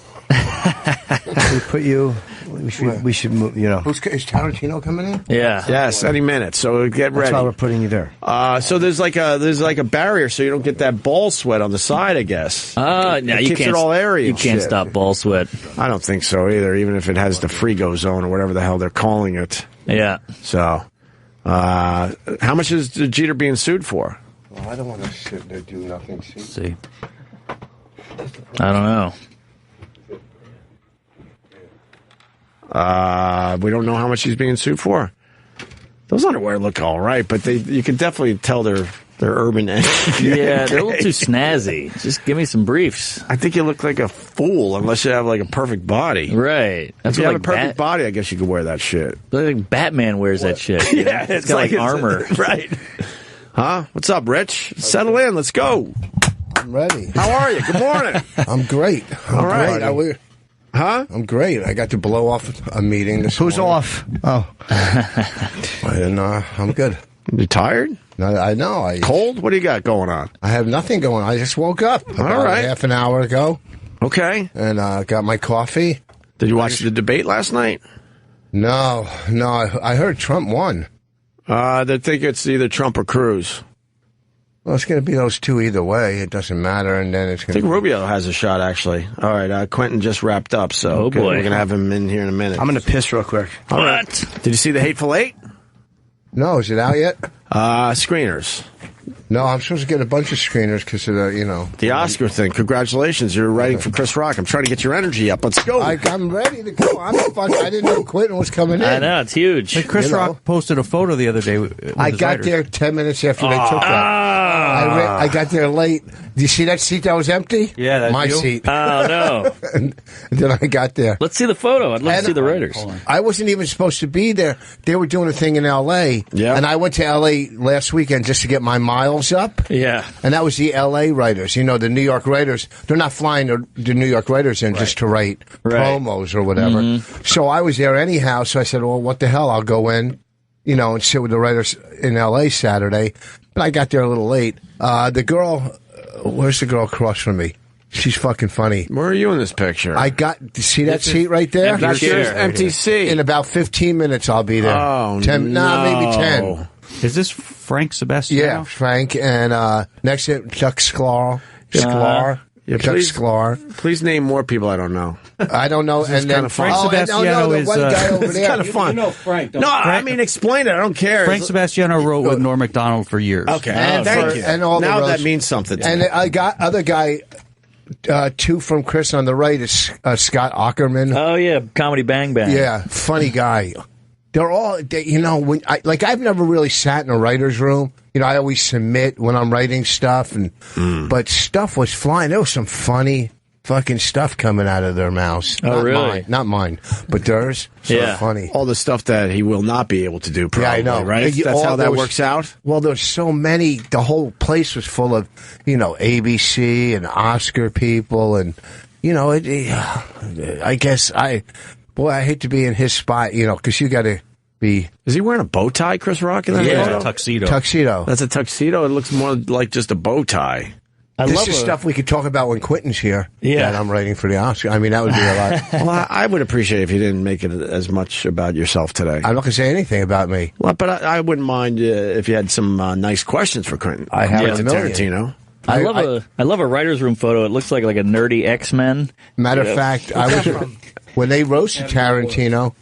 We should move, you know. Is Tarantino coming in? Yeah. Yes, any minute. So get ready. That's why we're putting you there. So there's like a barrier so you don't get that ball sweat on the side, I guess. No, you keeps can't. it all airy. You can't stop ball sweat. I don't think so either, even if it has the Frigo Zone or whatever the hell they're calling it. Yeah. So, how much is Jeter being sued for? Well, I don't want to sit there do nothing. See. I don't know. We don't know how much he's being sued for. Those underwear look all right, but you can definitely tell they're urban. Yeah, they're a little too snazzy. Just give me some briefs. I think you look like a fool unless you have like a perfect body. Right. If you have a perfect body, I guess you could wear that shit. Like Batman wears that shit. Yeah, it's got like armor. Right. Huh? What's up, Rich? Settle in. Let's go. I'm ready. How are you? Good morning. I'm great. All right. Huh? I'm great. I got to blow off a meeting this morning. Who's off? Oh. And I'm good. You tired? No, I know. Cold? What do you got going on? I have nothing going on. I just woke up about half an hour ago. Okay. And got my coffee. Did you watch the debate last night? No. I heard Trump won. They think it's either Trump or Cruz. Well, it's going to be those two either way. It doesn't matter. And then it's going to I think Rubio has a shot, actually. All right, Quentin just wrapped up, so boy. We're going to have him in here in a minute. I'm going to piss real quick. All right. Did you see the Hateful Eight? No, is it out yet? Screeners. No, I'm supposed to get a bunch of screeners because of the, The Oscar thing. Congratulations. You're writing for Chris Rock. I'm trying to get your energy up. Let's go. I'm ready to go. I didn't know Quentin was coming in. I know, it's huge. Hey, Chris Rock posted a photo the other day. I got there 10 minutes after they took that. I got there late. Do you see that seat that was empty? Yeah, that's my you? seat. Oh, no. and then I got there. Let's see the photo. I'd love to see the writers. I wasn't even supposed to be there. They were doing a thing in L.A. Yeah. And I went to L.A. last weekend just to get my miles up. Yeah. And that was the L.A. writers. The New York writers. They're not flying the New York writers in just to write promos or whatever. Mm-hmm. So I was there anyhow. So I said, well, what the hell? I'll go in, and sit with the writers in L.A. Saturday. But I got there a little late. The girl... Where's the girl across from me? She's fucking funny. Where are you in this picture? See that seat right there? That's your empty seat. In about 15 minutes, I'll be there. Oh, maybe 10. Is this Frank Sebastiano? Yeah, Frank. And next to Chuck Sklar. Chuck Sklar. Please name more people I don't know. I don't know. And then Frank Sebastiano is one guy over it's there. kind of fun. Frank. No, I mean, explain it. I don't care. Frank Sebastiano wrote with Norm Macdonald for years. Okay, thank you. And all now the that means something to and me. I got other guy, two from Chris on the right is Scott Aukerman. Oh, yeah, Comedy Bang Bang. Yeah, funny guy. They're all, when I've never really sat in a writer's room. I always submit when I'm writing stuff, but stuff was flying. There was some funny fucking stuff coming out of their mouths. Oh, really? Not mine, but theirs. So funny. All the stuff that he will not be able to do, probably, I know. right? That's how that works out? Well, there's so many. The whole place was full of, ABC and Oscar people, and, I guess I hate to be in his spot, because you got to be... Is he wearing a bow tie, Chris Rock, in that photo? Tuxedo. That's a tuxedo. It looks more like just a bow tie. This is stuff we could talk about when Quentin's here. Yeah. That I'm writing for the Oscar. I mean, that would be a lot. Well, I would appreciate if you didn't make it as much about yourself today. I'm not going to say anything about me. Well, but I wouldn't mind if you had some nice questions for Quentin. I have Quentin Tarantino. I love a writer's room photo. It looks like a nerdy X-Men. Matter of fact, when they roasted Tarantino,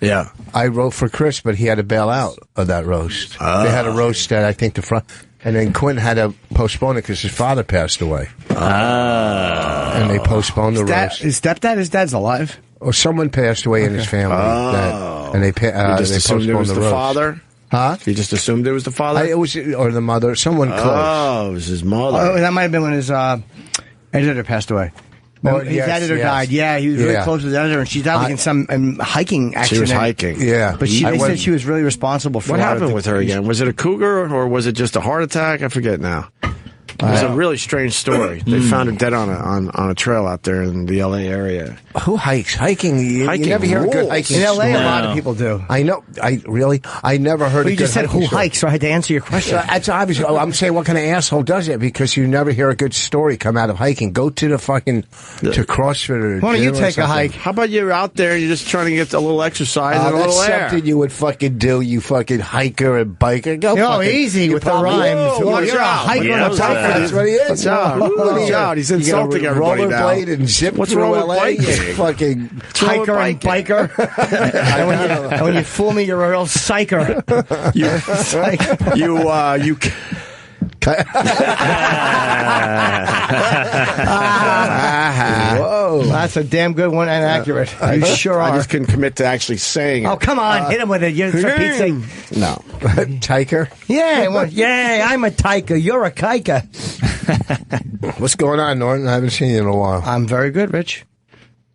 I wrote for Chris, but he had to bail out of that roast. They had a roast at, I think, the front. And then Quentin had to postpone it because his father passed away. And they postponed the roast. His stepdad? His dad's alive? Or someone passed away in his family. And they just assumed it was the father? Huh? You just assumed it was the father? Or the mother. Someone close. Oh, it was his mother. Oh, that might have been when his editor passed away. His editor died. Yeah, he was really close with the editor, and she died in some hiking accident. She was hiking. Yeah. But they said she was really responsible for what happened with her again? Was it a cougar, or was it just a heart attack? I forget now. It was a really strange story. They found her dead on a trail out there in the L.A. area. Who hikes? Hiking. You never hear a good hiking in L.A. story. A lot of people do. I know. I never heard. You just said who hikes, so I had to answer your question. That's obvious. I'm saying, what kind of asshole does it? Because you never hear a good story come out of hiking. Go to the fucking to CrossFit or why don't you take a hike? How about you're out there and you're just trying to get a little exercise and a little air? That's something you would fucking do. You fucking hiker and biker. Go. Easy with the rhymes. You're a hiker and a biker. That's what he is. Watch out. He's insulting everybody now. Rollerblade and zip What's through wrong with LA. biking? Fucking hiker and biker. and when you fool me, you're a real psycher. You Whoa, that's a damn good one and accurate. You sure are. I just couldn't commit to actually saying it. Oh, come on, hit him with it. For Pete's sake. No. Tiker? Yeah, I'm a tiker. You're a kiker. What's going on, Norton? I haven't seen you in a while. I'm very good, Rich.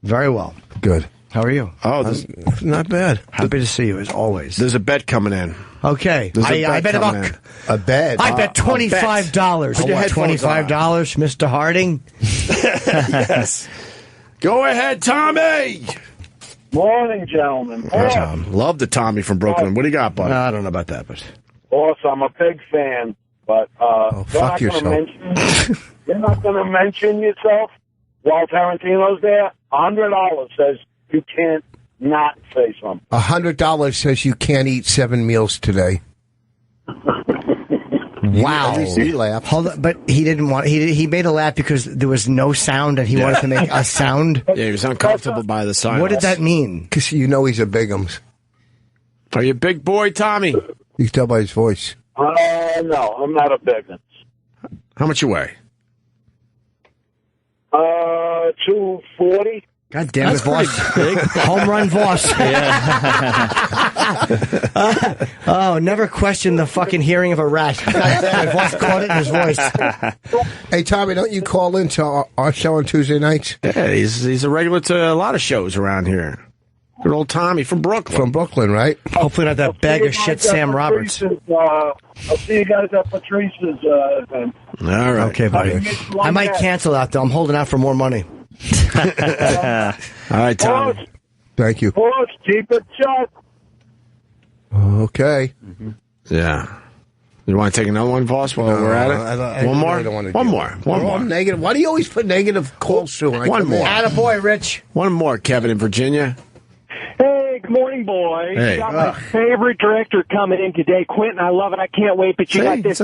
Very well. Good. How are you? Oh, not bad. Happy to see you, as always. There's a bet coming in. Okay. I bet a bet. I bet $25. Put your headphones on. $25, Mr. Harding. Yes. Go ahead, Tommy. Morning, gentlemen. Tom. Love the Tommy from Brooklyn. What do you got, bud? I don't know about that, but... Awesome. I'm a big fan, but fuck yourself. You're not going to mention yourself while Tarantino's there. $100 says you can't not say something. $100 says you can't eat 7 meals today. Wow. He laughed. Hold on, but he didn't want... He made a laugh because there was no sound and he wanted to make a sound. Yeah, he was uncomfortable by the silence. What did that mean? Because he's a bigums. Are you a big boy, Tommy? You can tell by his voice. No, I'm not a big one. How much you weigh? 240. God damn it, Voss. Home run, Voss. Oh, never question the fucking hearing of a rat. God damn it, Voss caught it in his voice. Hey, Tommy, don't you call into our show on Tuesday nights? Yeah, he's a regular to a lot of shows around here. Good old Tommy from Brooklyn. From Brooklyn, right? Hopefully not that bag of shit Sam Roberts. I'll see you guys at Patrice's event. All right. Okay, buddy. I might cancel out, though. I'm holding out for more money. All right, Tommy. Thank you. Boss, keep it shut. Okay. Yeah. You want to take another one, Voss, while we're at it? One more? One more. One more. Negative. Why do you always put negative calls through? One more. Attaboy, Rich. One more, Kevin in Virginia. Hey, good morning, boys. Hey. You got my favorite director coming in today, Quentin. I love it. I can't wait. But you got this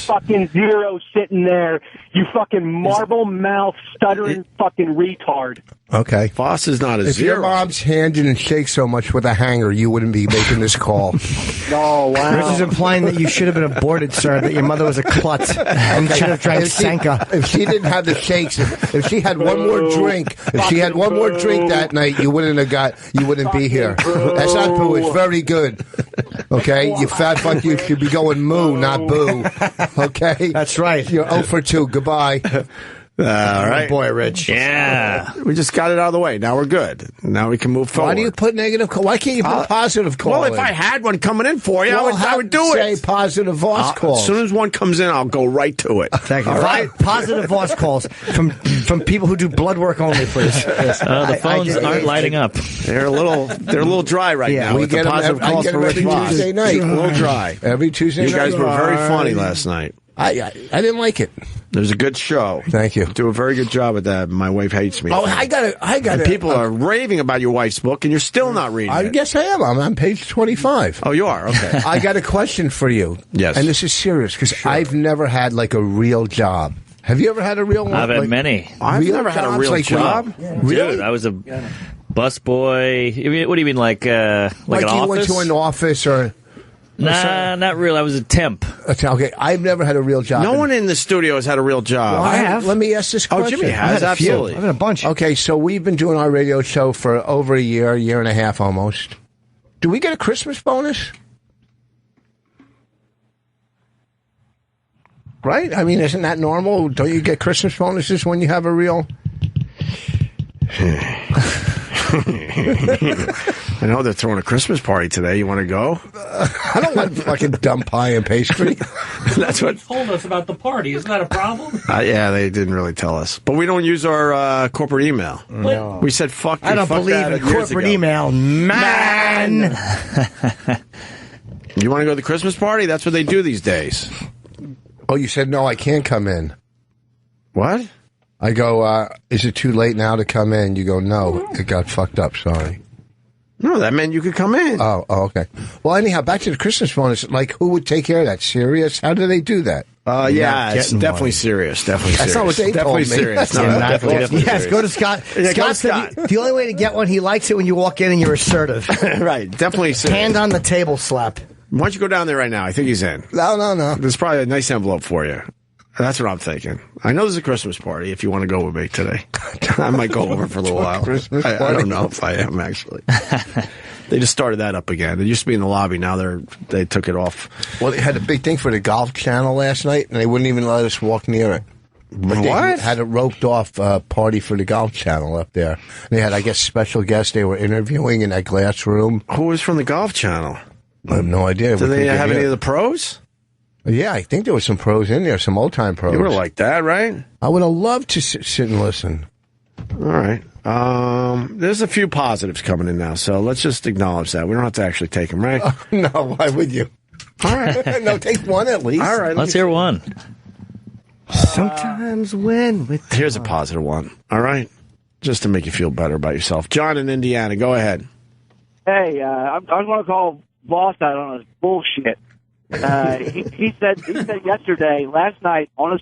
fucking zero sitting there. You fucking marble mouth stuttering fucking retard. Okay. Voss is not a if zero. Your mom's handed and shakes so much with a hanger, you wouldn't be making this call. Oh, wow. Rich is implying that you should have been aborted, sir, that your mother was a klutz and should have drank Sanka. If she didn't have the shakes, if she had one more drink, that night, you wouldn't be here. That's not boo, it's very good. Okay? You fat fuck, you should be going moo, not boo. Okay? That's right. You're 0 for 2. Goodbye. All right. Boy, Rich. Yeah. We just got it out of the way. Now we're good. Now we can move forward. Why do you put negative call? Why can't you put positive call? Well, if I had one coming in for you, I would do it. Say calls. positive Voss calls. As soon as one comes in, I'll go right to it. Thank you. All right? Positive Voss calls from people who do blood work only, please. The phones aren't lighting up. They're a little dry right now. We with get the positive calls for Rich Voss. Tuesday night. A little dry. Every Tuesday night. You guys were very funny last night. I didn't like it. It was a good show. Thank you. Do a very good job at that. My wife hates me. Oh, I got it. And people are raving about your wife's book, and you're still not reading it. Yes, I am. I'm on page 25. Oh, you are? Okay. I got a question for you. Yes. And this is serious, because I've never had, like, a real job. Have you ever had a real one? I've had many. I've never had a real job. Dude, I was a busboy. What do you mean, like an office? You went to an office or... Nah, not real. I was a temp. Okay, I've never had a real job. No one in the studio has had a real job. Well, I have. Let me ask this question. Oh, Jimmy has, absolutely. I've had a bunch. Okay, so we've been doing our radio show for over a year and a half almost. Do we get a Christmas bonus? Right? I mean, isn't that normal? Don't you get Christmas bonuses when you have a real... I know they're throwing a Christmas party today. You want to go? I don't want fucking dumb pie and pastry. That's what told us about the party. Isn't that a problem? Yeah, they didn't really tell us. But we don't use our corporate email. No. We said fuck you. I don't fuck believe that in years corporate ago. email, man. You want to go to the Christmas party? That's what they do these days. Oh, you said no, I can't come in. What? I go, is it too late now to come in? You go, no, it got fucked up, sorry. No, that meant you could come in. Oh, okay. Well, anyhow, back to the Christmas bonus. Like, who would take care of that? Serious? How do they do that? Yeah, it's definitely serious. Definitely serious. That's not what they definitely told me. serious. No, Yeah, definitely yes, serious. go to Scott. Yeah, go to Scott said the only way to get one, he likes it when you walk in and you're assertive. Right, definitely serious. Hand on the table slap. Why don't you go down there right now? I think he's in. No. There's probably a nice envelope for you. That's what I'm thinking. I know there's a Christmas party if you want to go with me today. I might go over for a little while. I don't know if I am, actually. They just started that up again. It used to be in the lobby. Now they took it off. Well, they had a big thing for the Golf Channel last night, and they wouldn't even let us walk near it. But what? They had a roped-off party for the Golf Channel up there. They had, I guess, special guests they were interviewing in that glass room. Who was from the Golf Channel? I have no idea. Did they have any of the pros? Yeah, I think there were some pros in there, some old-time pros. You were like that, right? I would have loved to sit and listen. All right. There's a few positives coming in now, so let's just acknowledge that. We don't have to actually take them, right? No, why would you? All right. No, take one at least. All right. Let's hear one. Sometimes when with Here's a positive one. All right. Just to make you feel better about yourself. John in Indiana, go ahead. Hey, I was going to call Boss out on his bullshit. He said yesterday, last night on his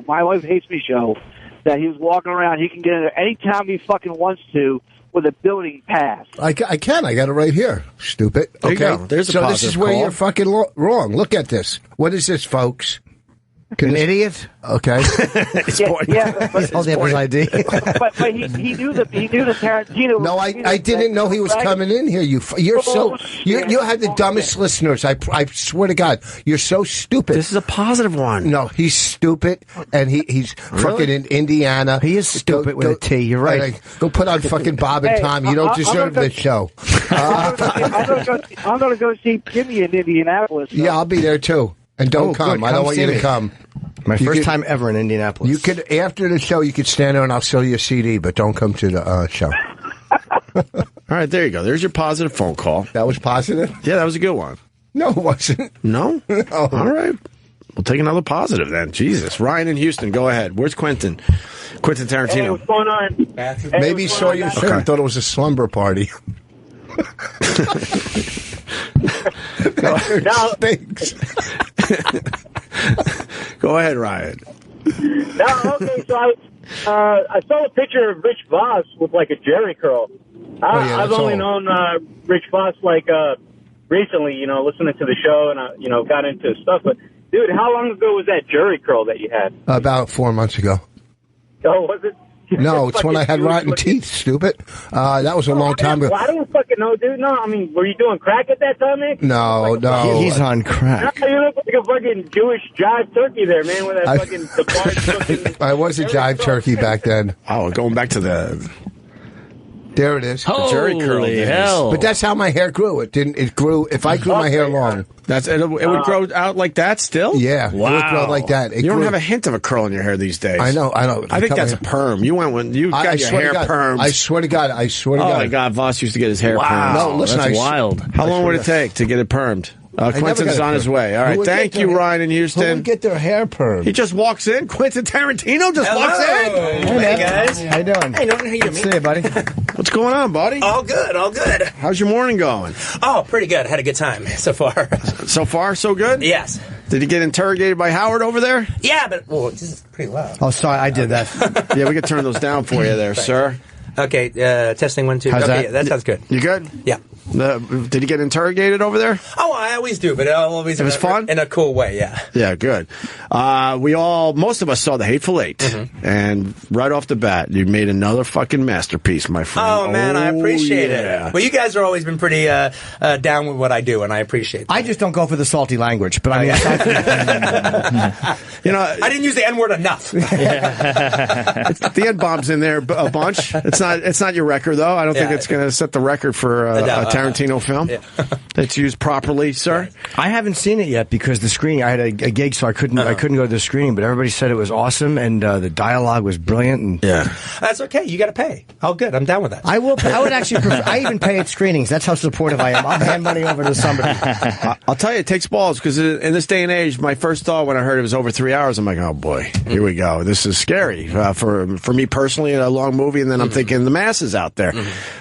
My Wife Hates Me show, that he was walking around. He can get in there anytime he fucking wants to with a building pass. I can. I got it right here. Stupid. There you Okay. go. There's a so positive this is where call. you're fucking wrong. Look at this. What is this, folks? An idiot? Okay. He's holding up his ID. but he knew the Tarantino. No, I didn't know he was coming in here. You have the dumbest listeners. I swear to God, you're so stupid. This is a positive one. No, he's stupid, and he's fucking in Indiana. He is stupid with a T. You're right. Go put on fucking Bob and Tom. You don't deserve this show. I'm going to go see Jimmy in Indianapolis. So. Yeah, I'll be there too. And don't come. I don't want you to come. My first time ever in Indianapolis. You could, after the show, you could stand there and I'll sell you a CD, but don't come to the show. All right, there you go. There's your positive phone call. That was positive? Yeah, that was a good one. No, it wasn't. No? All right. We'll take another positive then. Jesus. Ryan in Houston, go ahead. Where's Quentin? Quentin Tarantino. Hey, what's going on? Maybe he saw your shirt and thought it was a slumber party. Stinks. Go ahead, Ryan. Okay, so I saw a picture of Rich Voss with like a Jerry curl. I've only known Rich Voss like recently, listening to the show, and I, got into his stuff. But dude, how long ago was that Jerry curl that you had? About 4 months ago. Oh, was it? No, it's when I had rotten teeth, stupid. That was a long time ago. Well, I don't fucking know, dude. No, I mean, were you doing crack at that time, man? No. He's on crack. No, you look like a fucking Jewish jive turkey there, man, with that fucking... I was a jive turkey back then. Oh, going back to the... There it is. The Jerry curl days. Hell. But that's how my hair grew. It grew. If I grew my hair long, it would grow out like that still. Yeah, wow. It would grow like that. You don't have a hint of a curl in your hair these days. I know. I think that's a perm. You went when you got your hair permed. I swear to God. Oh my God, Voss used to get his hair permed. No, listen, that's wild. How long would it take to get it permed? Quentin's on his way. All right, thank you, Ryan in Houston. Who would get their hair permed? He just walks in. Quentin Tarantino just walks in. Hey, guys. How you doing? Hey, Norton, how you doing? See you, buddy. What's going on, buddy? All good, all good. How's your morning going? Oh, pretty good. Had a good time so far. So far, so good? Yes. Did he get interrogated by Howard over there? Yeah, but, this is pretty loud. Oh, sorry, I did that. Yeah, we could turn those down for you there, sir. Okay, testing 1, 2. How's okay, that? Yeah, that sounds good. You good? Yeah. Did he get interrogated over there? Oh, I always do, but I'll always. It was fun? In a cool way, yeah. Yeah, good. Most of us saw the Hateful Eight, and right off the bat, you made another fucking masterpiece, my friend. Oh, man, I appreciate it. Well, you guys have always been pretty down with what I do, and I appreciate that. I just don't go for the salty language, but I mean, I didn't use the N-word enough. The N-bomb's in there a bunch. It's not your record, though. I don't think it's going to set the record for a Tarantino film. Yeah. It's used properly, sir. I haven't seen it yet because the screening. I had a gig, so I couldn't go to the screening. But everybody said it was awesome, and the dialogue was brilliant. And that's okay. You got to pay. Oh, good. I'm down with that. I will. I would actually. I even pay at screenings. That's how supportive I am. I'll hand money over to somebody. I'll tell you, it takes balls because in this day and age, my first thought when I heard it was over 3 hours, I'm like, oh boy, here we go. This is scary for me personally. A long movie, and then I'm thinking the masses out there.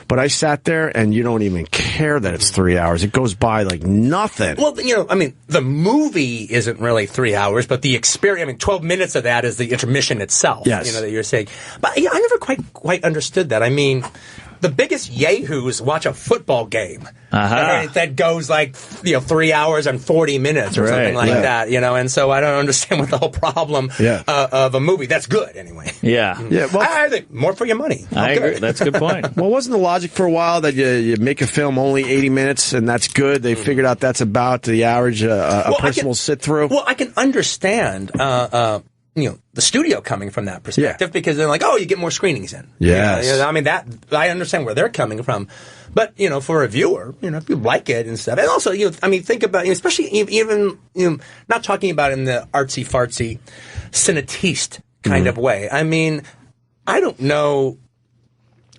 But I sat there, and you don't even care that it's 3 hours. It goes by like nothing. Well, the movie isn't really 3 hours, but the experience, 12 minutes of that is the intermission itself. Yes. That you're saying. But I never quite understood that. I mean, the biggest yahoos watch a football game. That goes like 3 hours and 40 minutes or something like that, and so I don't understand what the whole problem of a movie. That's good anyway. Yeah. Well, I think more for your money. I agree. That's a good point. Well, wasn't the logic for a while that you make a film only 80 minutes and that's good? They figured out that's about the average a person will sit through. Well, I can understand the studio coming from that perspective because they're like, oh, you get more screenings in. Yes. I mean, that I understand where they're coming from. But, for a viewer, if you like it and stuff. And also, think about, especially even, not talking about in the artsy-fartsy cinétiste kind of way. I mean, I don't know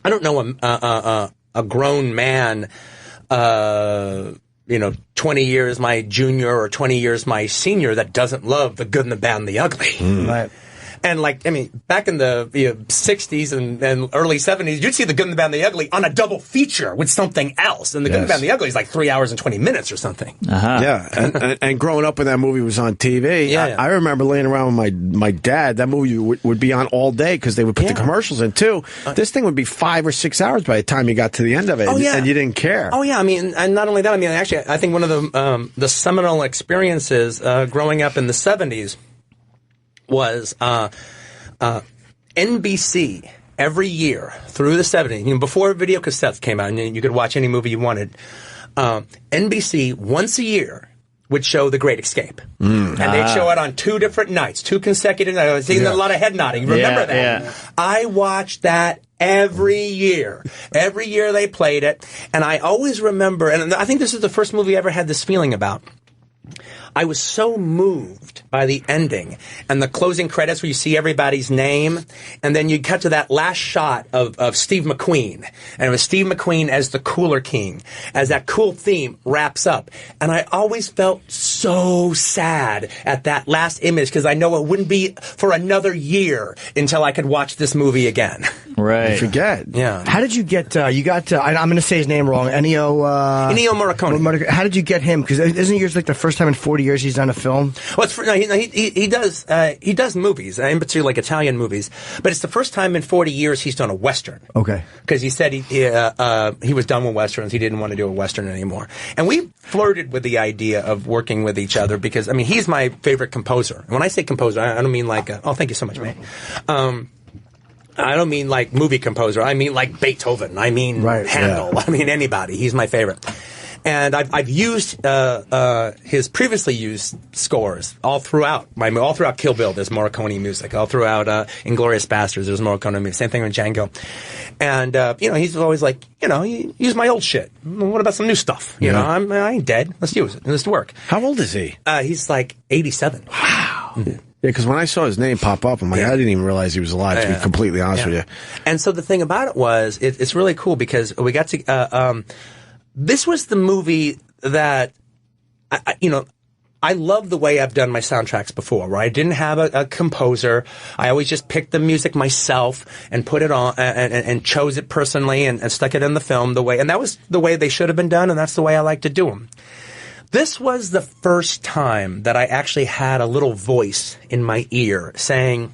a grown man, 20 years my junior or 20 years my senior that doesn't love the good and the bad and the ugly. Right. And back in the 60s and early 70s, you'd see the good and the bad and the ugly on a double feature with something else. And the good and the bad and the ugly is like 3 hours and 20 minutes or something. Yeah. And growing up when that movie was on TV, I remember laying around with my dad. That movie would be on all day because they would put the commercials in too. This thing would be 5 or 6 hours by the time you got to the end of it. And you didn't care. Oh, yeah. And not only that, actually, I think one of the seminal experiences growing up in the 70s was NBC every year through the 70s, before video cassettes came out and you could watch any movie you wanted, NBC once a year would show The Great Escape. And they'd show it on 2 different nights, 2 consecutive nights. I was seeing a lot of head nodding. Remember that? Yeah. I watched that every year. Every year they played it. And I always remember, and I think this is the first movie I ever had this feeling about. I was so moved by the ending and the closing credits where you see everybody's name, and then you cut to that last shot of Steve McQueen, and it was Steve McQueen as the Cooler King, as that cool theme wraps up. And I always felt so sad at that last image because I know it wouldn't be for another year until I could watch this movie again. Right. You forget. Yeah. How did you get, I'm going to say his name wrong, Ennio Morricone. How did you get him? Because isn't yours like the first time in 40 years he's done a film? Well, he does movies, in particular like Italian movies, but it's the first time in 40 years he's done a Western. Okay. Because he said he was done with Westerns. He didn't want to do a Western anymore. And we flirted with the idea of working with each other because, he's my favorite composer. And when I say composer, I don't mean like, thank you so much, man. I don't mean like movie composer. I mean like Beethoven. I mean Handel. Yeah. I mean anybody. He's my favorite. And I've used his previously used scores all throughout Kill Bill. There's Morricone music. All throughout Inglourious Basterds, there's Morricone music. Same thing with Django. And he's always like, use my old shit. What about some new stuff? I ain't dead. Let's use it. Let's work. How old is he? He's like 87. Wow. Yeah, because when I saw his name pop up, I'm like, I didn't even realize he was alive, to be completely honest with you. And so the thing about it was, it's really cool because we got to, this was the movie that, I love the way I've done my soundtracks before, where I didn't have a composer. I always just picked the music myself and put it on and chose it personally and stuck it in the film and that was the way they should have been done, and that's the way I like to do them. This was the first time that I actually had a little voice in my ear saying,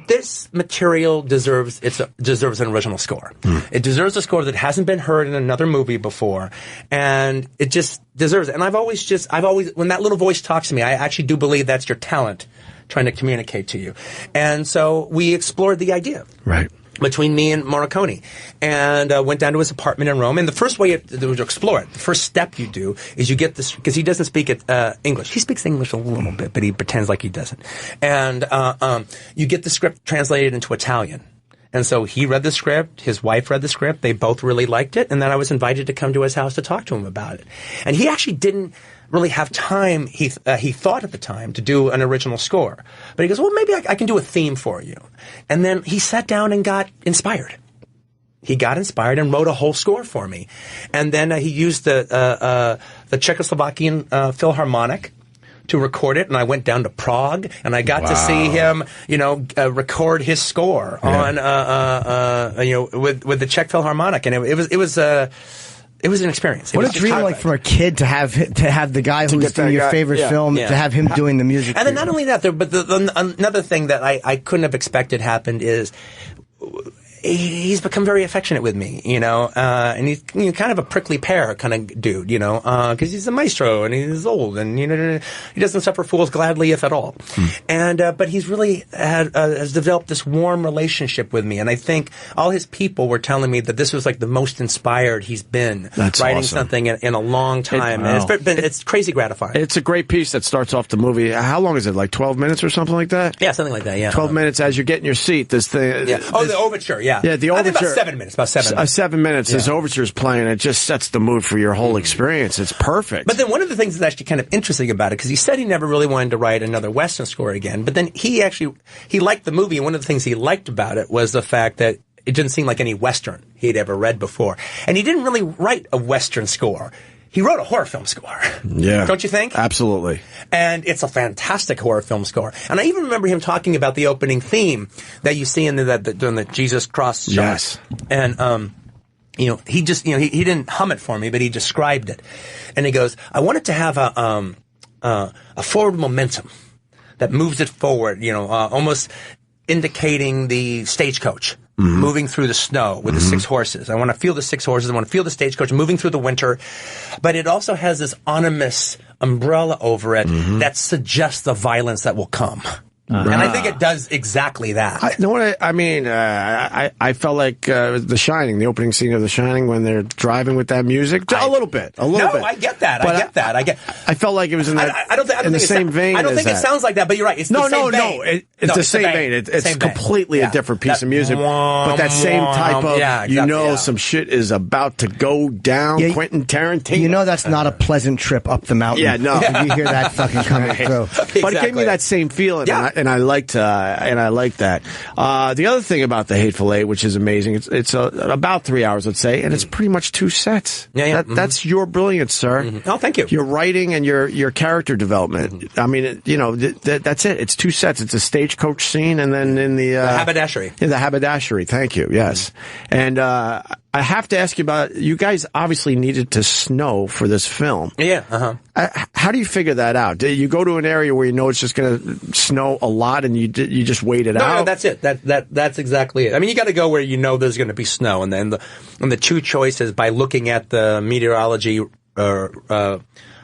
this material deserves an original score. It deserves a score that hasn't been heard in another movie before, and it just deserves it. And I've always, when that little voice talks to me, I actually do believe that's your talent trying to communicate to you. And so we explored the idea. Right. Between me and Morricone, and went down to his apartment in Rome. And the first way to explore it, the first step you do is you get this, because he doesn't speak English. He speaks English a little bit, but he pretends like he doesn't. And you get the script translated into Italian. And so he read the script, his wife read the script, they both really liked it, and then I was invited to come to his house to talk to him about it. And he actually didn't really have time, he thought at the time, to do an original score. But he goes, well, maybe I can do a theme for you. And then he sat down and got inspired. He got inspired and wrote a whole score for me. And then he used the Czechoslovakian Philharmonic to record it, and I went down to Prague, and I got to see him, record his score on, with the Czech Philharmonic, and it was an experience. What a dream, for a kid to have the guy who's in your favorite film, to have him doing the music. And then not only that, but another thing that I couldn't have expected happened is, he's become very affectionate with me, and he's kind of a prickly pear kind of dude, because he's a maestro and he's old and he doesn't suffer fools gladly, if at all. And but he's really has developed this warm relationship with me, and I think all his people were telling me that this was like the most inspired he's been writing something in a long time. And it's crazy gratifying. It's a great piece that starts off the movie. How long is it? Like 12 minutes or something like that? Yeah, something like that. Yeah, 12 minutes as you're getting your seat. This thing. Yeah. The overture. Yeah. Yeah, the overture. I think about 7 minutes. About 7 minutes. 7 minutes. This overture's playing. It just sets the mood for your whole experience. It's perfect. But then one of the things that's actually kind of interesting about it, because he said he never really wanted to write another Western score again, but then he liked the movie, and one of the things he liked about it was the fact that it didn't seem like any Western he'd ever read before. And he didn't really write a Western score. He wrote a horror film score. Yeah. Don't you think? Absolutely. And it's a fantastic horror film score. And I even remember him talking about the opening theme that you see in the Jesus cross shot. Yes. And, he just, he didn't hum it for me, but he described it. And he goes, I want it to have a forward momentum that moves it forward, almost indicating the stagecoach moving through the snow with the 6 horses. I want to feel the 6 horses. I want to feel the stagecoach moving through the winter. But it also has this ominous umbrella over it that suggests the violence that will come. And I think it does exactly that. I felt like The Shining, the opening scene of The Shining, when they're driving with that music. A little bit. I get that. But I felt like it was in the same vein. I don't think it sounds like that, but you're right. It's the same vein. It's the same vein. It's completely a different piece of music. But that same type of, some shit is about to go down. Yeah, Quentin Tarantino. You know that's not a pleasant trip up the mountain. Yeah, no. You hear that fucking coming through. Exactly. But it gave me that same feeling. Yeah. And I liked that. The other thing about the Hateful Eight, which is amazing, it's about 3 hours, let's say, and it's pretty much 2 sets. Yeah. That's your brilliance, sir. Oh, thank you. Your writing and your character development. I mean, that's it. It's 2 sets. It's a stagecoach scene, and then in the haberdashery. In the haberdashery. Thank you. Yes, and I have to ask you about. You guys obviously needed to snow for this film. Yeah. How do you figure that out? Do you go to an area where you know it's just going to snow a lot, and you just wait it out? No, that's it. That's exactly it. I mean, you got to go where you know there's going to be snow, and then the 2 choices by looking at the meteorology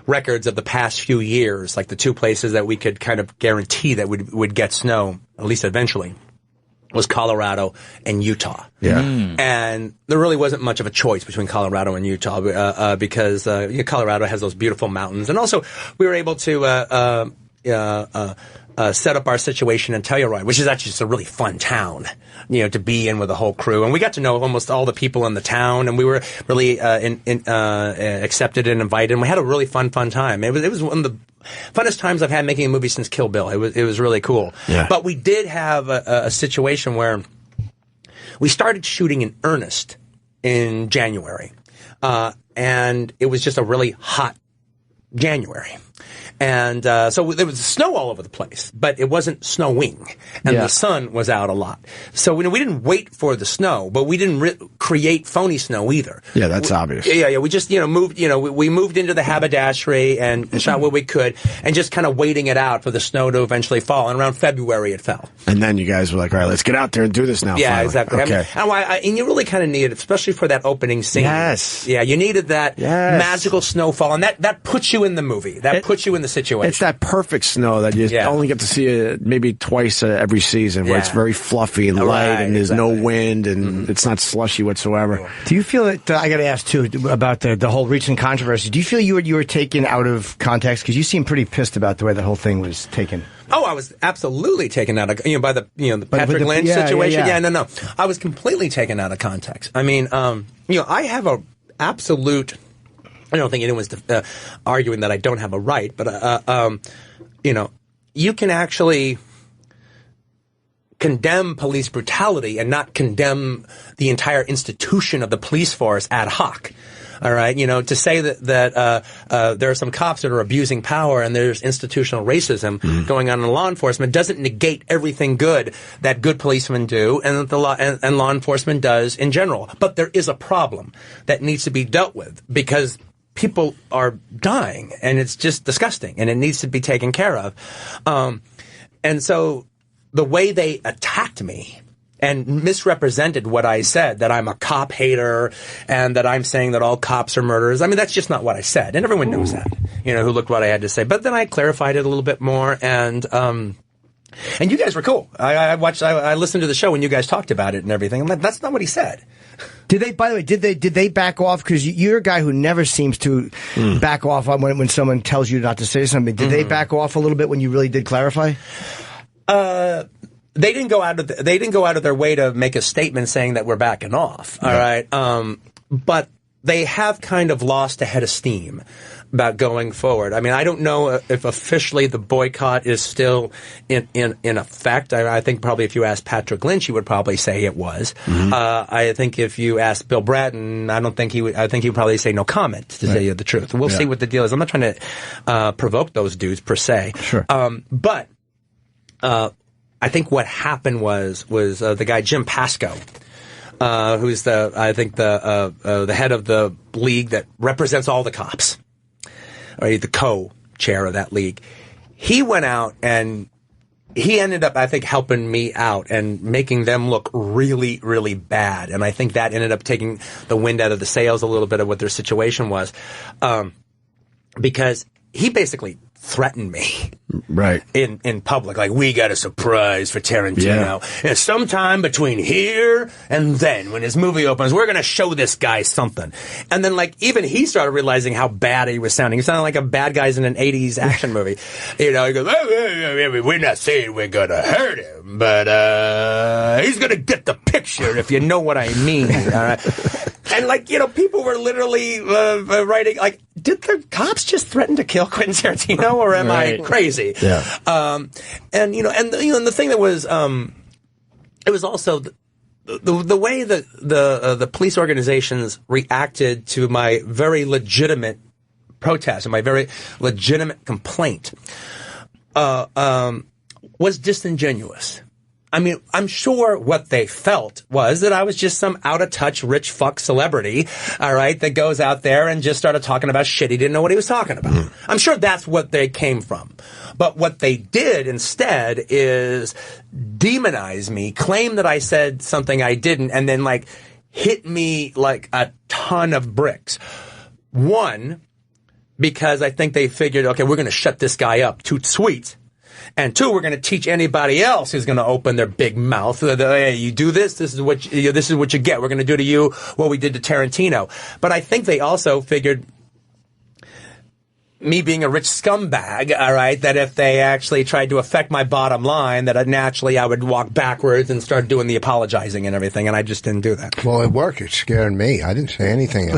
records of the past few years, like the 2 places that we could kind of guarantee that would get snow, at least eventually, was Colorado and Utah. Yeah. And there really wasn't much of a choice between Colorado and Utah because Colorado has those beautiful mountains. And also, we were able to set up our situation in Telluride, which is actually just a really fun town, to be in with the whole crew. And we got to know almost all the people in the town, and we were really accepted and invited. And we had a really fun time. It was one of the funnest times I've had making a movie since Kill Bill. It was really cool. Yeah. But we did have a situation where we started shooting in earnest in January. And it was just a really hot January. And so there was snow all over the place, but it wasn't snowing, and the sun was out a lot. So we didn't wait for the snow, but we didn't create phony snow either. Yeah, that's obvious. Yeah. We just moved. We moved into the haberdashery and shot what we could, and just kind of waiting it out for the snow to eventually fall. And around February, it fell. And then you guys were like, "All right, let's get out there and do this now." Yeah, finally. Exactly. Okay. And you really kind of needed it, especially for that opening scene. Yes. Yeah, you needed that magical snowfall, and that puts you in the movie. That puts you in the situation. It's that perfect snow that you only get to see maybe twice every season, where it's very fluffy and light, and there's no wind, and it's not slushy whatsoever. Do you feel that? I got to ask too about the whole recent controversy. Do you feel you were taken out of context, because you seem pretty pissed about the way the whole thing was taken? Oh, I was absolutely taken out of by the the Patrick Lynch situation. Yeah, no, I was completely taken out of context. I mean, I have a absolute. I don't think anyone's arguing that I don't have a right, but you can actually condemn police brutality and not condemn the entire institution of the police force ad hoc. All right, to say that there are some cops that are abusing power and there's institutional racism going on in law enforcement doesn't negate everything good that good policemen do and that the law enforcement does in general. But there is a problem that needs to be dealt with, because people are dying, and it's just disgusting, and it needs to be taken care of. And so the way they attacked me and misrepresented what I said, that I'm a cop hater and that I'm saying that all cops are murderers. I mean, that's just not what I said, and everyone knows that, who looked what I had to say. But then I clarified it a little bit more, and you guys were cool. I listened to the show when you guys talked about it and everything. I'm like, that's not what he said. Did they? By the way, did they back off? Because you're a guy who never seems to back off when someone tells you not to say something. Did they back off a little bit when you really did clarify? They didn't go out of their way to make a statement saying that we're backing off. All right, but they have kind of lost a head of steam about going forward. I mean, I don't know if officially the boycott is still in effect. I think probably if you asked Patrick Lynch, he would probably say it was. I think if you asked Bill Bratton, I think he would probably say no comment, to tell you the truth. We'll see what the deal is. I'm not trying to provoke those dudes per se. Sure. But I think what happened was the guy Jim Pasco, who's the head of the league that represents all the cops, or the co-chair of that league. He went out and he ended up, I think, helping me out and making them look really, really bad. And I think that ended up taking the wind out of the sails a little bit of what their situation was. Because he basically threatened me. Right. In public. Like, we got a surprise for Tarantino. And sometime between here and then, when his movie opens, we're going to show this guy something. And then, like, even he started realizing how bad he was sounding. He sounded like a bad guy's in an 80s action movie. You know, he goes, we're not saying we're going to hurt him, but he's going to get the picture, if you know what I mean. All right. And, like, you know, people were literally writing, like, did the cops just threaten to kill Quentin Tarantino, or am I crazy? Yeah. And the thing that was, it was also the way that the police organizations reacted to my very legitimate protest and my very legitimate complaint, was disingenuous. I mean, I'm sure what they felt was that I was just some out-of-touch rich fuck celebrity, all right, that goes out there and just started talking about shit he didn't know what he was talking about. I'm sure that's what they came from. But what they did instead is demonize me, claim that I said something I didn't, and then, like, hit me like a ton of bricks. One, because I think they figured, okay, we're going to shut this guy up. Too sweet. And two, we're going to teach anybody else who's going to open their big mouth. Hey, you do this. This is what you get. We're going to do to you what we did to Tarantino. But I think they also figured, me being a rich scumbag, all right, that if they actually tried to affect my bottom line, that naturally I would walk backwards and start doing the apologizing and everything, and I just didn't do that. Well, it worked. It scared me. I didn't say anything.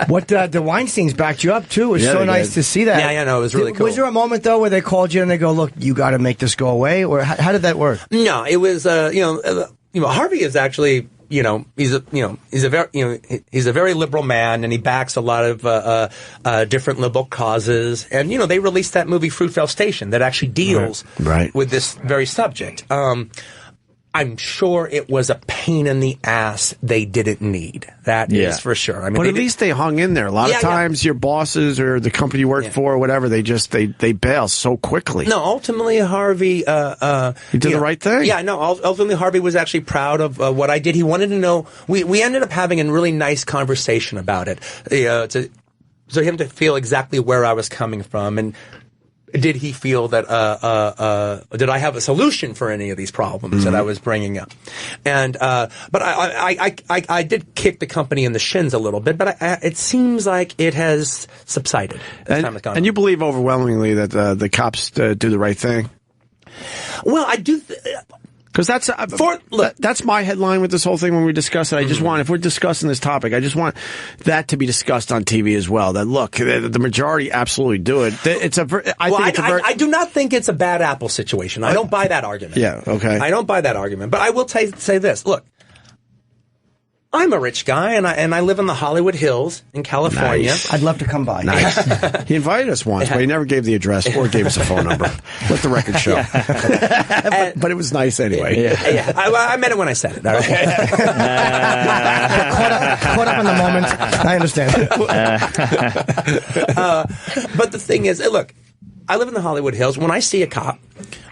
What the Weinsteins backed you up, too. It was so nice to see that. Yeah, no, it was really cool. Was there a moment, though, where they called you and they go, look, you got to make this go away? Or how did that work? No, it was, Harvey is actually... he's a very liberal man, and he backs a lot of different liberal causes. And they released that movie Fruitvale Station that actually deals with this very subject. I'm sure it was a pain in the ass they didn't need. That is for sure. I mean, but at least they hung in there. A lot of times, your bosses or the company you work for, or whatever, they bail so quickly. No, ultimately, Harvey, he did the right thing. Yeah, no, ultimately, Harvey was actually proud of what I did. He wanted to know. We ended up having a really nice conversation about it, so him to feel exactly where I was coming from, and did he feel that did I have a solution for any of these problems that I was bringing up? And but I did kick the company in the shins a little bit, but it seems like it has subsided as time has gone on. And you believe overwhelmingly that the cops do the right thing? Well, I do. Because that's my headline with this whole thing when we discuss it. I just want, if we're discussing this topic, I just want that to be discussed on TV as well. That look, the majority absolutely do it. I do not think it's a bad apple situation. I don't buy that argument. Yeah, okay. I don't buy that argument. But I will say this. Look, I'm a rich guy, and I live in the Hollywood Hills in California. Nice. I'd love to come by. Nice. He invited us once, but he never gave the address or gave us a phone number. Let the record show. But it was nice anyway. Yeah. I meant it when I said it. All right? Caught up in the moment. I understand. But the thing is, look, I live in the Hollywood Hills. When I see a cop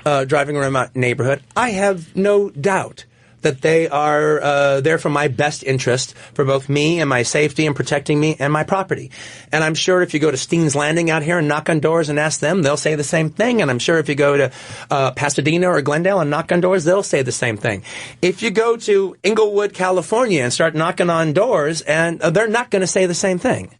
driving around my neighborhood, I have no doubt that they are there for my best interest, for both me and my safety and protecting me and my property. And I'm sure if you go to Steen's Landing out here and knock on doors and ask them, they'll say the same thing. And I'm sure if you go to Pasadena or Glendale and knock on doors, they'll say the same thing. If you go to Inglewood, California and start knocking on doors, and they're not going to say the same thing.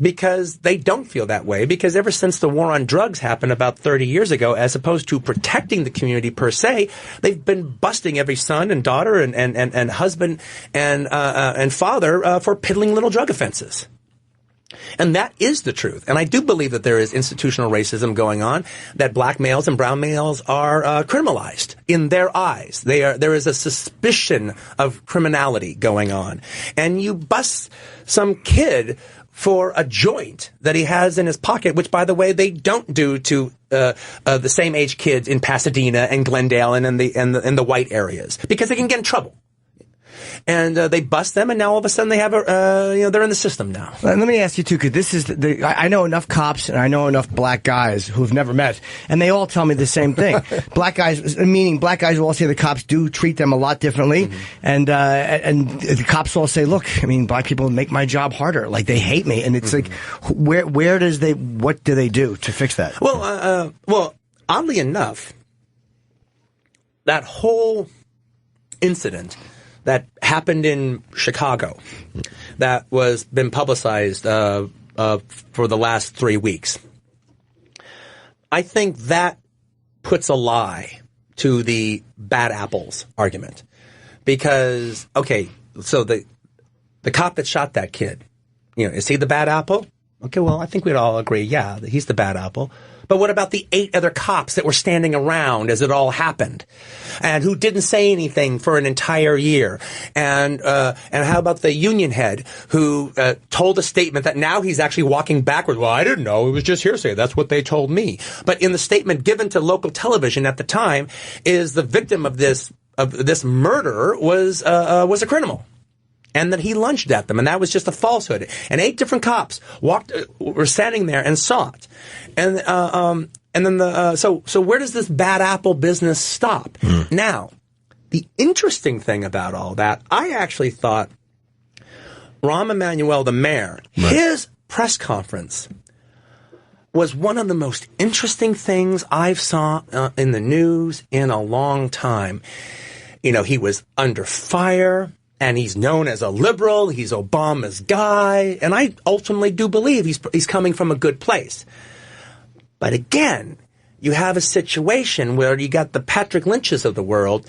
Because they don't feel that way. Because ever since the war on drugs happened about 30 years ago, as opposed to protecting the community per se, they've been busting every son and daughter and husband and father for piddling little drug offenses. And that is the truth. And I do believe that there is institutional racism going on, that black males and brown males are criminalized in their eyes. There is a suspicion of criminality going on. And you bust some kid for a joint that he has in his pocket, which, by the way, they don't do to the same age kids in Pasadena and Glendale and in the white areas, because they can get in trouble. And they bust them, and now all of a sudden they have they're in the system now. Let me ask you too, because this is I know enough cops and I know enough black guys who've never met, and they all tell me the same thing. Black guys will all say the cops do treat them a lot differently, and the cops all say, look, I mean, black people make my job harder. Like, they hate me, and it's like, what do they do to fix that? Well, oddly enough, that whole incident that happened in Chicago, that was been publicized for the last 3 weeks, I think that puts a lie to the bad apples argument. Because, okay, so the cop that shot that kid, is he the bad apple? Okay, well, I think we'd all agree, yeah, that he's the bad apple. But what about the 8 other cops that were standing around as it all happened, and who didn't say anything for an entire year? And how about the union head who told a statement that now he's actually walking backwards? Well, I didn't know. It was just hearsay. That's what they told me. But in the statement given to local television at the time, is the victim of this murder was a criminal, and that he lunged at them, and that was just a falsehood. And 8 different cops were standing there and saw it. And then so where does this bad apple business stop? Now, the interesting thing about all that, I actually thought Rahm Emanuel, the mayor, his press conference was one of the most interesting things I've saw in the news in a long time. He was under fire. And he's known as a liberal. He's Obama's guy. And I ultimately do believe he's coming from a good place. But again, you have a situation where you got the Patrick Lynches of the world.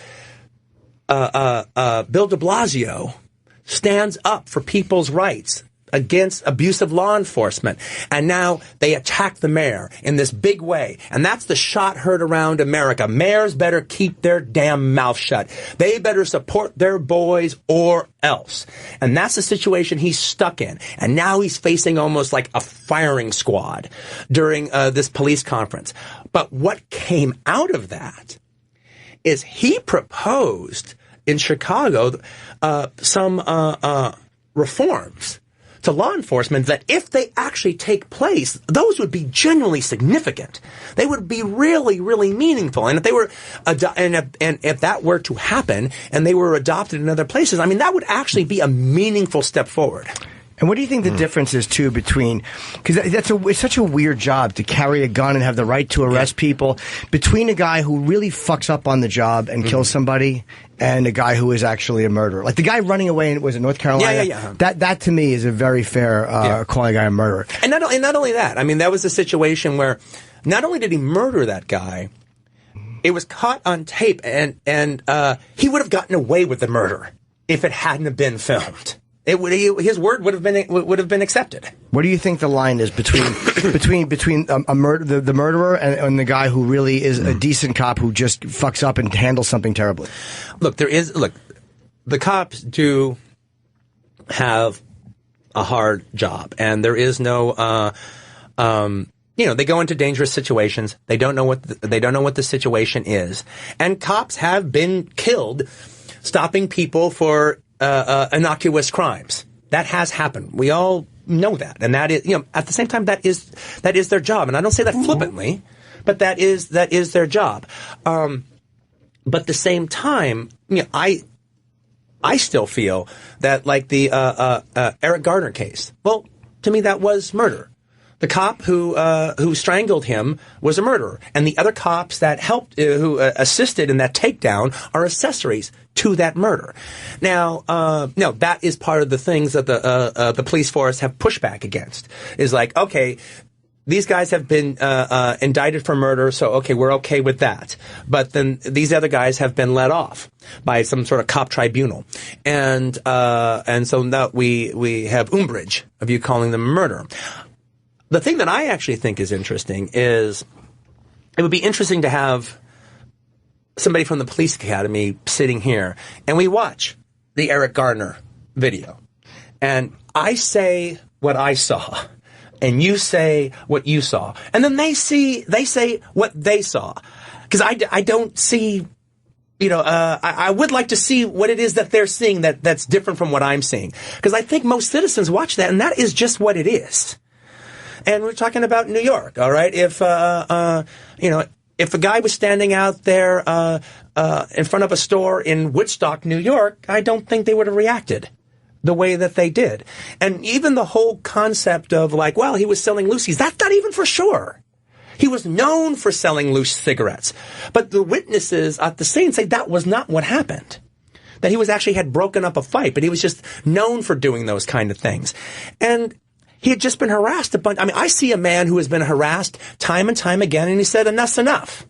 Bill de Blasio stands up for people's rights against abusive law enforcement. And now they attack the mayor in this big way. And that's the shot heard around America. Mayors better keep their damn mouth shut. They better support their boys or else. And that's the situation he's stuck in. And now he's facing almost like a firing squad during this police conference. But what came out of that is he proposed in Chicago some reforms to law enforcement that, if they actually take place, those would be genuinely significant. They would be really, really meaningful. And if they were, and if that were to happen, and they were adopted in other places, I mean, that would actually be a meaningful step forward. And what do you think the difference is, too, between, because it's such a weird job to carry a gun and have the right to arrest people, between a guy who really fucks up on the job and kills somebody and a guy who is actually a murderer. Like the guy running away in, was it North Carolina? Yeah. That to me is a very fair calling a guy a murderer. And not only that, I mean, that was a situation where not only did he murder that guy, it was caught on tape, and he would have gotten away with the murder if it hadn't have been filmed. His word would have been accepted. What do you think the line is between the murderer and the guy who really is a decent cop who just fucks up and handles something terribly? Look, the cops do have a hard job, and there is no they go into dangerous situations. They don't know what the situation is, and cops have been killed stopping people for innocuous crimes. That has happened. We all know that, and that is, at the same time, that is their job. And I don't say that flippantly, but that is their job. But at the same time, I still feel that, like the Eric Garner case. Well, to me, that was murder. The cop who strangled him was a murderer, and the other cops that helped, who assisted in that takedown, are accessories to that murder. Now, that is part of the things that the police force have pushed back against. Is like, okay, these guys have been indicted for murder, so okay, we're okay with that. But then these other guys have been let off by some sort of cop tribunal, and so now we have umbrage of you calling them murder. The thing that I actually think is interesting is it would be interesting to have somebody from the police academy sitting here, and we watch the Eric Garner video, and I say what I saw, and you say what you saw, and then they say what they saw, because I don't see I would like to see what it is that they're seeing that's different from what I'm seeing. Because I think most citizens watch that, and that is just what it is. And we're talking about New York, all right? If a guy was standing out there in front of a store in Woodstock, New York, I don't think they would have reacted the way that they did. And even the whole concept of like, well, he was selling loosies, that's not even for sure. He was known for selling loose cigarettes. But the witnesses at the scene say that was not what happened. That he had broken up a fight, but he was just known for doing those kind of things. And he had just been harassed a bunch. I mean, I see a man who has been harassed time and time again, and he said, enough's enough.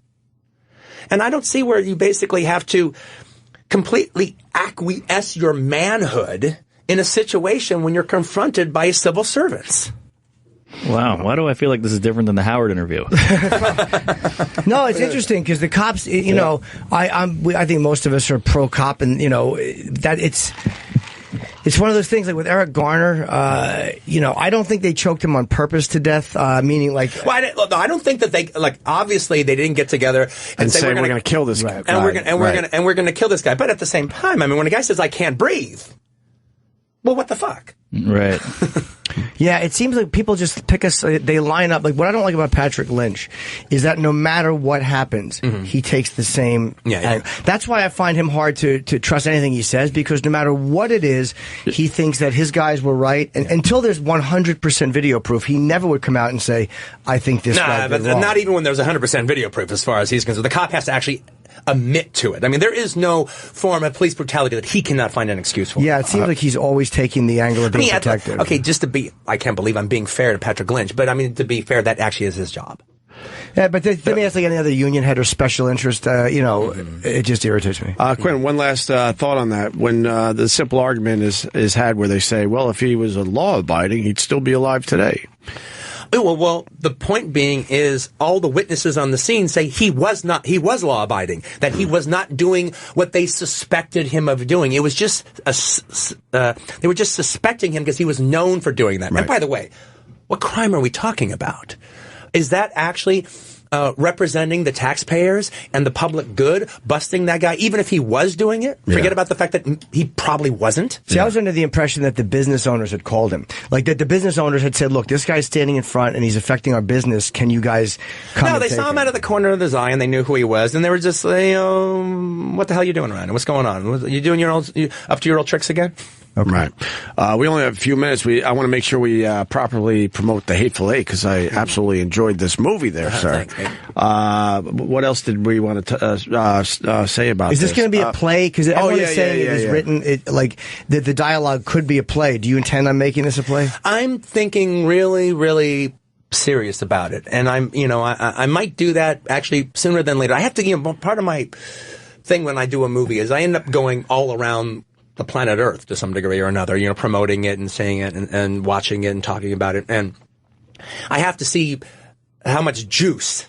And I don't see where you basically have to completely acquiesce your manhood in a situation when you're confronted by civil servants. Wow, why do I feel like this is different than the Howard interview? No, it's interesting because the cops, I think most of us are pro-cop, and, that it's one of those things like with Eric Garner, I don't think they choked him on purpose to death, meaning like... Well, I don't think that they, like, obviously they didn't get together and say we're going to kill this guy. And we're going to kill this guy. But at the same time, I mean, when a guy says, I can't breathe, well, what the fuck? Right. Yeah, it seems like people just pick us, they line up. Like, what I don't like about Patrick Lynch is that no matter what happens, he takes the same... Yeah. That's why I find him hard to trust anything he says, because no matter what it is, he thinks that his guys were right. And until there's 100% video proof, he never would come out and say, I think this guy did wrong. Not even when there's 100% video proof, as far as he's concerned. The cop has to actually admit to it. I mean, there is no form of police brutality that he cannot find an excuse for. Yeah, it seems like he's always taking the angle of being protected. Okay, just to be... I can't believe I'm being fair to Patrick Lynch, but I mean, to be fair, that actually is his job. Yeah, but to me, it's like any other union head or special interest, it just irritates me. Quentin, one last thought on that. When the simple argument is had where they say, well, if he was a law-abiding, he'd still be alive today. Well, the point being is all the witnesses on the scene say he was law-abiding, that he was not doing what they suspected him of doing. It was just, they were just suspecting him because he was known for doing that. Right. And by the way, what crime are we talking about? Is that actually representing the taxpayers and the public good, busting that guy, even if he was doing it? Forget about the fact that he probably wasn't. See, I was under the impression that the business owners had called him. Like, that the business owners had said, look, this guy's standing in front and he's affecting our business. Can you guys come? No, they saw him out of the corner of his eye and they knew who he was. And they were just, what the hell are you doing around here? What's going on? You doing up to your old tricks again? Okay. Right. We only have a few minutes. I want to make sure we properly promote the Hateful Eight, because I absolutely enjoyed this movie there, sir. What else did we want to say about this? Is this going to be a play? Because everyone is saying it is written, the dialogue could be a play. Do you intend on making this a play? I'm thinking really, really serious about it. And I might do that actually sooner than later. I have to, part of my thing when I do a movie is I end up going all around the planet Earth to some degree or another, promoting it and saying it and watching it and talking about it. And I have to see how much juice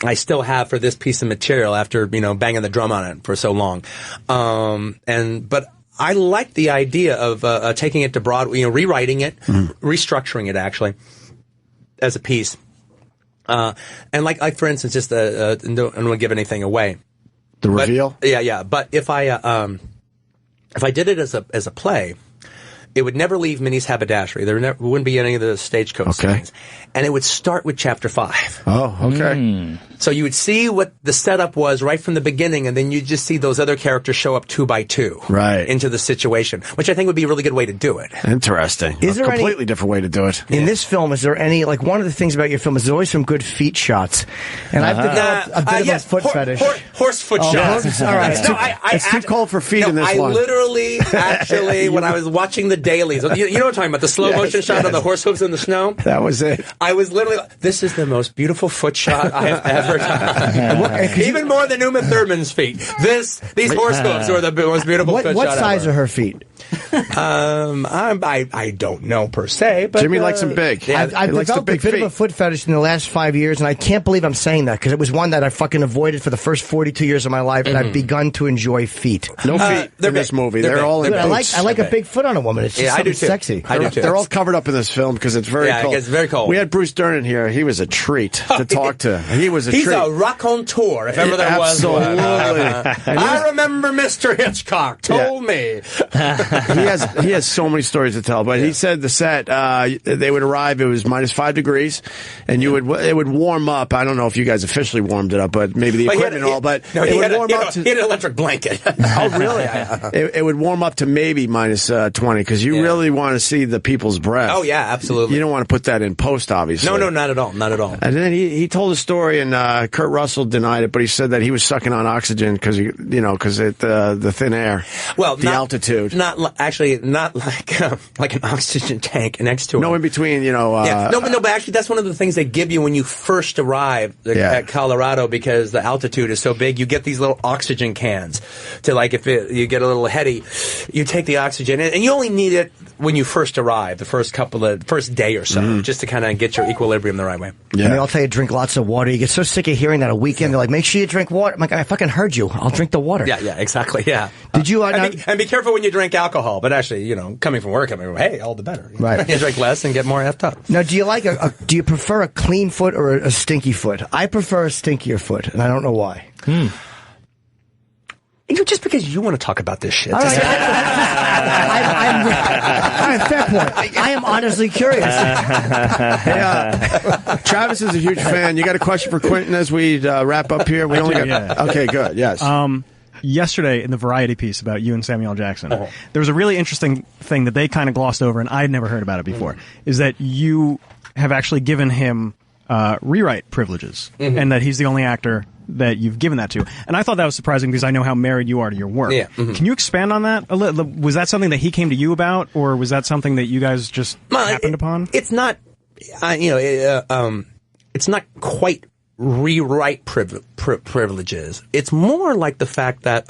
I still have for this piece of material after, banging the drum on it for so long. But I like the idea of taking it to Broadway, rewriting it, restructuring it actually as a piece. And like for instance, just I don't want to give anything away. The reveal? Yeah. But if I did it as a play, it would never leave Minnie's haberdashery. There wouldn't be any of the stagecoach scenes. And it would start with chapter 5. Oh, okay. So you would see what the setup was right from the beginning, and then you'd just see those other characters show up 2 by 2 into the situation, which I think would be a really good way to do it. Interesting. Is there a completely different way to do it? In this film, is there any, one of the things about your film is there's always some good feet shots. And I've developed a bit of a foot fetish. Horse foot shots. All right. It's too cold for feet in this one. I literally, actually, when I was watching the dailies, you know what I'm talking about, the slow motion shot of the horse hooves in the snow? That was it. I was literally, this is the most beautiful foot shot I have ever done. Even more than Uma Thurman's feet. These horse hooves are the most beautiful foot shot What size ever. are her feet? I don't know per se, but Jimmy likes them big. Yeah, I've developed a bit of a foot fetish in the last 5 years, and I can't believe I'm saying that because it was one that I fucking avoided for the first 42 years of my life, and I've begun to enjoy feet. No feet in this movie. They're all in boots. I like a big foot on a woman. It's just something sexy. I do too. They're all covered up in this film because it's very cold. Yeah, it's very cold. We had Bruce Dern in here. He was a treat to talk to. He was a treat. He's a raconteur, if ever there was one. Absolutely. I remember Mr. Hitchcock told me. He has so many stories to tell, but he said the set, they would arrive, it was -5 degrees, and it would warm up. I don't know if you guys officially warmed it up, but maybe the equipment and all, but it would warm up to... He had an electric blanket. Oh, really? It would warm up to maybe -20, because you really want to see the people's breath. Oh, yeah, absolutely. You don't want to put that in post, obviously. No, not at all. Not at all. And then he told a story, and Kurt Russell denied it, but he said that he was sucking on oxygen because the thin air, the altitude. Not like an oxygen tank next to him. No, in between, but actually, that's one of the things they give you when you first arrive at Colorado, because the altitude is so big. You get these little oxygen cans to, like, if you get a little heady, you take the oxygen, and you only need it when you first arrive, the first day or so, just to kind of get your equilibrium the right way. Yeah. And they all tell you to drink lots of water. You get so sick of hearing that a weekend. They're like, make sure you drink water. I'm like, I fucking heard you. I'll drink the water. Yeah, exactly. Yeah. Did you? And be careful when you drink alcohol. But actually, coming from work, hey, all the better. Right. You drink less and get more effed up. Now, do you like do you prefer a clean foot or a stinky foot? I prefer a stinkier foot, and I don't know why. Just because you want to talk about this shit. All right, fair point. I am honestly curious. Travis is a huge fan. You got a question for Quentin as we wrap up here? Okay, good. Yes. Yesterday in the Variety piece about you and Samuel L. Jackson, there was a really interesting thing that they kind of glossed over, and I'd never heard about it before, is that you have actually given him rewrite privileges, and that he's the only actor that you've given that to. And I thought that was surprising because I know how married you are to your work. Yeah. Can you expand on that a little? Was that something that he came to you about, or was that something that you guys just happened upon? It's not, it's not quite rewrite privileges. It's more like the fact that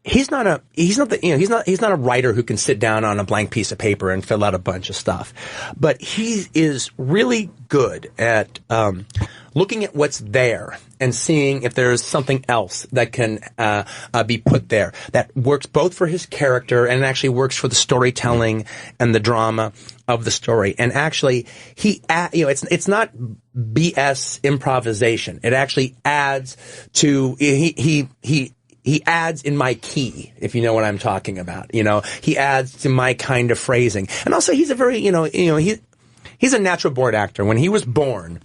he's not a writer who can sit down on a blank piece of paper and fill out a bunch of stuff, but he is really good at looking at what's there and seeing if there's something else that can be put there that works both for his character and actually works for the storytelling and the drama of the story. And actually, it's not BS improvisation. It actually adds to he adds in my key, if you know what I'm talking about. He adds to my kind of phrasing. And also, he's a very, he's a natural born actor. When he was born,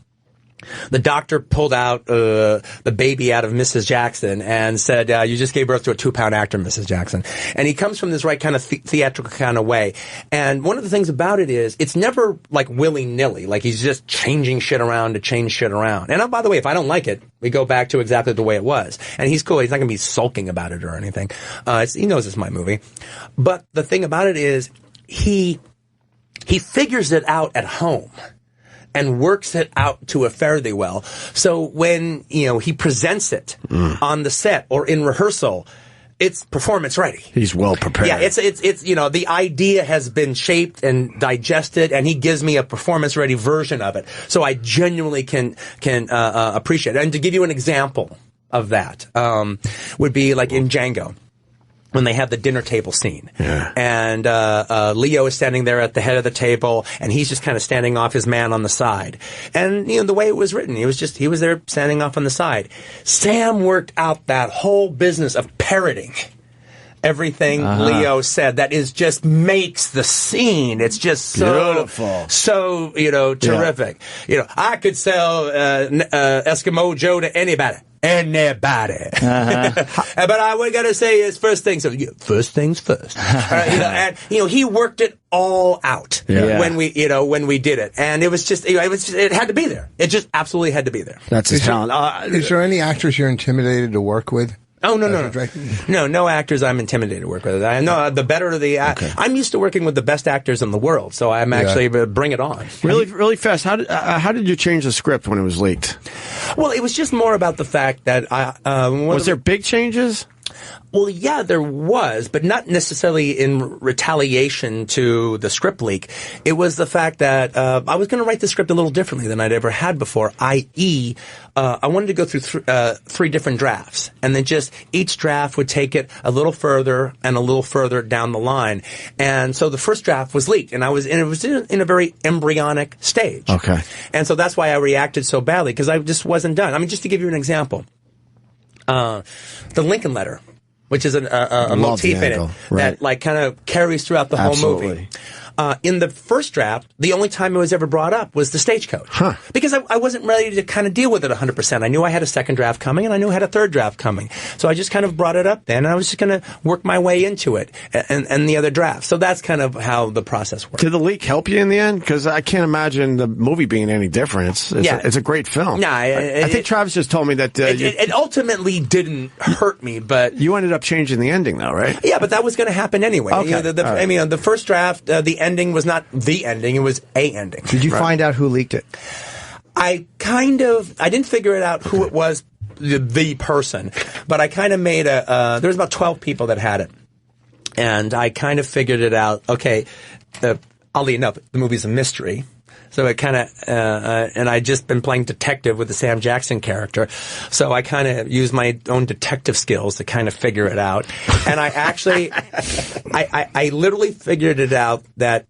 the doctor pulled out the baby out of Mrs. Jackson and said, you just gave birth to a 2-pound actor, Mrs. Jackson. And he comes from this right kind of theatrical kind of way. And one of the things about it is, it's never like willy-nilly, like he's just changing shit around to change shit around. And by the way, if I don't like it, we go back to exactly the way it was. And he's cool. He's not going to be sulking about it or anything. He knows it's my movie. But the thing about it is, he figures it out at home and works it out to a fairly well. So when, he presents it on the set or in rehearsal, it's performance ready. He's well prepared. Yeah, it's the idea has been shaped and digested, and he gives me a performance ready version of it. So I genuinely can appreciate it. And to give you an example of that, would be like in Django, when they have the dinner table scene. Yeah. And Leo is standing there at the head of the table, and he's just kind of standing off his man on the side. And, the way it was written, he was there standing off on the side. Sam worked out that whole business of parroting everything Leo said. That just makes the scene. It's just so beautiful. So, terrific. Yeah. I could sell Eskimo Joe to anybody. But I what I gotta say is first things first. And he worked it all out when we did it, and it was just it had to be there. It just absolutely had to be there. That's his talent. Is there any actors you're intimidated to work with? Oh, no actors I'm intimidated to work with. I know the better the I'm used to working with the best actors in the world, so I'm actually bring it on. Really fast. How did you change the script when it was leaked? Well, it was just more about the fact that was there big changes? Well, yeah, there was, but not necessarily in retaliation to the script leak. It was the fact that I was going to write the script a little differently than I'd ever had before, i.e., I wanted to go through three different drafts, and then just each draft would take it a little further and a little further down the line. And so the first draft was leaked, and it was in a very embryonic stage. Okay. And so that's why I reacted so badly, because I just wasn't done. I mean, just to give you an example, the Lincoln letter, which is a motif in it that like kind of carries throughout the whole movie. In the first draft, the only time it was ever brought up was the stagecoach. Because I wasn't ready to kind of deal with it 100%. I knew I had a second draft coming, and I knew I had a third draft coming. So I just kind of brought it up then, and I was just going to work my way into it and the other draft. So that's kind of how the process worked. Did the leak help you in the end? Because I can't imagine the movie being any different. It's a great film. Nah, I think Travis just told me that... it ultimately didn't hurt me, but... You ended up changing the ending, though, right? Yeah, but that was going to happen anyway. Okay. I mean, the first draft, the ending was not the ending, it was a ending. Did you find out who leaked it? I didn't figure it out who it was, the person, but I kind of made there was about 12 people that had it. And I kind of figured it out. Okay, oddly enough, the movie's a mystery. So it kind of, and I'd just been playing detective with the Sam Jackson character. So I kind of used my own detective skills to kind of figure it out. And I actually, I literally figured it out that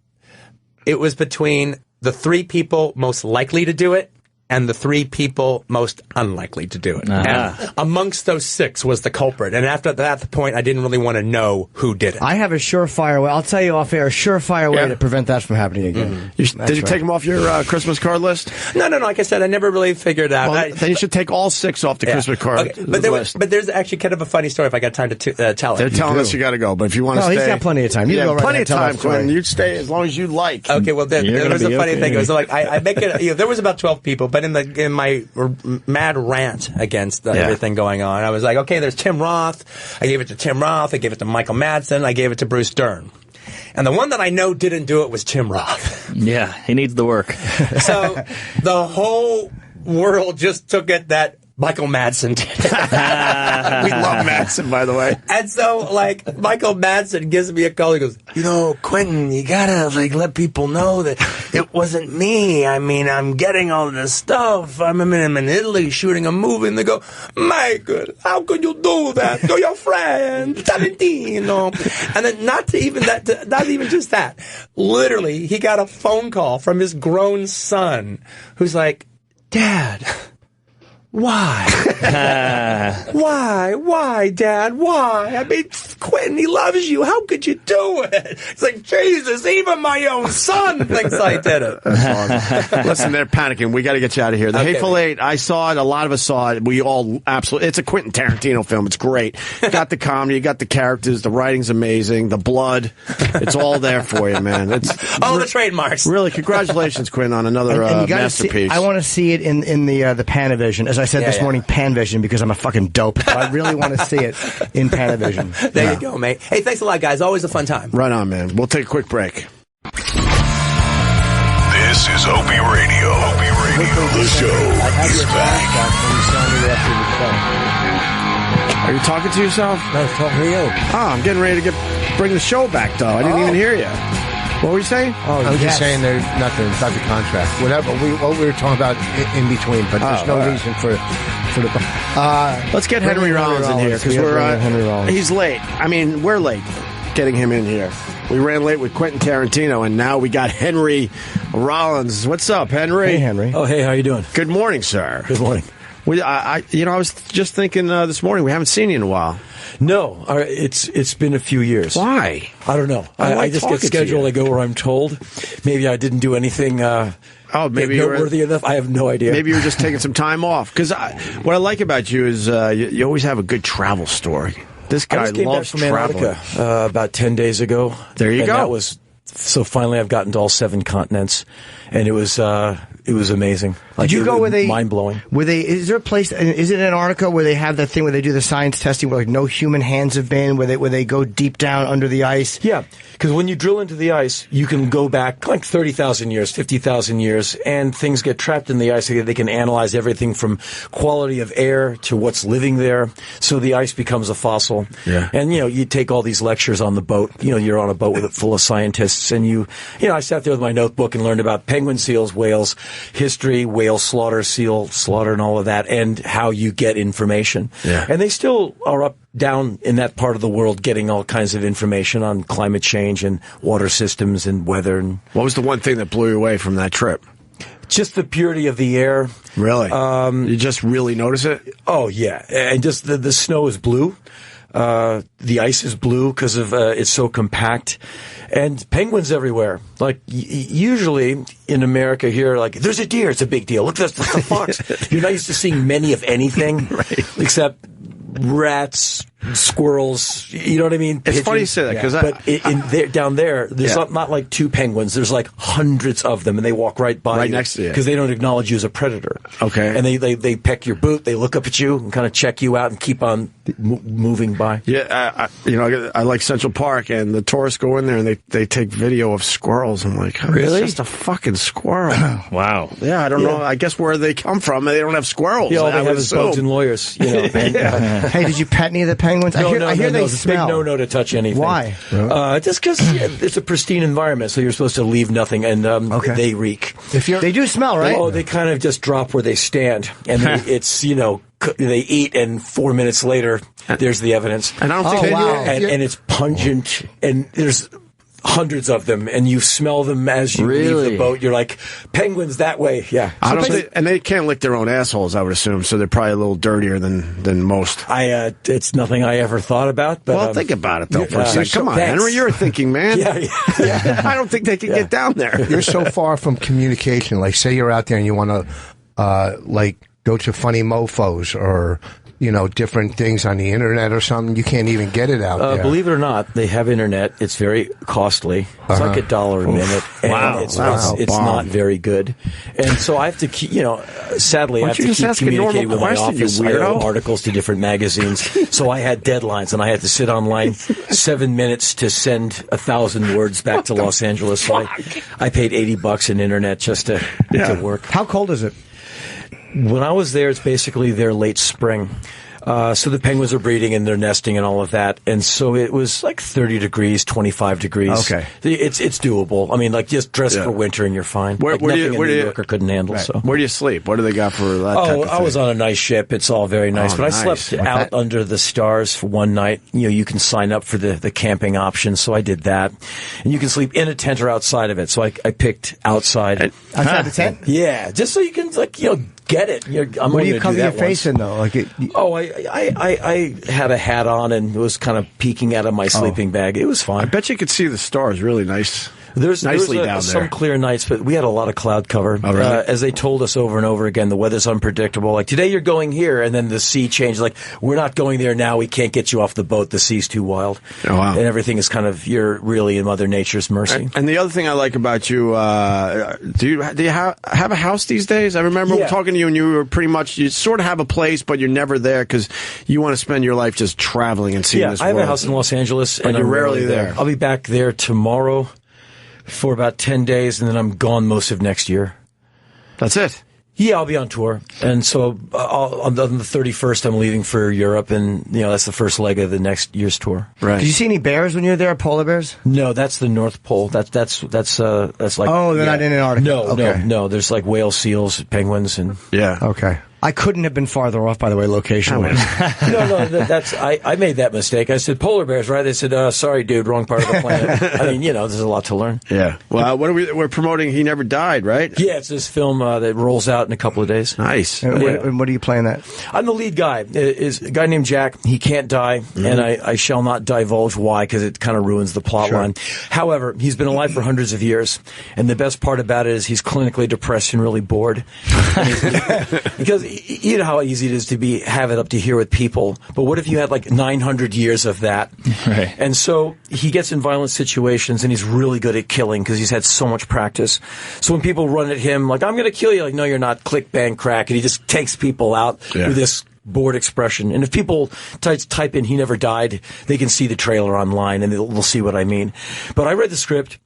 it was between the three people most likely to do it and the three people most unlikely to do it. And amongst those six was the culprit. And after that point, I didn't really want to know who did it. I have a surefire way. I'll tell you off air, a surefire way to prevent that from happening again. Did you take them off your Christmas card list? No. Like I said, I never really figured out. Well, then you should take all six off the Christmas card list. But there's actually kind of a funny story if I got time to tell it. They're telling us you got to go, but if you want to stay... he's got plenty of time. You go right plenty of time, Quentin. You stay as long as you like. Okay, well, there was a funny thing. It was like, I make it... there was about 12 people, but in my mad rant against everything going on, I was like, okay, there's Tim Roth. I gave it to Tim Roth. I gave it to Michael Madsen. I gave it to Bruce Dern. And the one that I know didn't do it was Tim Roth. Yeah, he needs the work. So the whole world just took it that Michael Madsen did it. We love Madsen, by the way. And so, like, Michael Madsen gives me a call. He goes, Quentin, you gotta, let people know that it wasn't me. I mean, I'm getting all this stuff. I'm in Italy shooting a movie. And they go, Michael, how could you do that to your friend, Tarantino? And then not even just that. Literally, he got a phone call from his grown son who's like, Dad... Why? Why, Dad? Why? I mean, Quentin, he loves you. How could you do it? It's like, Jesus, even my own son thinks I did it. Listen, they're panicking. We got to get you out of here. The Hateful Eight, I saw it. A lot of us saw it. We all absolutely... It's a Quentin Tarantino film. It's great. You got the comedy. You got the characters. The writing's amazing. The blood. It's all there for you, man. It's all the trademarks. Really, congratulations, Quentin, on another masterpiece. I want to see it in the Panavision. As I said this morning, Panvision, because I'm a fucking dope. But I really want to see it in Panavision. There you go, mate. Hey, thanks a lot, guys. Always a fun time. Right on, man. We'll take a quick break. This is Opie Radio. Opie Radio. The show is back. Are you talking to yourself? No, I was talking to you. Oh, I'm getting ready to bring the show back, though. I didn't even hear you. What were you saying? I was just saying there's nothing about the contract. Whatever what we were talking about in between, but there's no reason for the. Let's get Henry Rollins in here because he's late. I mean, we're late getting him in here. We ran late with Quentin Tarantino, and now we got Henry Rollins. What's up, Henry? Hey, Henry. Oh, hey, how you doing? Good morning, sir. Good morning. I was just thinking this morning, we haven't seen you in a while. No, it's been a few years. Why? I don't know. I just get scheduled. I go where I'm told. Maybe I didn't do anything maybe noteworthy enough. I have no idea. Maybe you were just taking some time off. Because what I like about you is you always have a good travel story. This guy loves traveling. I just came back from Antarctica about 10 days ago. There you go. So finally I've gotten to all 7 continents. And it was it was amazing. Like, Did you go where they mind blowing? Is there a place? Is it in Antarctica where they have that thing where they do the science testing where like no human hands have been, where they go deep down under the ice? Yeah, because when you drill into the ice, you can go back like 30,000 years, 50,000 years, and things get trapped in the ice. They can analyze everything from quality of air to what's living there. So the ice becomes a fossil. Yeah. And you take all these lectures on the boat. You're on a boat full of scientists, and I sat there with my notebook and learned about penguin, seals, whales, history, whale slaughter, seal slaughter, and all of that, and how you get information. Yeah. And they still are down in that part of the world getting all kinds of information on climate change and water systems and weather. And what was the one thing that blew you away from that trip? Just the purity of the air. Really? You just really notice it? Oh, yeah. And just the snow is blue. The ice is blue because of it's so compact. And penguins everywhere. Like, usually in America here, like, there's a deer, it's a big deal. Look, that's the fox. You're not used to seeing many of anything, right, except rats, squirrels, you know what I mean? It's funny you say that, because down there, there's not like two penguins. There's like hundreds of them, and they walk right by you next to you because they don't acknowledge you as a predator. Okay. And they peck your boot, they look up at you and kind of check you out and keep on moving by. Yeah, I like Central Park, and the tourists go in there and they take video of squirrels. I'm like, really? It's just a fucking squirrel. Wow. Yeah, I don't know. I guess where they come from, they don't have squirrels. Yeah, all they have is bugs and lawyers. Hey, did you pet any of the penguins? I hear they smell. Big no to touch anything. Why? Just because it's a pristine environment, so you're supposed to leave nothing, and they reek. They do smell, right? They kind of just drop where they stand, and it's they eat, and 4 minutes later, there's the evidence. And I don't think and it's pungent, and there's hundreds of them, and you smell them as you leave the boat. You're like, penguins that way. Yeah. And they can't lick their own assholes, I would assume, so they're probably a little dirtier than most. It's nothing I ever thought about. But, well, think about it, though, for a second. Come on, Henry, you're a thinking man. Yeah. I don't think they can get down there. You're so far from communication. Like, say you're out there and you want to, go to Funny Mofos or different things on the internet or something. You can't even get it out there. Believe it or not, they have internet. It's very costly. It's like $1 a minute. And it's not very good. And so I have to keep, sadly, I have to keep communicating with my office. I write articles to different magazines. So I had deadlines, and I had to sit online 7 minutes to send 1,000 words back to Los Angeles. So I paid $80 in internet just to work. How cold is it? When I was there, it's basically their late spring. So the penguins are breeding and they're nesting and all of that. And so it was like 30 degrees, 25 degrees. Okay. It's doable. I mean, like, just dress for winter and you're fine. Nothing a New Yorker couldn't handle. Right. So where do you sleep? What do they got for that type of thing? I was on a nice ship. It's all very nice. But I slept out under the stars for one night. You can sign up for the camping option. So I did that. And you can sleep in a tent or outside of it. So I picked outside. Outside the tent? Yeah. Just so you can, get it. What do you cover your face in, though? I had a hat on and was kind of peeking out of my sleeping bag. It was fine. I bet you could see the stars really nice. There's nicely down there. Some clear nights, but we had a lot of cloud cover. Oh, really? As they told us over and over again, the weather's unpredictable. Like, today you're going here, and then the sea changed. Like, we're not going there now. We can't get you off the boat. The sea's too wild. Oh, wow. And everything is you're really in Mother Nature's mercy. And the other thing I like about you, do you have a house these days? I remember talking to you, and you sort of have a place, but you're never there because you want to spend your life just traveling and seeing this world. I have a house in Los Angeles, and you're rarely there. I'll be back there tomorrow for about 10 days, and then I'm gone most of next year. That's it? Yeah, I'll be on tour. And so on the 31st, I'm leaving for Europe, and that's the first leg of the next year's tour. Right. Did you see any bears when you were there, polar bears? No, that's the North Pole. That's like... Oh, they're not in Antarctica? No. There's like whale, seals, penguins, and... Yeah. Okay. I couldn't have been farther off, by the way, location-wise. No, I made that mistake. I said, polar bears, right? They said, sorry, dude, wrong part of the planet. I mean, there's a lot to learn. Yeah. Well, we're promoting He Never Died, right? Yeah, it's this film that rolls out in a couple of days. Nice. And what are you playing that? I'm the lead guy. Is a guy named Jack. He can't die, and I shall not divulge why, because it kind of ruins the plot line. However, he's been alive for hundreds of years, and the best part about it is he's clinically depressed and really bored. Because you know how easy it is to have it up to here with people, but what if you had like 900 years of that? Right. And so he gets in violent situations, and he's really good at killing because he's had so much practice. So when people run at him like, I'm going to kill you, like, no, you're not, click, bang, crack, and he just takes people out with this bored expression. And if people type in "he never died," they can see the trailer online, and they'll see what I mean. But I read the script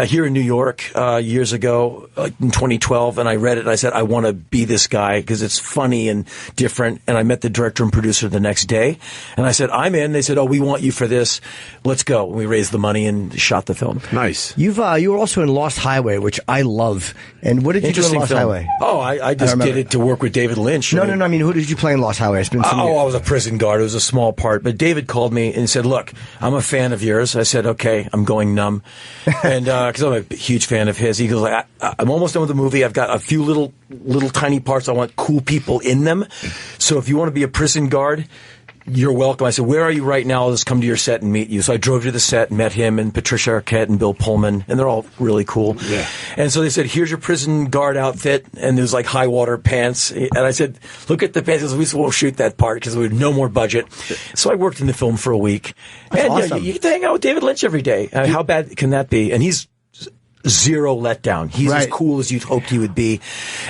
here in New York years ago, like in 2012, and I read it and I said, I want to be this guy because it's funny and different. And I met the director and producer the next day, and I said, I'm in. They said, oh, we want you for this. Let's go. And we raised the money and shot the film. Nice. You were also in Lost Highway, which I love. And what did you do in Lost Highway? Oh, I just did it to work with David Lynch. No. I mean, who did you play in Lost Highway? It's been some years. I was a prison guard. It was a small part. But David called me and said, look, I'm a fan of yours. I said, okay, I'm going numb. And because I'm a huge fan of his, he goes, like, I'm almost done with the movie. I've got a few little tiny parts. I want cool people in them. So if you want to be a prison guard, you're welcome. I said, where are you right now? I'll just come to your set and meet you. So I drove to the set, met him and Patricia Arquette and Bill Pullman, and they're all really cool. Yeah. And so they said, here's your prison guard outfit, and there's like high water pants. And I said, look at the pants. He goes, we won't shoot that part because we had no more budget. So I worked in the film for a week. That's and awesome. You get to hang out with David Lynch every day. How bad can that be? And he's zero letdown. He's as cool as you'd hoped he would be.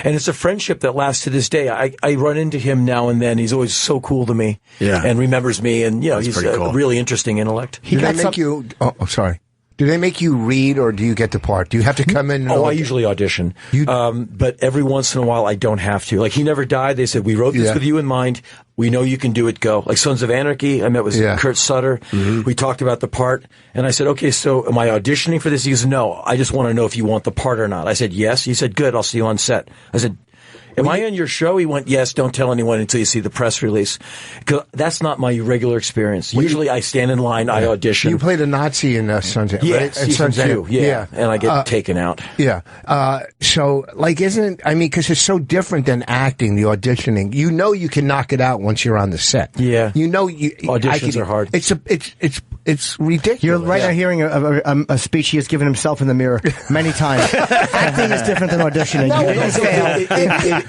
And it's a friendship that lasts to this day. I run into him now and then. He's always so cool to me. Yeah. And remembers me. And, you know, he's a really interesting intellect. Do they make you... Oh, sorry. Do they make you read, or do you get the part? Do you have to come in? I usually audition. But every once in a while, I don't have to. Like, He Never Died, they said, we wrote this with you in mind. We know you can do it. Go. Like Sons of Anarchy, I met with Kurt Sutter. Mm-hmm. We talked about the part. And I said, okay, so am I auditioning for this? He goes, no, I just want to know if you want the part or not. I said, yes. He said, good, I'll see you on set. I said, am I on your show? He went, yes, don't tell anyone until you see the press release. 'Cause that's not my regular experience. Usually I stand in line, I audition. You played a Nazi in Sons of Anarchy. Yeah, Sons of Anarchy. Yeah, and I get taken out. Yeah. So, like, because it's so different than acting, the auditioning. You know you can knock it out once you're on the set. Yeah. You know auditions are hard. It's ridiculous. You're right now hearing a speech he has given himself in the mirror many times. Acting is different than auditioning.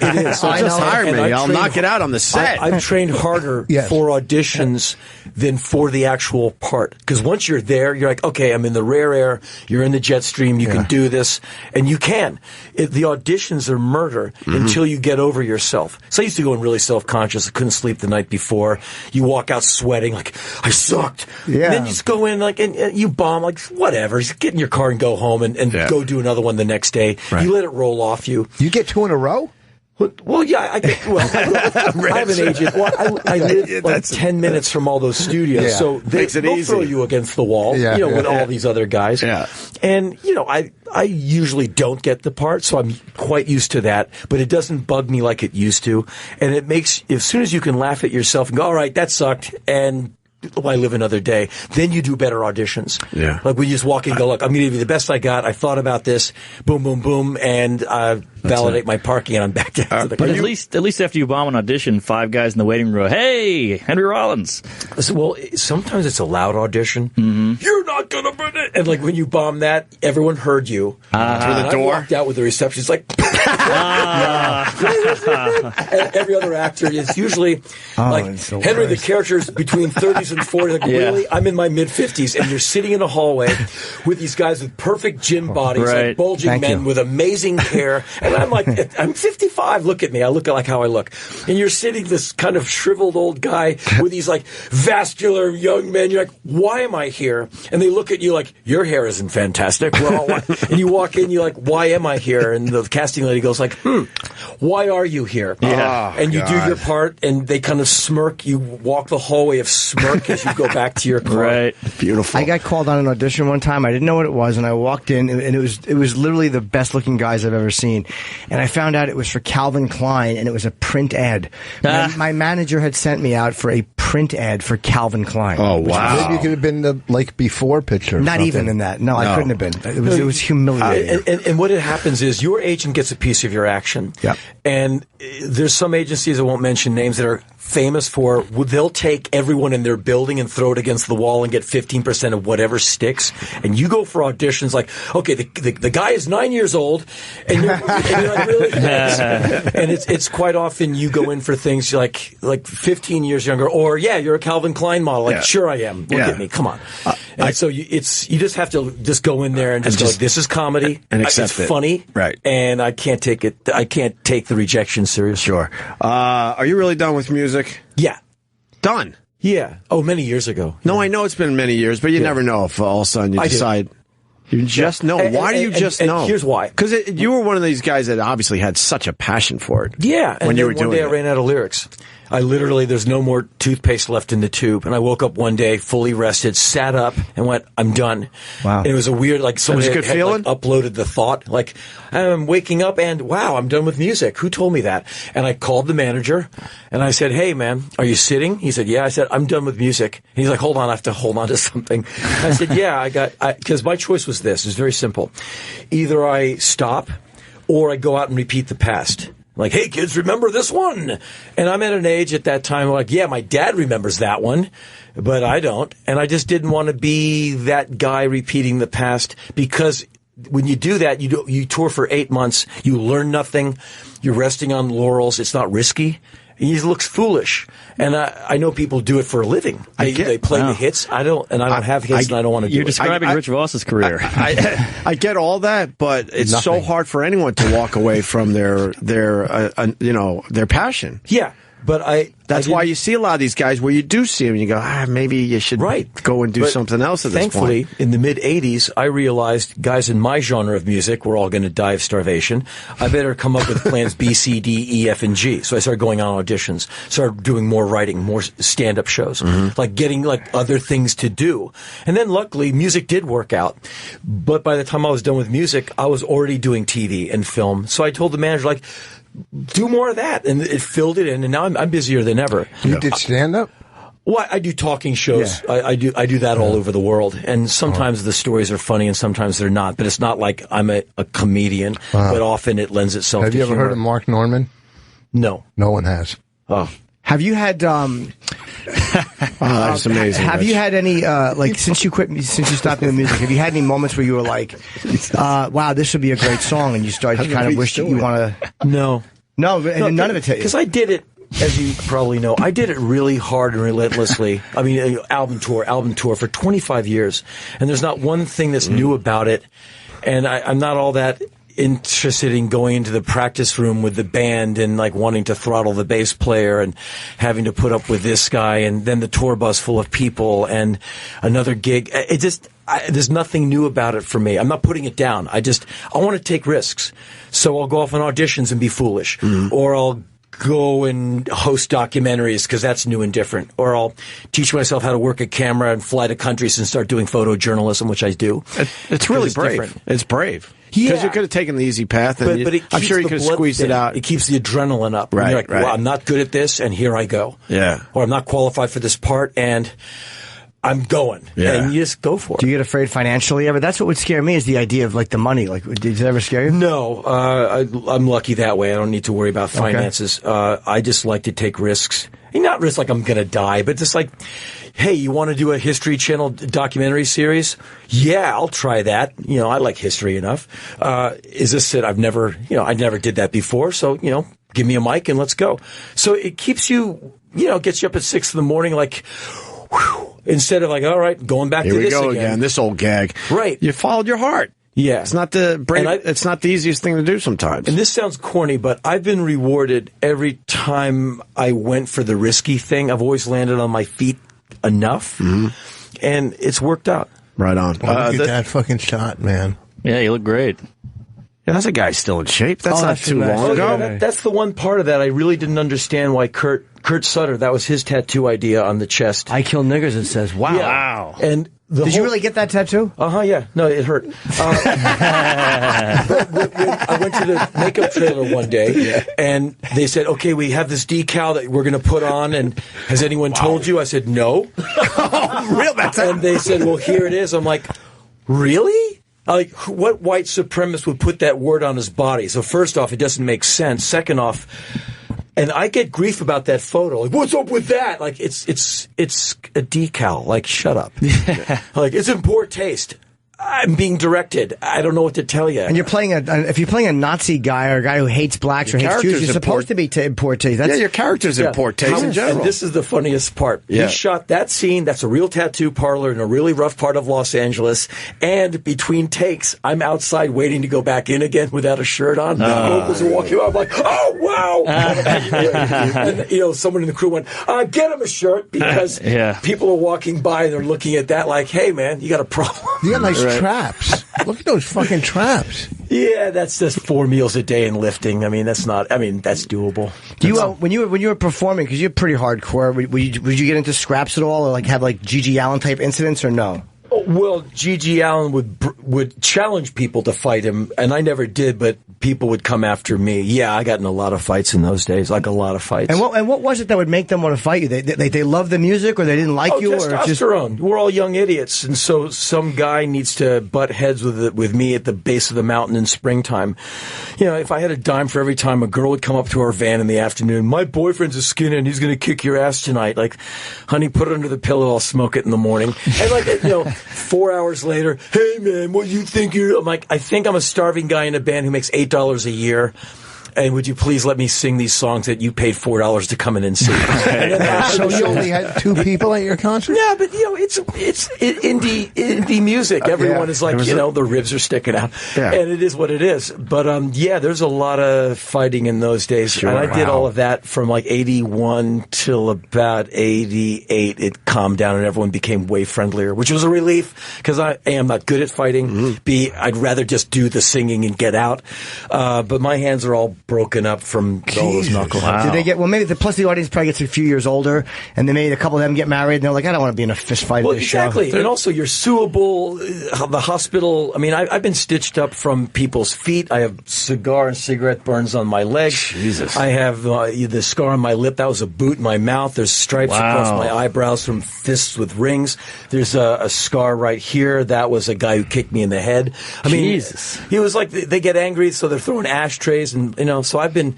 It is. So just hire me. I'll knock it out on the set. I've trained harder for auditions than for the actual part. Because once you're there, you're like, okay, I'm in the rare air. You're in the jet stream. You can do this. And you can. The auditions are murder until you get over yourself. So I used to go in really self-conscious. I couldn't sleep the night before. You walk out sweating like, I sucked. Yeah. And then you just go in like, and you bomb like, whatever. Just get in your car and go home and go do another one the next day. Right. You let it roll off you. You get 2 in a row? Well, yeah, I have an agent. Well, I live like 10 minutes from all those studios, so they'll throw you against the wall, with all these other guys. Yeah. And, I usually don't get the part, so I'm quite used to that, but it doesn't bug me like it used to. And it makes, as soon as you can laugh at yourself and go, all right, that sucked, and I live another day, then you do better auditions. Yeah. Like when you just walk in and go, look, I'm going to give you the best I got. I thought about this. Boom, boom, boom. And validate my parking, and I'm back to the But at least after you bomb an audition, 5 guys in the waiting room go, hey, Henry Rollins. Well, sometimes it's a loud audition. Mm-hmm. You're not going to burn it. And like when you bomb that, everyone heard you. Through the door. I walked out with the receptionist like, and every other actor is usually Henry, the character's between 30s and 40s. Like, really? I'm in my mid-50s, and you're sitting in a hallway with these guys with perfect gym bodies, like bulging men with amazing hair. And I'm like, I'm 55. Look at me. I look like how I look. And you're sitting this kind of shriveled old guy with these like vascular young men. You're like, why am I here? And they look at you like, your hair isn't fantastic. And you walk in, you're like, why am I here? And the casting lady goes like, why are you here? Yeah. And you do your part, and they kind of smirk. You walk the hallway of smirk as you go back to your car. Right. Beautiful. I got called on an audition one time. I didn't know what it was, and I walked in, and it was literally the best looking guys I've ever seen. And I found out it was for Calvin Klein, and it was a print ad. My manager had sent me out for a print ad for Calvin Klein. Oh, wow. Maybe you could have been the before picture. Not even in that. No, I couldn't have been. It was humiliating. And what happens is your agent gets a piece of your action. Yep. And there's some agencies, I won't mention names, that are famous for, they'll take everyone in their building and throw it against the wall and get 15% of whatever sticks. And you go for auditions like, okay, the guy is 9 years old, and you're like, really? And it's quite often you go in for things like 15 years younger, or you're a Calvin Klein model. Like, sure I am. Look at me. Come on. So you just have to just go in there and just go, this is comedy. And accept it's it. funny. Right. And I can't take it. I can't take the rejection seriously. Sure. Are you really done with music? Yeah. Done? Yeah. Oh, many years ago. No, I know it's been many years, but you never know if all of a sudden you decide. You just know. Why do you just know? Here's why. Because you were one of these guys that obviously had such a passion for it. Yeah. When you were doing one day it. I ran out of lyrics. There's no more toothpaste left in the tube. And I woke up one day fully rested, sat up, and went, I'm done. Wow. And it was a weird, somebody good feeling? uploaded the thought, I'm waking up and, wow, I'm done with music. Who told me that? And I called the manager, and I said, hey, man, are you sitting? He said, yeah. I said, I'm done with music. And he's like, hold on, I have to hold on to something. I said, yeah, because my choice was this. It's very simple. Either I stop, or I go out and repeat the past. Like, hey, kids, remember this one? And I'm at an age at that time my dad remembers that one, but I don't. And I just didn't want to be that guy repeating the past, because when you do that, you tour for 8 months, you learn nothing, you're resting on laurels, it's not risky. He looks foolish, and I know people do it for a living. They play the hits. I don't have hits, and I don't want to do it. You're describing Rich Voss's career. I get all that, but it's so hard for anyone to walk away from their passion. Yeah. But that's why you see a lot of these guys where you do see them and you go, maybe you should go and do something else at this point. Thankfully, in the mid-'80s, I realized guys in my genre of music were all going to die of starvation. I better come up with plans B, C, D, E, F, and G. So I started going on auditions, started doing more writing, more stand-up shows, getting other things to do. And then luckily, music did work out. But by the time I was done with music, I was already doing TV and film. So I told the manager, do more of that, and it filled it in, and now I'm busier than ever. You did stand-up? Well, I do talking shows. Yeah. I do that all over the world, and sometimes the stories are funny, and sometimes they're not. But it's not like I'm a comedian. But often it lends itself. Have to you ever humor. heard of Mark Norman? No, no one has. Oh. Have you had that's amazing. Have you had any since you stopped doing music? Have you had any moments where you were like, "Wow, this would be a great song," and you started kind of wish that you want to? No, none of it. Because I did it, as you probably know, I did it really hard and relentlessly. I mean, album tour for 25 years, and there's not one thing that's new about it. And I'm not all that interested in going into the practice room with the band and wanting to throttle the bass player and having to put up with this guy and then the tour bus full of people and another gig. There's nothing new about it for me. I'm not putting it down. I want to take risks. So I'll go off on auditions and be foolish, or I'll go and host documentaries because that's new and different, or I'll teach myself how to work a camera and fly to countries and start doing photojournalism, which I do. It's really brave. Different. It's brave. Because you could have taken the easy path, and I'm sure you could have squeezed it out. It keeps the adrenaline up. Right, you're like, well, I'm not good at this, and here I go. Yeah. Or I'm not qualified for this part, and I'm going. Yeah. And you just go for it. Do you get afraid financially ever? That's what would scare me, is the idea of the money. Did it ever scare you? No. I'm lucky that way. I don't need to worry about finances. Okay. I just like to take risks. Not risks like I'm going to die, but just hey, you want to do a History Channel documentary series? Yeah, I'll try that. I like history enough. Is this it? I never did that before. So, give me a mic and let's go. So it keeps you, gets you up at 6 a.m, whew, instead of all right, going back Here to we this go again. This old gag. Right. You followed your heart. Yeah. It's not it's not the easiest thing to do sometimes. And this sounds corny, but I've been rewarded every time I went for the risky thing. I've always landed on my feet enough, and it's worked out. Right on. Look at that fucking shot, man. Yeah, you look great. Yeah, that's a guy still in shape. That's not too long ago. Yeah, that's the one part of that I really didn't understand why Kurt Sutter, that was his tattoo idea on the chest. I kill niggers, it says. Wow. Yeah. Wow. And did you really get that tattoo? Yeah. No, it hurt. I went to the makeup trailer one day, and they said, okay, we have this decal that we're going to put on, and has anyone told you? I said, no. Real? And they said, well, here it is. I'm like, really? What white supremacist would put that word on his body? So first off, it doesn't make sense. Second off, And I get grief about that photo. Like, what's up with that? Like, it's a decal. Like, shut up. Like, it's in poor taste. I'm being directed. I don't know what to tell you. And you're playing if you're playing a Nazi guy or a guy who hates blacks or hates Jews, you're supposed to be in poor taste. Your character's in poor taste in general. And this is the funniest part. He shot that scene. That's a real tattoo parlor in a really rough part of Los Angeles. And between takes, I'm outside waiting to go back in again without a shirt on. The vocals are walking out. I'm like, oh, wow. And, someone in the crew went, get him a shirt, because people are walking by and they're looking at that like, hey, man, you got a problem. You got nice traps. Look at those fucking traps. Yeah, that's just 4 meals a day in lifting. I mean, that's doable. Do you when you were performing, because you're pretty hardcore, would you get into scraps at all, or like have like G.G. Allen type incidents, or no? Well, G.G. Allen would challenge people to fight him, and I never did, but people would come after me. Yeah, I got in a lot of fights in those days, like a lot of fights. And what was it that would make them want to fight you? They loved the music, or they didn't like you, or testosterone. We're all young idiots, and so some guy needs to butt heads with me at the base of the mountain in springtime. If I had a dime for every time a girl would come up to our van in the afternoon, my boyfriend's a skinhead, he's going to kick your ass tonight. Like, honey, put it under the pillow, I'll smoke it in the morning. And 4 hours later, hey man, what do you think I'm like, I think I'm a starving guy in a band who makes $8 a year. And would you please let me sing these songs that you paid $4 to come in and sing? So you only had 2 people at your concert? Yeah, but it's indie music. Everyone is like, the ribs are sticking out, and it is what it is. But there's a lot of fighting in those days, and I did all of that from like 81 till about 88. It calmed down, and everyone became way friendlier, which was a relief, because I am not good at fighting. B, I'd rather just do the singing and get out. But my hands are all broken up from all those knuckleheads. Wow. Did they get, plus the audience probably gets a few years older, and they made a couple of them get married, and they're like, I don't want to be in a fist fight at this show. And also, you're suable. The hospital, I've been stitched up from people's feet. I have cigar and cigarette burns on my leg. Jesus. I have the scar on my lip. That was a boot in my mouth. There's stripes across my eyebrows from fists with rings. There's a scar right here. That was a guy who kicked me in the head. Jesus. He was like, they get angry, so they're throwing ashtrays, and so I've been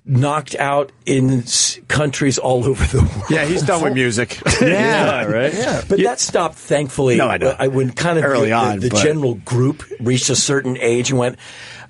knocked out in countries all over the world. Yeah, he's done with music. Right? Yeah. But that stopped, thankfully. No, I know. When kind of early on, the general group reached a certain age and went,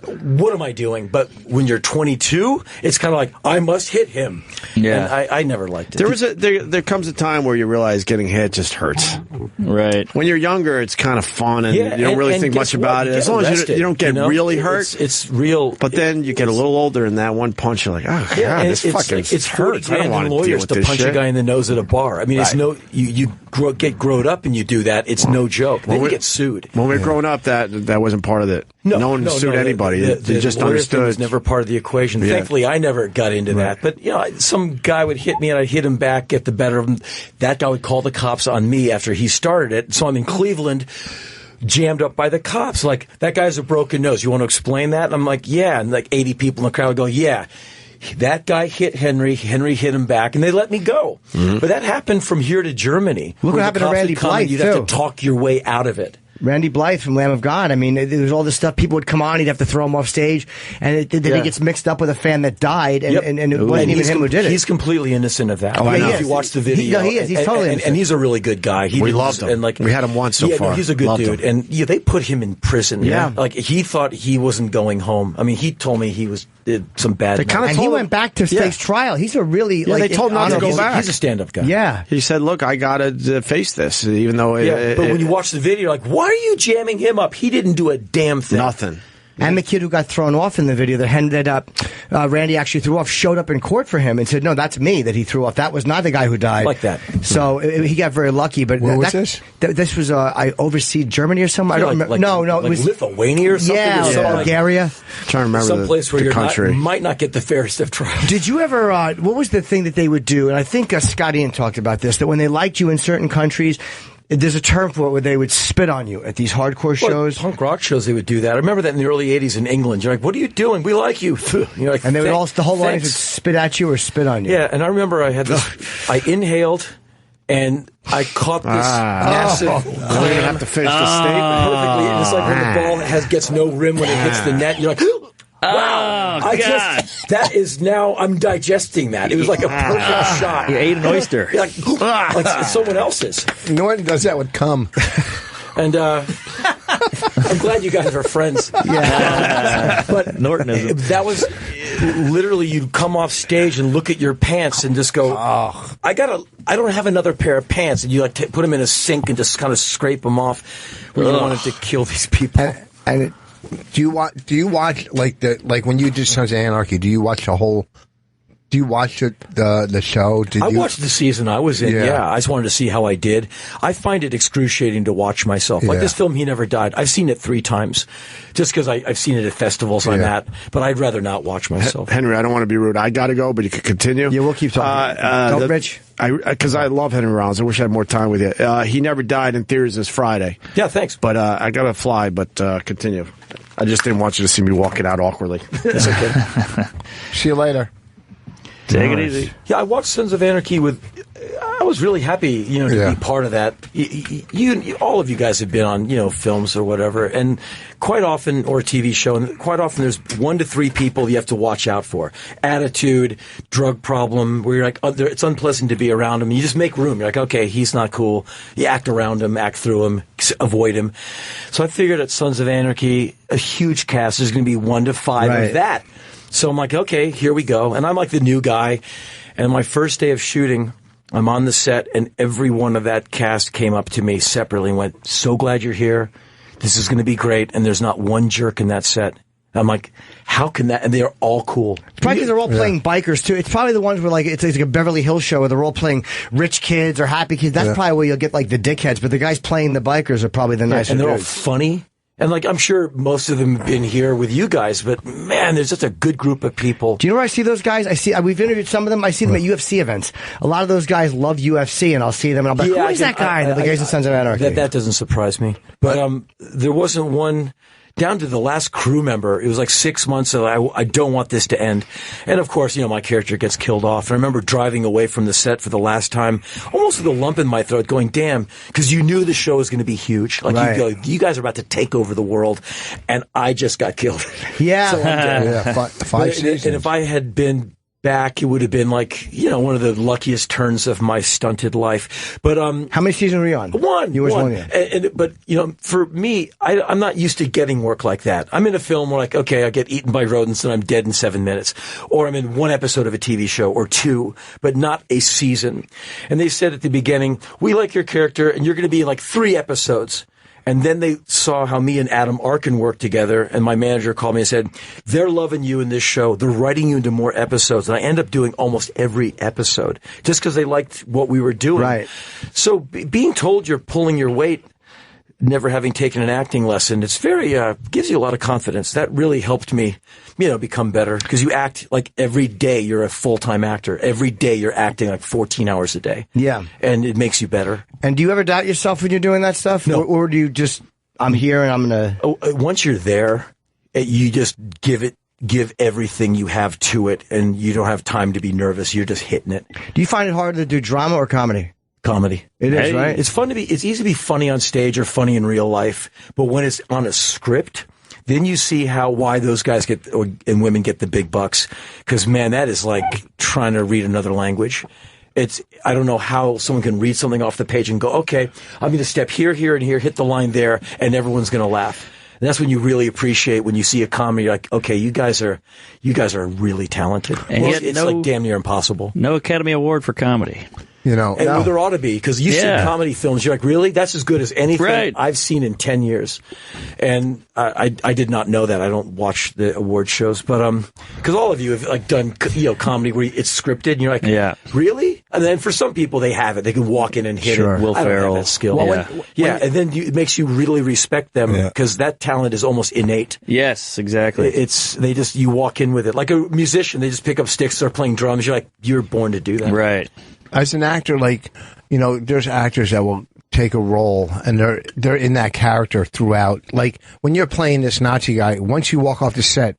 what am I doing? But when you're 22, it's kind of like, I must hit him. Yeah. And I never liked it. There comes a time where you realize getting hit just hurts. Right. When you're younger, it's kind of fun, and you don't really think much about it. As long as you don't get really hurt. It's real. But then you get a little older, and that one punch, you're like, oh, God, this fucking hurts. I don't want to deal with this punch shit. a guy in the nose at a bar. It's you get grown up and you do that. It's no joke. Then you get sued. When we were growing up, that wasn't part of it. No one sued anybody. They just understood. It was never part of the equation. Yeah. Thankfully, I never got into that. But, some guy would hit me and I'd hit him back, get the better of him. That guy would call the cops on me after he started it. So I'm in Cleveland, jammed up by the cops. Like, that guy has a broken nose. You want to explain that? And I'm like, yeah. And like 80 people in the crowd would go, yeah. That guy hit Henry. Henry hit him back, and they let me go. Mm-hmm. But that happened from here to Germany. Look what happened to Randy Blythe, You'd have to talk your way out of it. Randy Blythe from Lamb of God. There was all this stuff. People would come on, he'd have to throw him off stage, and then he gets mixed up with a fan that died, and it wasn't even him who did it. He's completely innocent of that. If you watch the video. He is. He's totally innocent. And he's a really good guy. We loved him. And we had him once so far. He's a good dude. And they put him in prison. Yeah. Like, he thought he wasn't going home. He told me he did some bad. And he went back to face trial. He's a really they told him not to go back. He's a stand-up guy. Yeah. He said, "Look, I gotta face this," even though. But when you watch the video, you're like, why are you jamming him up? He didn't do a damn thing. Nothing. And the kid who got thrown off in the video that Randy actually threw off showed up in court for him and said, no, that's me that he threw off. That was not the guy who died. Like that. So he got very lucky. But where was this? This was, I oversee Germany or something. I don't remember. No, it was Lithuania or something. Yeah, Bulgaria. I'm trying to remember someplace where you might not get the fairest of trials. Did you ever, what was the thing that they would do? And I think Scott Ian talked about this, that when they liked you in certain countries, there's a term for it where they would spit on you at these hardcore shows. Punk rock shows, they would do that. I remember that in the early 80s in England. You're like, what are you doing? We like you. You're like, and they would the whole audience would spit at you or spit on you. Yeah, and I remember I had this, I inhaled, and I caught this massive You have to finish the statement. Perfectly. And it's like when the ball gets no rim when it hits the net. You're like, Wow. God. That is now, I'm digesting that. It was like a perfect shot. You ate an oyster. like someone else's. Norton does that with cum. And I'm glad you guys are friends. Yeah. But Norton is. That was literally, you'd come off stage and look at your pants and just go, I don't have another pair of pants. And you like put them in a sink and just kind of scrape them off when you wanted to kill these people. And do you watch like when you did Sons of Anarchy? Do you watch the whole? Do you watch the show? I watched the season I was in. Yeah, I just wanted to see how I did. I find it excruciating to watch myself. Like this film, He Never Died. I've seen it 3 times, just because I've seen it at festivals I'm at. But I'd rather not watch myself. Henry, I don't want to be rude. I got to go, but you can continue. Yeah, we'll keep talking. Rich. Because I love Henry Rollins. I wish I had more time with you. He Never Died in theaters this Friday. Yeah, thanks. But I got to fly, but continue. I just didn't want you to see me walking out awkwardly. It's okay. See you later. Take it easy. Yeah, I watched Sons of Anarchy I was really happy, to be part of that. You, all of you guys have been on, films or whatever, and quite often, or a TV show, and quite often there's 1 to 3 people you have to watch out for. Attitude, drug problem, where you're like, it's unpleasant to be around him. You just make room. You're like, okay, he's not cool. You act around him, act through him, avoid him. So I figured at Sons of Anarchy, a huge cast, there's going to be 1 to 5 of that. So I'm like, okay, here we go. And I'm like the new guy. And my first day of shooting, I'm on the set, and every one of that cast came up to me separately and went, so glad you're here. This is going to be great. And there's not one jerk in that set. I'm like, how can that? And they're all cool. It's probably because they're all playing bikers, too. It's probably the ones where, it's like a Beverly Hills show where they're all playing rich kids or happy kids. That's probably where you'll get, the dickheads. But the guys playing the bikers are probably the nicer and they're all dudes. funny. And I'm sure most of them have been here with you guys, but man, there's such a good group of people. Do you know where I see those guys? We've interviewed some of them. I see them at UFC events. A lot of those guys love UFC, and I'll see them, and I'm like, who is that guy? The guys in Sons of Anarchy. That doesn't surprise me. But there wasn't one, down to the last crew member, it was like 6 months of, I don't want this to end. And of course, my character gets killed off. And I remember driving away from the set for the last time, almost with a lump in my throat, going, damn, because you knew the show was going to be huge. You guys are about to take over the world, and I just got killed. Yeah. So I'm dead. Five seasons. And if I had been back, it would have been one of the luckiest turns of my stunted life. But how many seasons were you on? One. You was one. Yeah. But for me, I'm not used to getting work like that. I'm in a film where okay, I get eaten by rodents and I'm dead in 7 minutes, or I'm in 1 episode of a TV show or 2, but not a season. And they said at the beginning, we like your character, and you're going to be in 3 episodes. And then they saw how me and Adam Arkin worked together, and my manager called me and said, they're loving you in this show. They're writing you into more episodes. And I end up doing almost every episode just because they liked what we were doing. Right. So being told you're pulling your weight, never having taken an acting lesson, it's very, gives you a lot of confidence. That really helped me, become better, because you act every day you're a full-time actor. Every day you're acting 14 hours a day. Yeah. And it makes you better. And do you ever doubt yourself when you're doing that stuff? No. Or do you just, I'm here and I'm going to... Once you're there, you just give everything you have to it, and you don't have time to be nervous. You're just hitting it. Do you find it harder to do drama or comedy? Comedy. It is, right? It's easy to be funny on stage or funny in real life, but when it's on a script, then you see why those guys and women get the big bucks. Because, man, that is like trying to read another language. I don't know how someone can read something off the page and go, okay, I'm going to step here, here, and here, hit the line there, and everyone's going to laugh. And that's when you really appreciate when you see a comedy. You're like, okay, you guys are really talented. And it's damn near impossible. No Academy Award for comedy. And there ought to be, because you see comedy films, you're like, really? That's as good as anything I've seen in 10 years. And I did not know that. I don't watch the award shows, but because all of you have done comedy where it's scripted, and you're like, really? And then for some people, they have it. They can walk in and hit it. Will I don't Ferrell. have that skill. And then it makes you really respect them, because that talent is almost innate. Yes, exactly. You walk in with it. Like a musician, they just pick up sticks, start playing drums. You're like, you're born to do that. Right. As an actor, there's actors that will take a role and they're in that character throughout. Like when you're playing this Nazi guy, once you walk off the set,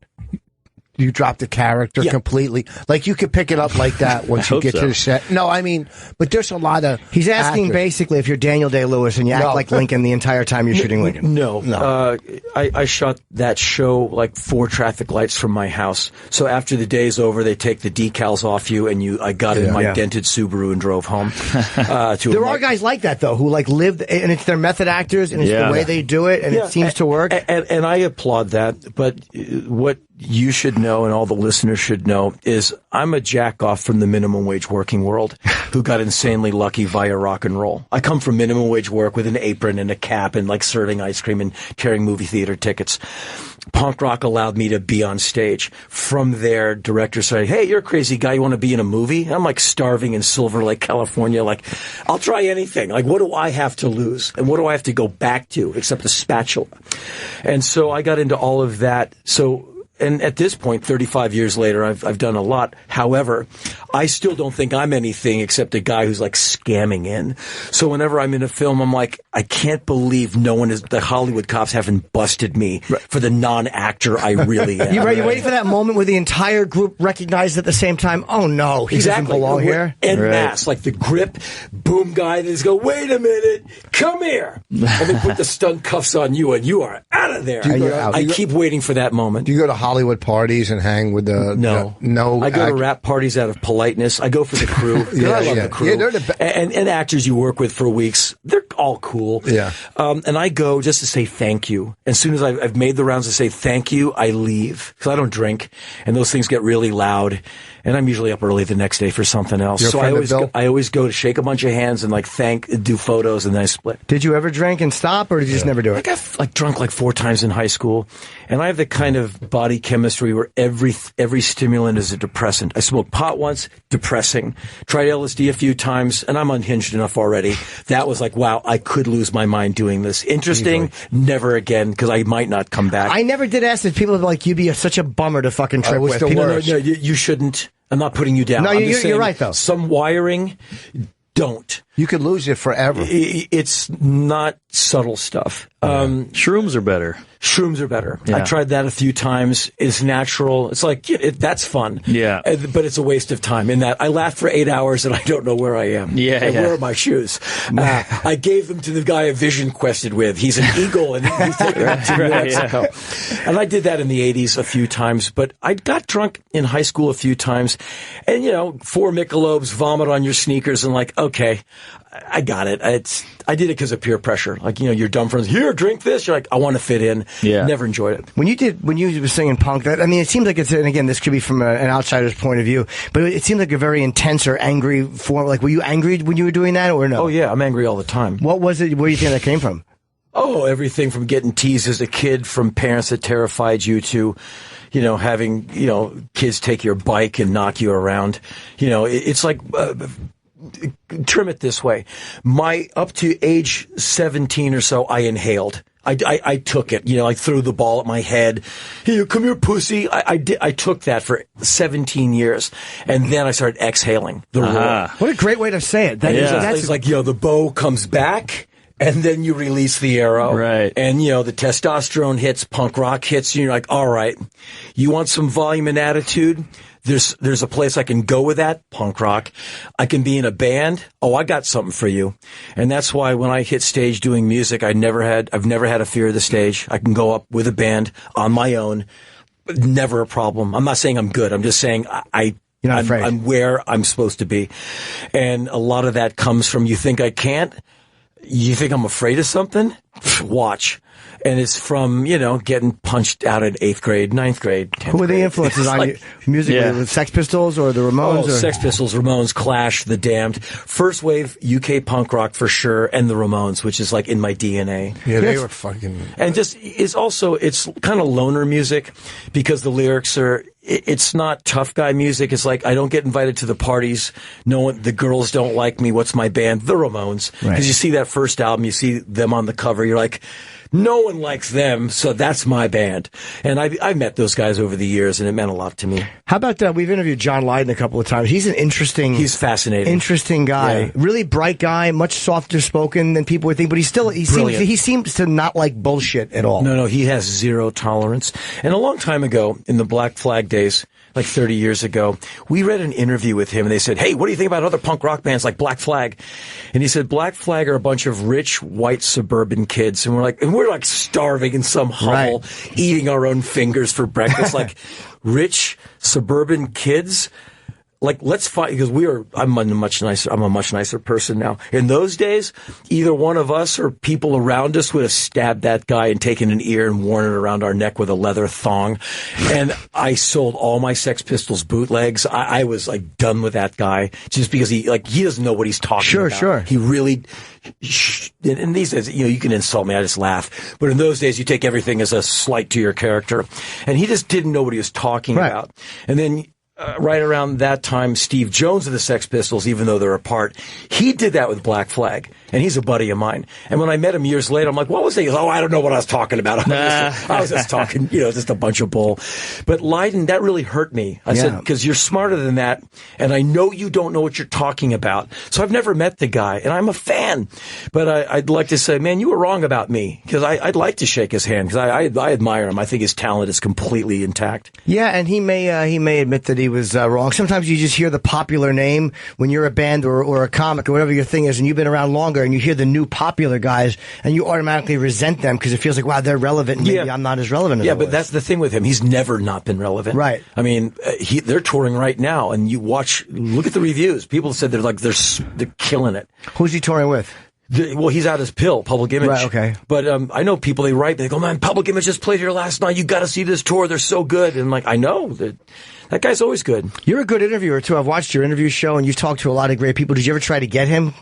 you drop the character completely. Like you could pick it up like that once you get to the set. No, I mean, but there's a lot of. He's asking basically if you're Daniel Day-Lewis and you act like Lincoln the entire time you're shooting Lincoln. No. I shot that show like 4 traffic lights from my house. So after the day's over, they take the decals off you, and I got in my dented Subaru and drove home. There are guys like that though who like live, and it's their method actors, and it's the way they do it, and it seems to work. And I applaud that. But what you should know, and all the listeners should know, is I'm a jack off from the minimum wage working world who got insanely lucky via rock and roll. I come from minimum wage work with an apron and a cap and like serving ice cream and carrying movie theater tickets. Punk rock allowed me to be on stage. From there, directors said, hey, you're a crazy guy. You want to be in a movie? And I'm like starving in Silver Lake, California. Like, I'll try anything. Like, what do I have to lose? And what do I have to go back to except a spatula? And so I got into all of that. And at this point, 35 years later, I've done a lot. However, I still don't think I'm anything except a guy who's like scamming in. So whenever I'm in a film, I'm like, I can't believe the Hollywood cops haven't busted me for the non-actor I really am. You're waiting for that moment where the entire group recognizes at the same time, oh no, he doesn't belong here. En masse, like the grip, boom guy, they just go, wait a minute, come here. And they put the stunt cuffs on you and you are out of there. I keep waiting for that moment. Do you go to Hollywood parties and hang with the no? I go to rap parties out of politeness. I go for the crew. I love the crew. And actors you work with for weeks, they're all cool. Yeah. And I go just to say thank you. As soon as I've made the rounds to say thank you, I leave because I don't drink, and those things get really loud. And I'm usually up early the next day for something else. So I always go to shake a bunch of hands and like do photos, and then I split. Did you ever drink and stop, or did you just never do it? I got like drunk like 4 times in high school, and I have the kind of body chemistry where every stimulant is a depressant. I smoked pot once, depressing. Tried LSD a few times, and I'm unhinged enough already. That was like, wow, I could lose my mind doing this. Interesting, never again, because I might not come back. I never did acid. People are like, you'd be such a bummer to fucking trip with. No, you shouldn't. I'm not putting you down. No, you're right, though. Some wiring, don't. You could lose it forever. It's not subtle stuff. Shrooms are better. Shrooms are better. Yeah. I tried that a few times. It's natural. It's like, that's fun. Yeah. But it's a waste of time in that I laugh for 8 hours and I don't know where I am. Where are my shoes? I gave them to the guy I vision quested with. He's an eagle and he's taking them to New Mexico. And I did that in the 80s a few times, but I got drunk in high school a few times. And, 4 Michelobes, vomit on your sneakers, and like, okay, I got it. I did it because of peer pressure. Like, your dumb friends, here, drink this. You're like, I want to fit in. Yeah. Never enjoyed it. When you were singing punk, it seems like and again, this could be from an outsider's point of view, but it seemed like a very intense or angry form. Like, were you angry when you were doing that, or no? Oh, yeah, I'm angry all the time. What was it? Where do you think that came from? Oh, everything from getting teased as a kid from parents that terrified you to, having, kids take your bike and knock you around. It's like... trim it this way. Up to age 17 or so, I inhaled. I took it, I threw the ball at my head. Hey, come here, pussy. I took that for 17 years. And then I started exhaling the roar. What a great way to say it. It's like, the bow comes back. And then you release the arrow. Right. And, the testosterone hits, punk rock hits, and you're like, all right, you want some volume and attitude? There's a place I can go with that, punk rock. I can be in a band. Oh, I got something for you. And that's why when I hit stage doing music, I've never had a fear of the stage. I can go up with a band on my own. Never a problem. I'm not saying I'm good. I'm just saying You're not afraid. I'm where I'm supposed to be. And a lot of that comes from, you think I can't? You think I'm afraid of something? Watch. And it's from, getting punched out in 8th grade, 9th grade, 10th grade. Who were the influences on you? Music? Yeah. Sex Pistols or the Ramones? Sex Pistols, Ramones, Clash, The Damned. First wave UK punk rock for sure, and the Ramones, which is like in my DNA. Yeah, they were fucking... And it's kind of loner music because the lyrics are... It's not tough guy music. It's like, I don't get invited to the parties. The girls don't like me. What's my band? The Ramones. Because you see that first album, you see them on the cover. You're like, no one likes them, so that's my band. And I've met those guys over the years, and it meant a lot to me. How about we've interviewed John Lydon a couple of times. He's He's fascinating. Interesting guy. Yeah. Really bright guy, much softer spoken than people would think, but he seems to not like bullshit at all. No, he has zero tolerance. And a long time ago, in the Black Flag days, like 30 years ago, we read an interview with him, and they said, hey, what do you think about other punk rock bands like Black Flag? And he said, Black Flag are a bunch of rich, white, suburban kids. And we're like starving in some hovel, eating our own fingers for breakfast, like rich, suburban kids. Like, let's fight, because I'm a much nicer person now. In those days, either one of us or people around us would have stabbed that guy and taken an ear and worn it around our neck with a leather thong. And I sold all my Sex Pistols bootlegs. I was like done with that guy just because he doesn't know what he's talking about. Sure. He really, in these days, you can insult me. I just laugh. But in those days, you take everything as a slight to your character. And he just didn't know what he was talking about. And then, right around that time, Steve Jones of the Sex Pistols, even though they're apart, he did that with Black Flag, and he's a buddy of mine. And when I met him years later, I'm like, what was he? He goes, I don't know what I was talking about. I was just talking, just a bunch of bull. But Lydon, that really hurt me. I said, because you're smarter than that, and I know you don't know what you're talking about. So I've never met the guy, and I'm a fan. But I'd like to say, man, you were wrong about me, because I'd like to shake his hand, because I admire him. I think his talent is completely intact. Yeah, and he may admit that he was wrong. Sometimes you just hear the popular name when you're a band or a comic or whatever your thing is, and you've been around longer, and you hear the new popular guys, and you automatically resent them because it feels like, wow, they're relevant, and maybe I'm not as relevant as I was. But that's the thing with him. He's never not been relevant. Right. I mean, they're touring right now, and look at the reviews. People said they're killing it. Who's he touring with? Well, he's out his pill, Public Image. Right, okay. But I know people, they go, man, Public Image just played here last night. You got to see this tour. They're so good. And I know that guy's always good. You're a good interviewer, too. I've watched your interview show, and you've talked to a lot of great people. Did you ever try to get him?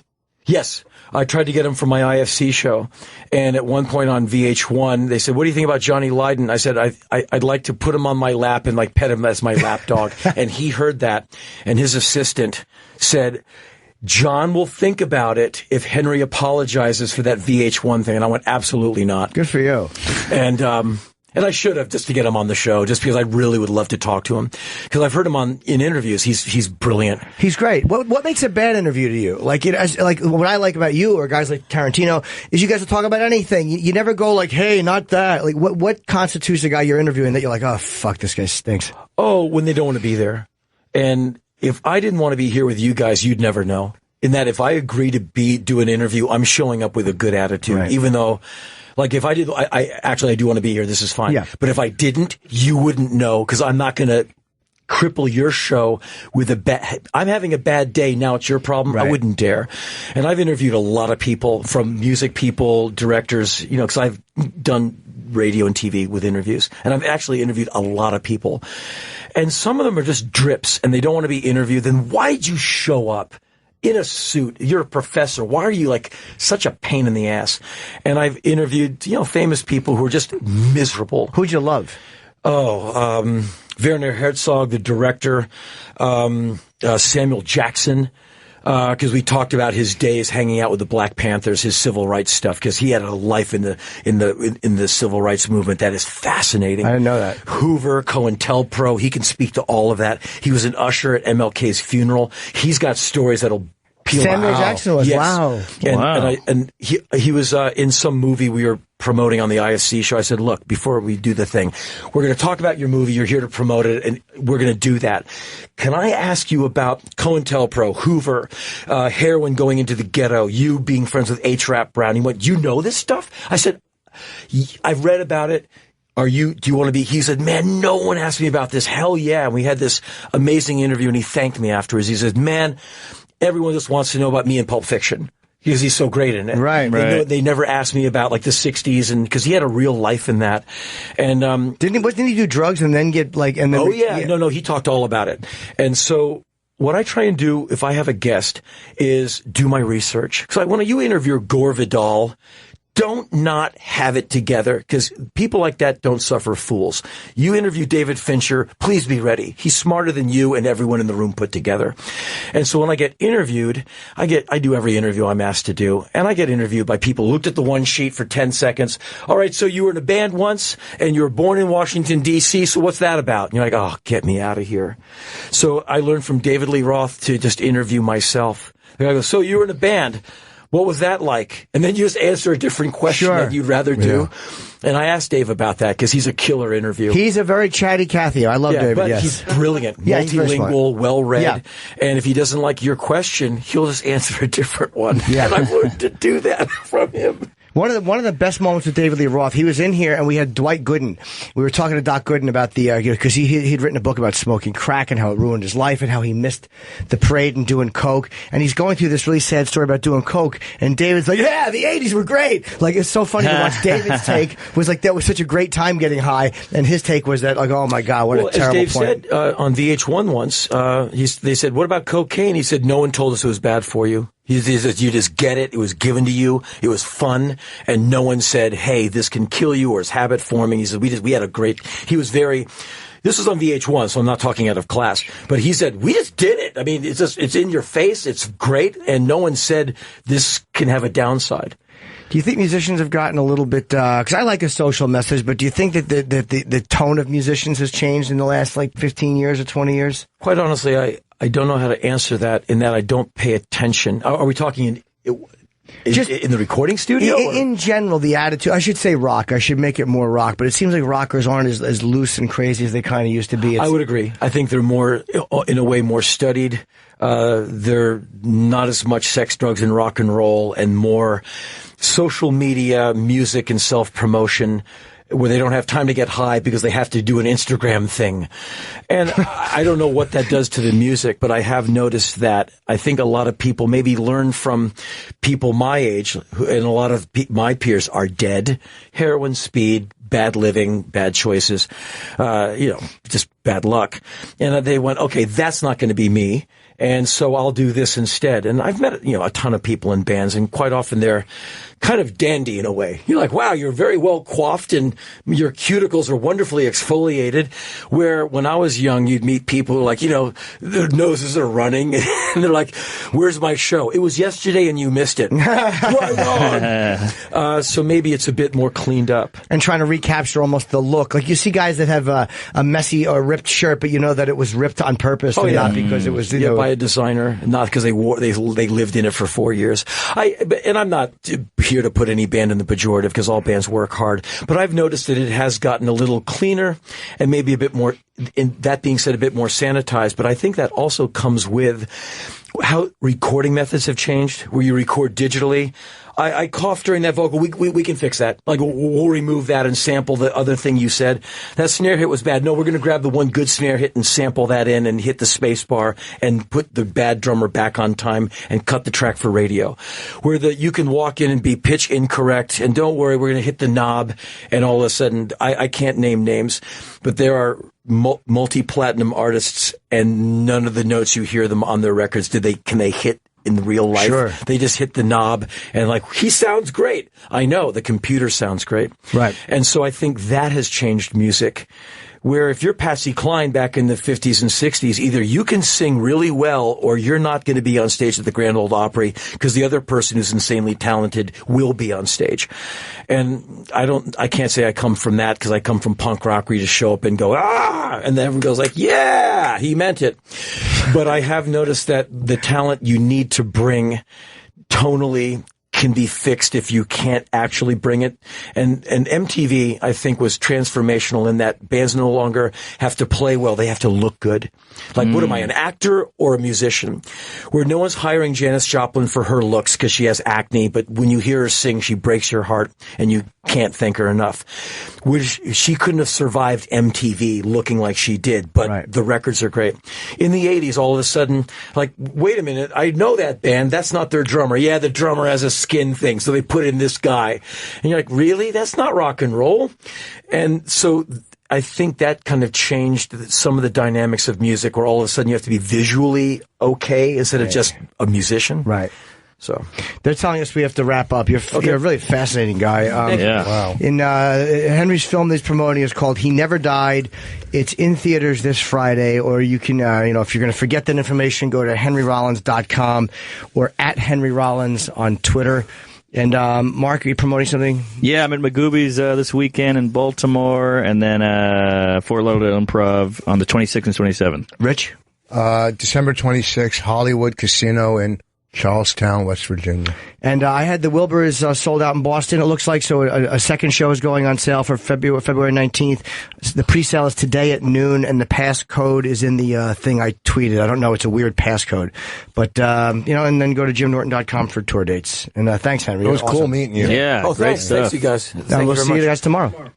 Yes. I tried to get him for my IFC show. And at one point on VH1, they said, what do you think about Johnny Lydon? I said, I'd like to put him on my lap and pet him as my lap dog. And he heard that. And his assistant said, John will think about it if Henry apologizes for that VH1 thing. And I went, absolutely not. Good for you. And I should have, just to get him on the show, just because I really would love to talk to him. Because I've heard him in interviews. He's brilliant. He's great. What makes a bad interview to you? Like what I like about you or guys like Tarantino is you guys will talk about anything. You never go like, hey, not that. Like what constitutes a guy you're interviewing that you're like, oh, fuck, this guy stinks? Oh, when they don't want to be there. And if I didn't want to be here with you guys, you'd never know. In that if I agree to do an interview, I'm showing up with a good attitude, right. Even though... Like, if I did, I do want to be here. This is fine. Yeah. But if I didn't, you wouldn't know, because I'm not going to cripple your show with I'm having a bad day. Now it's your problem. Right. I wouldn't dare. And I've interviewed a lot of people, from music people, directors, because I've done radio and TV with interviews. And I've actually interviewed a lot of people. And some of them are just drips and they don't want to be interviewed. Then why'd you show up in a suit? You're a professor. Why are you such a pain in the ass? And I've interviewed, famous people who are just miserable. Who'd you love? Werner Herzog, the director, Samuel Jackson, because we talked about his days hanging out with the Black Panthers, his civil rights stuff, because he had a life in the civil rights movement that is fascinating. I didn't know that. Hoover, COINTELPRO, he can speak to all of that. He was an usher at MLK's funeral. He's got stories that'll peel Samuel out. Jackson was, yes. Wow. And he was in some movie we were promoting on the IFC show. I said, look, before we do the thing, we're going to talk about your movie. You're here to promote it, and we're going to do that. Can I ask you about COINTELPRO, Hoover, heroin going into the ghetto, you being friends with H-Rap Brown? He went, you know this stuff? I said, I've read about it. Do you want to be? He said, man, no one asked me about this. Hell yeah. And we had this amazing interview, and he thanked me afterwards. He said, man, everyone just wants to know about me in Pulp Fiction, because he's so great in it. Right. They never asked me about the 60s, and because he had a real life in that. And didn't he do drugs and then get No, he talked all about it. And so what I try and do if I have a guest is do my research. So when you interview Gore Vidal, don't not have it together, because people like that don't suffer fools. You interview David Fincher, please be ready. He's smarter than you and everyone in the room put together. And so when I get interviewed, I do every interview I'm asked to do, and I get interviewed by people who looked at the one sheet for 10 seconds. All right, so you were in a band once, and you were born in Washington, D.C., so what's that about? And you're like, oh, get me out of here. So I learned from David Lee Roth to just interview myself. I go, so you were in a band. What was that like? And then you just answer a different question that you'd rather do. Yeah. And I asked Dave about that because he's a killer interview. He's a very chatty Cathy. I love David, but he's brilliant, multilingual, well-read. Yeah. And if he doesn't like your question, he'll just answer a different one. Yeah. And I've learned to do that from him. One of the best moments with David Lee Roth, he was in here and we had Dwight Gooden. We were talking to Doc Gooden about because he'd written a book about smoking crack and how it ruined his life and how he missed the parade and doing coke. And he's going through this really sad story about doing coke. And David's like, yeah, the 80s were great. Like, it's so funny to watch. David's take was like, that was such a great time getting high. And his take was that, like, oh my God, what a terrible as Dave point. said on VH1 once, they said, what about cocaine? He said, no one told us it was bad for you. He says, you just get it. It was given to you. It was fun. And no one said, hey, this can kill you or it's habit forming. He said, we had a great, he was very, this was on VH1, so I'm not talking out of class, but he said, we just did it. I mean, it's in your face. It's great. And no one said this can have a downside. Do you think musicians have gotten a little bit, cause I like a social message, but do you think that the tone of musicians has changed in the last like 15 years or 20 years? Quite honestly, I don't know how to answer that in that I don't pay attention. Are we talking in the recording studio? In general, the attitude, I should say rock. I should make it more rock, but it seems like rockers aren't as loose and crazy as they kind of used to be. I would agree. I think they're more, in a way, more studied. They're not as much sex, drugs, and rock and roll, and more social media, music, and self-promotion, where they don't have time to get high because they have to do an Instagram thing. And I don't know what that does to the music, but I have noticed that I think a lot of people maybe learn from people my age, and a lot of my peers are dead. Heroin, speed, bad living, bad choices, just bad luck. And they went, okay, that's not going to be me. And so I'll do this instead. And I've met, a ton of people in bands, and quite often they're kind of dandy in a way. You're like, wow, you're very well coiffed and your cuticles are wonderfully exfoliated. Where when I was young, you'd meet people who are like, their noses are running and they're like, where's my show? It was yesterday and you missed it. Right on. So maybe it's a bit more cleaned up. And trying to recapture almost the look. Like you see guys that have a messy or ripped shirt, but you know that it was ripped on purpose and not because it was, by a designer, not because they lived in it for 4 years. And I'm not here to put any band in the pejorative because all bands work hard, but I've noticed that it has gotten a little cleaner and maybe a bit more, that being said, a bit more sanitized. But I think that also comes with how recording methods have changed, where you record digitally. I coughed during that vocal. We can fix that. Like, we'll remove that and sample the other thing you said. That snare hit was bad. No, we're going to grab the one good snare hit and sample that in and hit the space bar and put the bad drummer back on time and cut the track for radio. Where you can walk in and be pitch incorrect, and don't worry, we're going to hit the knob, and all of a sudden, I can't name names, but there are multi-platinum artists, and none of the notes you hear them on their records can they hit in real life. Sure. They just hit the knob and like, he sounds great. I know the computer sounds great. Right. And so I think that has changed music. Where if you're Patsy Cline back in the 50s and 60s, either you can sing really well or you're not going to be on stage at the Grand Ole Opry because the other person who's insanely talented will be on stage. And I can't say I come from that because I come from punk rock where you just show up and go, ah! And then everyone goes like, yeah, he meant it. But I have noticed that the talent you need to bring tonally can be fixed if you can't actually bring it. And MTV, I think, was transformational in that bands no longer have to play well. They have to look good. Like, what am I, an actor or a musician? Where no one's hiring Janis Joplin for her looks because she has acne, but when you hear her sing, she breaks your heart and you can't thank her enough. Which she couldn't have survived MTV looking like she did, but the records are great. In the 80s, all of a sudden, like, wait a minute, I know that band. That's not their drummer. Yeah, the drummer has a skin thing, so they put in this guy. And you're like, really? That's not rock and roll? And so I think that kind of changed some of the dynamics of music, where all of a sudden you have to be visually okay instead of just a musician. Right. So they're telling us we have to wrap up. You're a really fascinating guy. Wow. In Henry's film he's promoting is called He Never Died. It's in theaters this Friday, or you can, if you're going to forget that information, go to henryrollins.com or at Henry Rollins on Twitter. And Mark, are you promoting something? Yeah, I'm at Magoobies this weekend in Baltimore, and then Fort Lauderdale Improv on the 26th and 27th. Rich? December 26th, Hollywood Casino in Charlestown, West Virginia. And I had the Wilbur's sold out in Boston, it looks like, so a second show is going on sale for February 19th. The pre-sale is today at noon, and the passcode is in the thing I tweeted. I don't know, it's a weird passcode. But, and then go to jimnorton.com for tour dates. And thanks, Henry. It was cool meeting you. Yeah, great stuff. Thanks, you guys. We'll see you guys tomorrow.